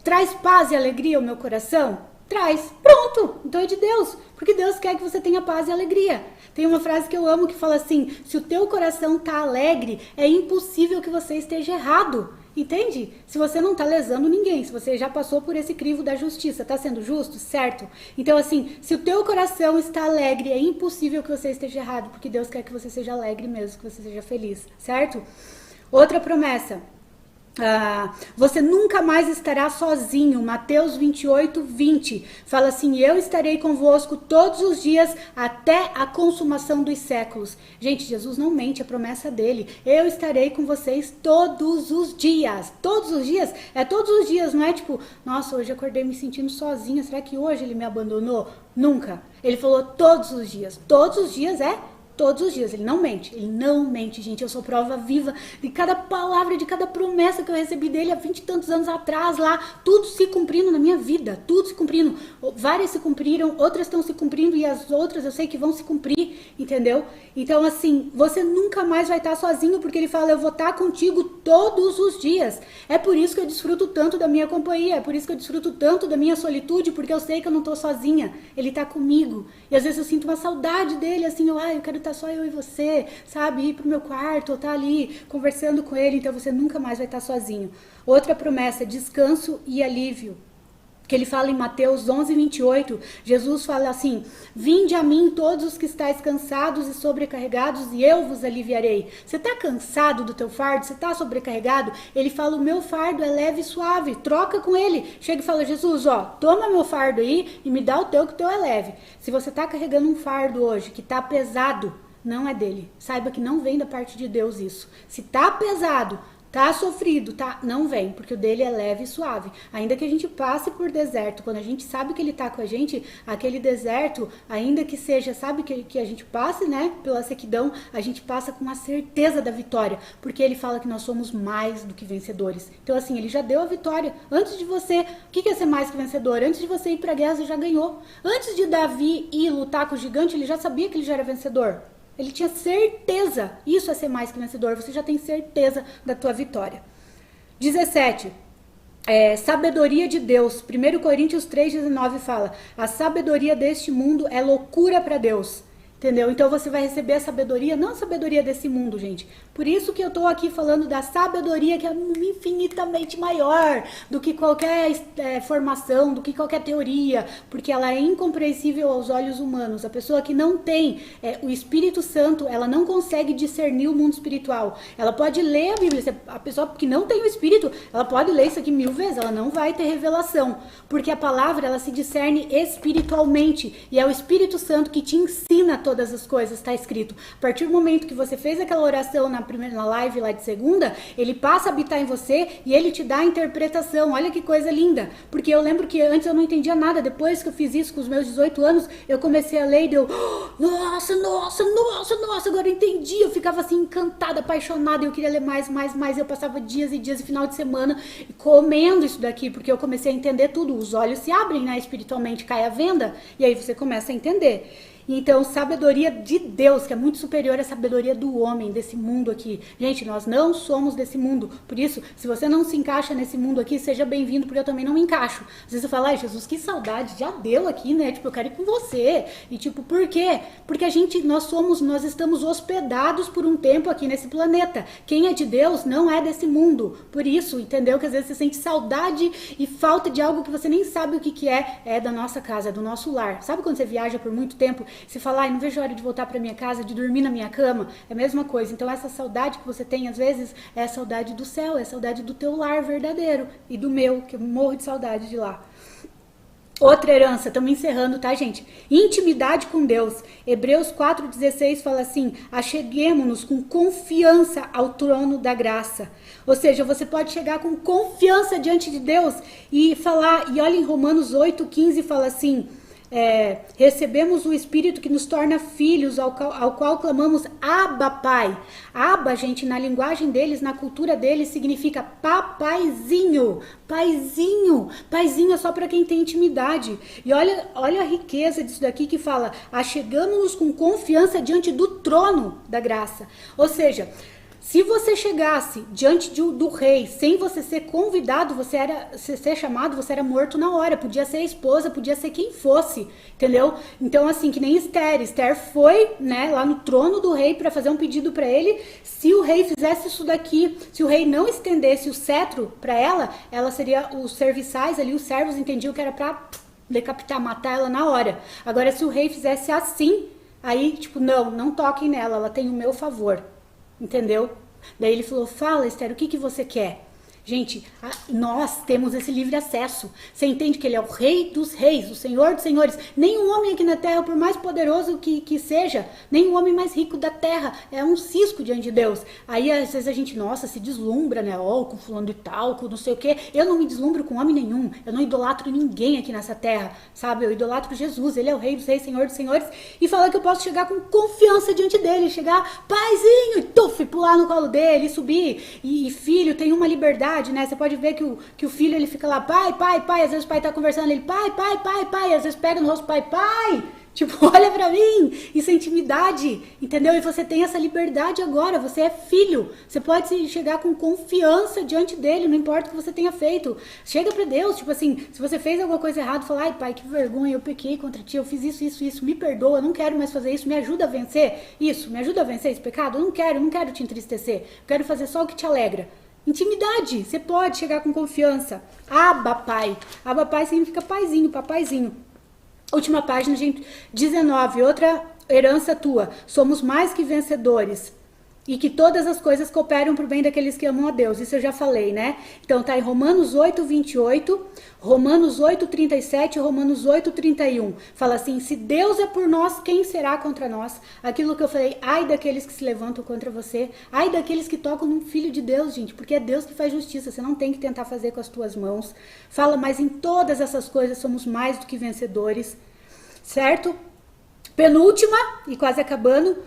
Traz paz e alegria ao meu coração? Traz. Pronto, então é de Deus. Porque Deus quer que você tenha paz e alegria. Tem uma frase que eu amo que fala assim, se o teu coração tá alegre, é impossível que você esteja errado. Entende? Se você não tá lesando ninguém, se você já passou por esse crivo da justiça, tá sendo justo, certo? Então assim, se o teu coração está alegre, é impossível que você esteja errado, porque Deus quer que você seja alegre mesmo, que você seja feliz, certo? Outra promessa. Você nunca mais estará sozinho. Mateus 28, 20 fala assim, eu estarei convosco todos os dias até a consumação dos séculos. Gente, Jesus não mente, a promessa dele, eu estarei com vocês todos os dias. Todos os dias? É todos os dias, não é tipo, nossa, hoje acordei me sentindo sozinha, será que hoje ele me abandonou? Nunca. Ele falou todos os dias é Todos os dias, ele não mente, gente, eu sou prova viva de cada palavra, de cada promessa que eu recebi dele há 20 e tantos anos atrás lá, tudo se cumprindo na minha vida, tudo se cumprindo, várias se cumpriram, outras estão se cumprindo e as outras eu sei que vão se cumprir, entendeu? Então assim, você nunca mais vai estar sozinho, porque ele fala, eu vou estar contigo todos os dias, é por isso que eu desfruto tanto da minha companhia, é por isso que eu desfruto tanto da minha solitude, porque eu sei que eu não tô sozinha, ele tá comigo, e às vezes eu sinto uma saudade dele, assim, eu quero tá só eu e você, sabe, ir pro meu quarto, ou tá ali conversando com ele, então você nunca mais vai estar sozinho. Outra promessa, descanso e alívio, que ele fala em Mateus 11:28, Jesus fala assim, vinde a mim todos os que estáis cansados e sobrecarregados e eu vos aliviarei. Você tá cansado do teu fardo? Você tá sobrecarregado? Ele fala, o meu fardo é leve e suave, troca com ele. Chega e fala, Jesus, ó, toma meu fardo aí e me dá o teu, que o teu é leve. Se você tá carregando um fardo hoje que tá pesado, não é dele. Saiba que não vem da parte de Deus isso. Se tá pesado, tá sofrido, tá? Não vem, porque o dele é leve e suave. Ainda que a gente passe por deserto, quando a gente sabe que ele tá com a gente, aquele deserto, ainda que seja, sabe, que a gente passe, né, pela sequidão, a gente passa com a certeza da vitória, porque ele fala que nós somos mais do que vencedores. Então, assim, ele já deu a vitória. Antes de você, o que é ser mais que vencedor? Antes de você ir pra guerra, você já ganhou. Antes de Davi ir lutar com o gigante, ele já sabia que ele já era vencedor. Ele tinha certeza, isso é ser mais que vencedor, você já tem certeza da tua vitória. 17, sabedoria de Deus. 1 Coríntios 3,19 fala, a sabedoria deste mundo é loucura para Deus. Entendeu? Então você vai receber a sabedoria, não a sabedoria desse mundo, gente. Por isso que eu tô aqui falando da sabedoria que é infinitamente maior do que qualquer formação, do que qualquer teoria, porque ela é incompreensível aos olhos humanos. A pessoa que não tem o Espírito Santo, ela não consegue discernir o mundo espiritual. Ela pode ler a Bíblia, a pessoa que não tem o Espírito, ela pode ler isso aqui 1000 vezes, ela não vai ter revelação, porque a palavra, ela se discerne espiritualmente, e é o Espírito Santo que te ensina todas as coisas, está escrito. A partir do momento que você fez aquela oração na live lá de segunda, ele passa a habitar em você e ele te dá a interpretação. Olha que coisa linda, porque eu lembro que antes eu não entendia nada, depois que eu fiz isso com os meus 18 anos, eu comecei a ler e deu, nossa, agora eu entendi, eu ficava assim encantada, apaixonada, eu queria ler mais, eu passava dias e dias e final de semana comendo isso daqui, porque eu comecei a entender tudo, os olhos se abrem, né, espiritualmente cai a venda, e aí você começa a entender. Então, sabedoria de Deus, que é muito superior à sabedoria do homem, desse mundo aqui. Gente, nós não somos desse mundo. Por isso, se você não se encaixa nesse mundo aqui, seja bem-vindo, porque eu também não me encaixo. Às vezes eu falo, ai, Jesus, que saudade, já deu aqui, né? Tipo, eu quero ir com você. E tipo, por quê? Porque nós estamos hospedados por um tempo aqui nesse planeta. Quem é de Deus não é desse mundo. Por isso, entendeu? Que às vezes você sente saudade e falta de algo que você nem sabe o que é da nossa casa, é do nosso lar. Sabe quando você viaja por muito tempo? Você fala, ai, não vejo a hora de voltar pra minha casa, de dormir na minha cama, é a mesma coisa. Então essa saudade que você tem, às vezes, é a saudade do céu, é a saudade do teu lar verdadeiro, e do meu, que eu morro de saudade de lá. Outra herança, estamos encerrando, tá, gente? Intimidade com Deus. Hebreus 4,16 fala assim, acheguemo-nos com confiança ao trono da graça. Ou seja, você pode chegar com confiança diante de Deus e falar, e olha em Romanos 8,15 fala assim, recebemos o Espírito que nos torna filhos, ao qual clamamos Abba, Pai. Abba, gente, na linguagem deles, na cultura deles, significa papaizinho. Paizinho. Paizinho é só para quem tem intimidade. E olha a riqueza disso daqui que fala, achegamos-nos com confiança diante do trono da graça. Ou seja, se você chegasse diante do rei sem você ser convidado, ser chamado, você era morto na hora. Podia ser a esposa, podia ser quem fosse, entendeu? Então, assim, que nem Esther. Esther foi, né, lá no trono do rei para fazer um pedido para ele. Se o rei fizesse isso daqui, se o rei não estendesse o cetro para ela seria, os serviçais ali, os servos entendiam que era para decapitar, matar ela na hora. Agora, se o rei fizesse assim, aí, tipo, não toquem nela, ela tem o meu favor. Entendeu? Daí ele falou, fala, Esther, o que você quer? Gente, nós temos esse livre acesso. Você entende que ele é o rei dos reis, o senhor dos senhores. Nenhum homem aqui na terra, por mais poderoso que seja, nenhum homem mais rico da terra, é um cisco diante de Deus. Aí às vezes a gente, nossa, se deslumbra, né? Ó, com fulano de tal, com não sei o quê. Eu não me deslumbro com homem nenhum. Eu não idolatro ninguém aqui nessa terra, sabe? Eu idolatro Jesus. Ele é o rei dos reis, senhor dos senhores. E fala que eu posso chegar com confiança diante dele. Chegar, paizinho, e tuf, pular no colo dele, subir. E filho, tem uma liberdade, né? Você pode ver que o filho, ele fica lá, pai, pai, pai, às vezes o pai tá conversando, ele, pai, pai, pai, pai, às vezes pega no rosto, pai, pai, tipo, olha pra mim, isso é intimidade, entendeu? E você tem essa liberdade agora, você é filho, você pode chegar com confiança diante dele, não importa o que você tenha feito, chega pra Deus, tipo assim, se você fez alguma coisa errada, fala, ai pai, que vergonha, eu pequei contra ti, eu fiz isso, me perdoa, eu não quero mais fazer isso, me ajuda a vencer isso, me ajuda a vencer esse pecado, eu não quero te entristecer, eu quero fazer só o que te alegra. Intimidade, você pode chegar com confiança. Abba Pai. Abba Pai significa paizinho, papaizinho. Última página, gente, 19. Outra herança tua. Somos mais que vencedores. E que todas as coisas cooperam para o bem daqueles que amam a Deus. Isso eu já falei, né? Então tá em Romanos 8, 28, Romanos 8, 37 e Romanos 8, 31. Fala assim, se Deus é por nós, quem será contra nós? Aquilo que eu falei, ai daqueles que se levantam contra você, ai daqueles que tocam num filho de Deus, gente, porque é Deus que faz justiça, você não tem que tentar fazer com as tuas mãos. Fala, mas em todas essas coisas somos mais do que vencedores, certo? Penúltima, e quase acabando,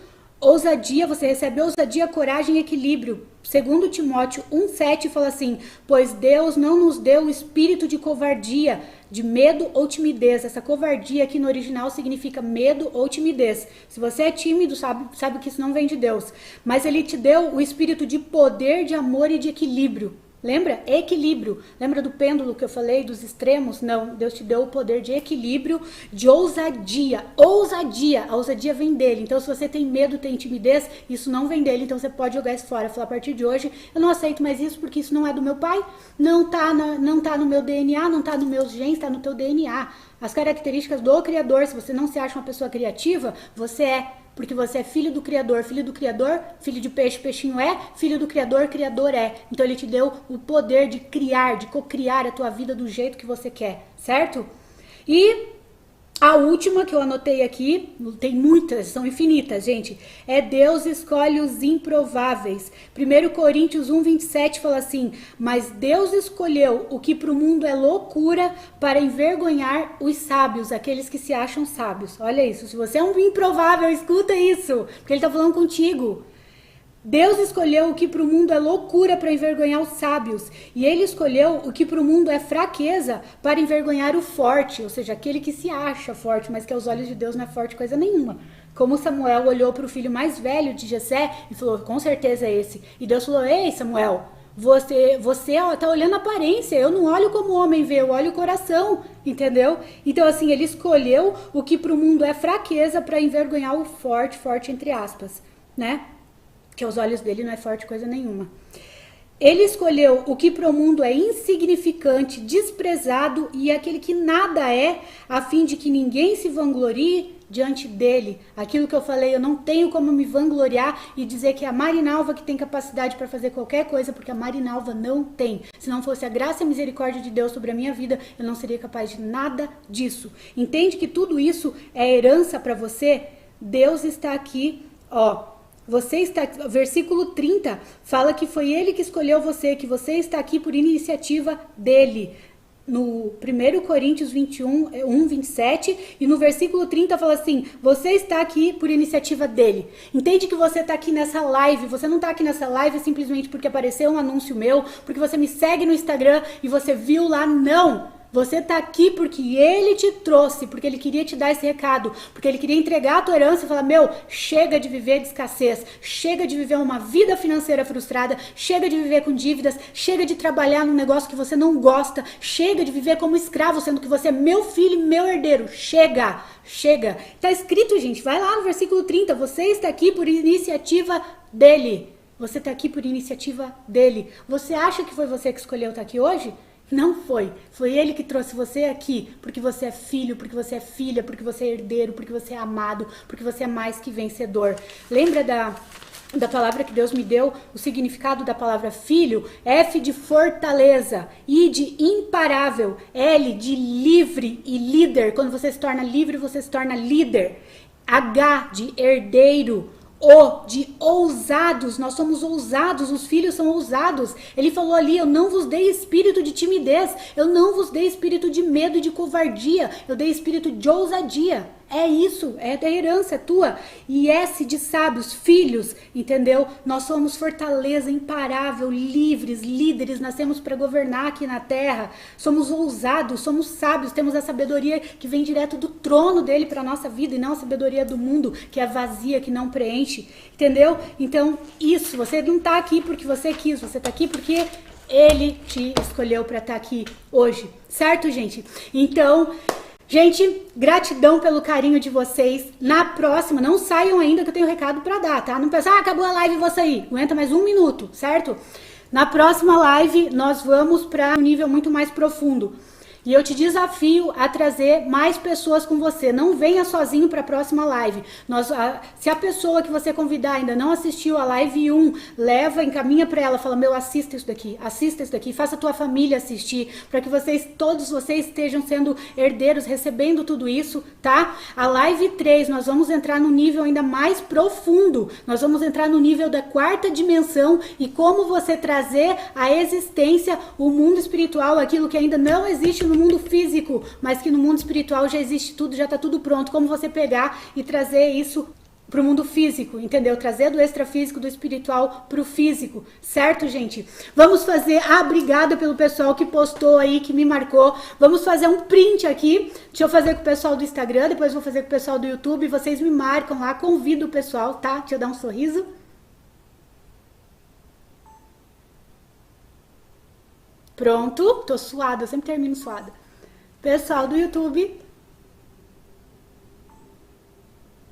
ousadia, você recebe ousadia, coragem e equilíbrio. Segundo Timóteo 1,7 fala assim, pois Deus não nos deu o espírito de covardia, de medo ou timidez. Essa covardia aqui no original significa medo ou timidez. Se você é tímido, sabe que isso não vem de Deus. Mas ele te deu o espírito de poder, de amor e de equilíbrio. Lembra? Equilíbrio. Lembra do pêndulo que eu falei, dos extremos? Não, Deus te deu o poder de equilíbrio, de ousadia. Ousadia. A ousadia vem dele. Então, se você tem medo, tem timidez, isso não vem dele. Então, você pode jogar isso fora. Falar, a partir de hoje, eu não aceito mais isso porque isso não é do meu pai. Não tá no meu DNA, não tá nos meus genes, tá no teu DNA. As características do Criador. Se você não se acha uma pessoa criativa, você é. Porque você é filho do Criador, filho de peixe, peixinho é, filho do Criador, Criador é. Então ele te deu o poder de criar, de cocriar a tua vida do jeito que você quer, certo? E a última que eu anotei aqui, tem muitas, são infinitas, gente, é Deus escolhe os improváveis. 1 Coríntios 1:27 fala assim, mas Deus escolheu o que para o mundo é loucura para envergonhar os sábios, aqueles que se acham sábios. Olha isso, se você é um improvável, escuta isso, porque ele está falando contigo. Deus escolheu o que para o mundo é loucura para envergonhar os sábios. E ele escolheu o que para o mundo é fraqueza para envergonhar o forte. Ou seja, aquele que se acha forte, mas que aos olhos de Deus não é forte coisa nenhuma. Como Samuel olhou para o filho mais velho de Jessé e falou, com certeza é esse. E Deus falou, ei Samuel, você tá olhando a aparência, eu não olho como o homem vê, eu olho o coração, entendeu? Então assim, ele escolheu o que para o mundo é fraqueza para envergonhar o forte entre aspas, né? Que aos olhos dele não é forte coisa nenhuma. Ele escolheu o que para o mundo é insignificante, desprezado e aquele que nada é, a fim de que ninguém se vanglorie diante dele. Aquilo que eu falei, eu não tenho como me vangloriar e dizer que é a Marinalva que tem capacidade para fazer qualquer coisa, porque a Marinalva não tem. Se não fosse a graça e a misericórdia de Deus sobre a minha vida, eu não seria capaz de nada disso. Entende que tudo isso é herança para você? Deus está aqui, ó. Você está, versículo 30, fala que foi ele que escolheu você, que você está aqui por iniciativa dele. No 1 Coríntios 1:27, e no versículo 30 fala assim, você está aqui por iniciativa dele. Entende que você está aqui nessa live, você não está aqui nessa live simplesmente porque apareceu um anúncio meu, porque você me segue no Instagram e você viu lá, não. Você está aqui porque ele te trouxe, porque ele queria te dar esse recado, porque ele queria entregar a tua herança e falar, meu, chega de viver de escassez, chega de viver uma vida financeira frustrada, chega de viver com dívidas, chega de trabalhar num negócio que você não gosta, chega de viver como escravo, sendo que você é meu filho e meu herdeiro, chega. Está escrito, gente, vai lá no versículo 30, você está aqui por iniciativa dele, você está aqui por iniciativa dele. Você acha que foi você que escolheu estar aqui hoje? Não foi. Foi ele que trouxe você aqui, porque você é filho, porque você é filha, porque você é herdeiro, porque você é amado, porque você é mais que vencedor. Lembra da palavra que Deus me deu, o significado da palavra filho, F de fortaleza, I de imparável, L de livre e líder. Quando você se torna livre, você se torna líder. H de herdeiro, O de ousados, nós somos ousados, os filhos são ousados. Ele falou ali, eu não vos dei espírito de timidez, eu não vos dei espírito de medo e de covardia, eu dei espírito de ousadia. É isso, é da herança, é tua. E S de sábios, filhos, entendeu? Nós somos fortaleza imparável, livres, líderes, nascemos para governar aqui na terra. Somos ousados, somos sábios, temos a sabedoria que vem direto do trono dele para nossa vida e não a sabedoria do mundo, que é vazia, que não preenche, entendeu? Então, isso, você não tá aqui porque você quis, você tá aqui porque ele te escolheu para estar aqui hoje, certo, gente? Então, gente, gratidão pelo carinho de vocês. Na próxima, não saiam ainda que eu tenho um recado pra dar, tá? Não pensa, acabou a live e vou sair. Aguenta mais 1 minuto, certo? Na próxima live, nós vamos pra um nível muito mais profundo. E eu te desafio a trazer mais pessoas com você. Não venha sozinho para a próxima live. Se a pessoa que você convidar ainda não assistiu a live 1, leva, encaminha para ela, fala, meu, assista isso daqui, faça a tua família assistir, para que todos vocês estejam sendo herdeiros, recebendo tudo isso, tá? A live 3, nós vamos entrar no nível ainda mais profundo. Nós vamos entrar no nível da 4ª dimensão e como você trazer à existência o mundo espiritual, aquilo que ainda não existe no mundo físico, mas que no mundo espiritual já existe tudo, já tá tudo pronto. Como você pegar e trazer isso pro mundo físico, entendeu? Trazer do extrafísico, do espiritual pro físico, certo, gente? Vamos fazer, obrigada pelo pessoal que postou aí, que me marcou. Vamos fazer um print aqui. Deixa eu fazer com o pessoal do Instagram, depois vou fazer com o pessoal do YouTube. Vocês me marcam lá, convido o pessoal, tá? Deixa eu dar um sorriso. Pronto, tô suada, eu sempre termino suada. Pessoal do YouTube,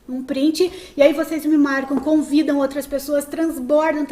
um print, e aí vocês me marcam, convidam outras pessoas, transbordam.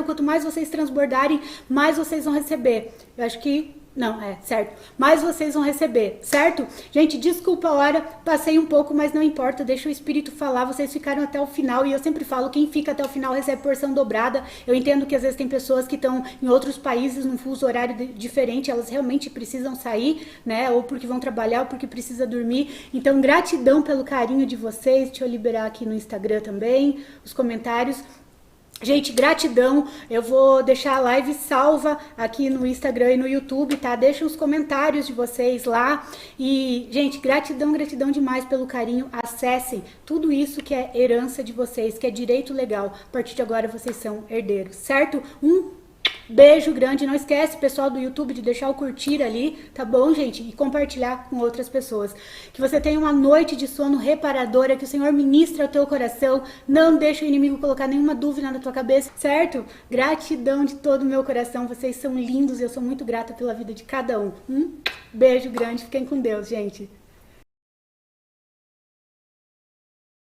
Quanto mais vocês transbordarem, mais vocês vão receber. Eu acho que não, certo. Mas vocês vão receber, certo? Gente, desculpa a hora, passei um pouco, mas não importa, deixa o Espírito falar, vocês ficaram até o final, e eu sempre falo, quem fica até o final recebe porção dobrada. Eu entendo que às vezes tem pessoas que estão em outros países, num fuso horário diferente, elas realmente precisam sair, né? Ou porque vão trabalhar, ou porque precisa dormir. Então, gratidão pelo carinho de vocês. Deixa eu liberar aqui no Instagram também, os comentários. Gente, gratidão, eu vou deixar a live salva aqui no Instagram e no YouTube, tá? Deixa os comentários de vocês lá. E, gente, gratidão demais pelo carinho. Acessem tudo isso que é herança de vocês, que é direito legal. A partir de agora vocês são herdeiros, certo? Beijo grande, não esquece, pessoal do YouTube, de deixar o curtir ali, tá bom, gente? E compartilhar com outras pessoas. Que você tenha uma noite de sono reparadora, que o Senhor ministre ao teu coração, não deixe o inimigo colocar nenhuma dúvida na tua cabeça, certo? Gratidão de todo o meu coração, vocês são lindos e eu sou muito grata pela vida de cada um. Beijo grande, fiquem com Deus, gente.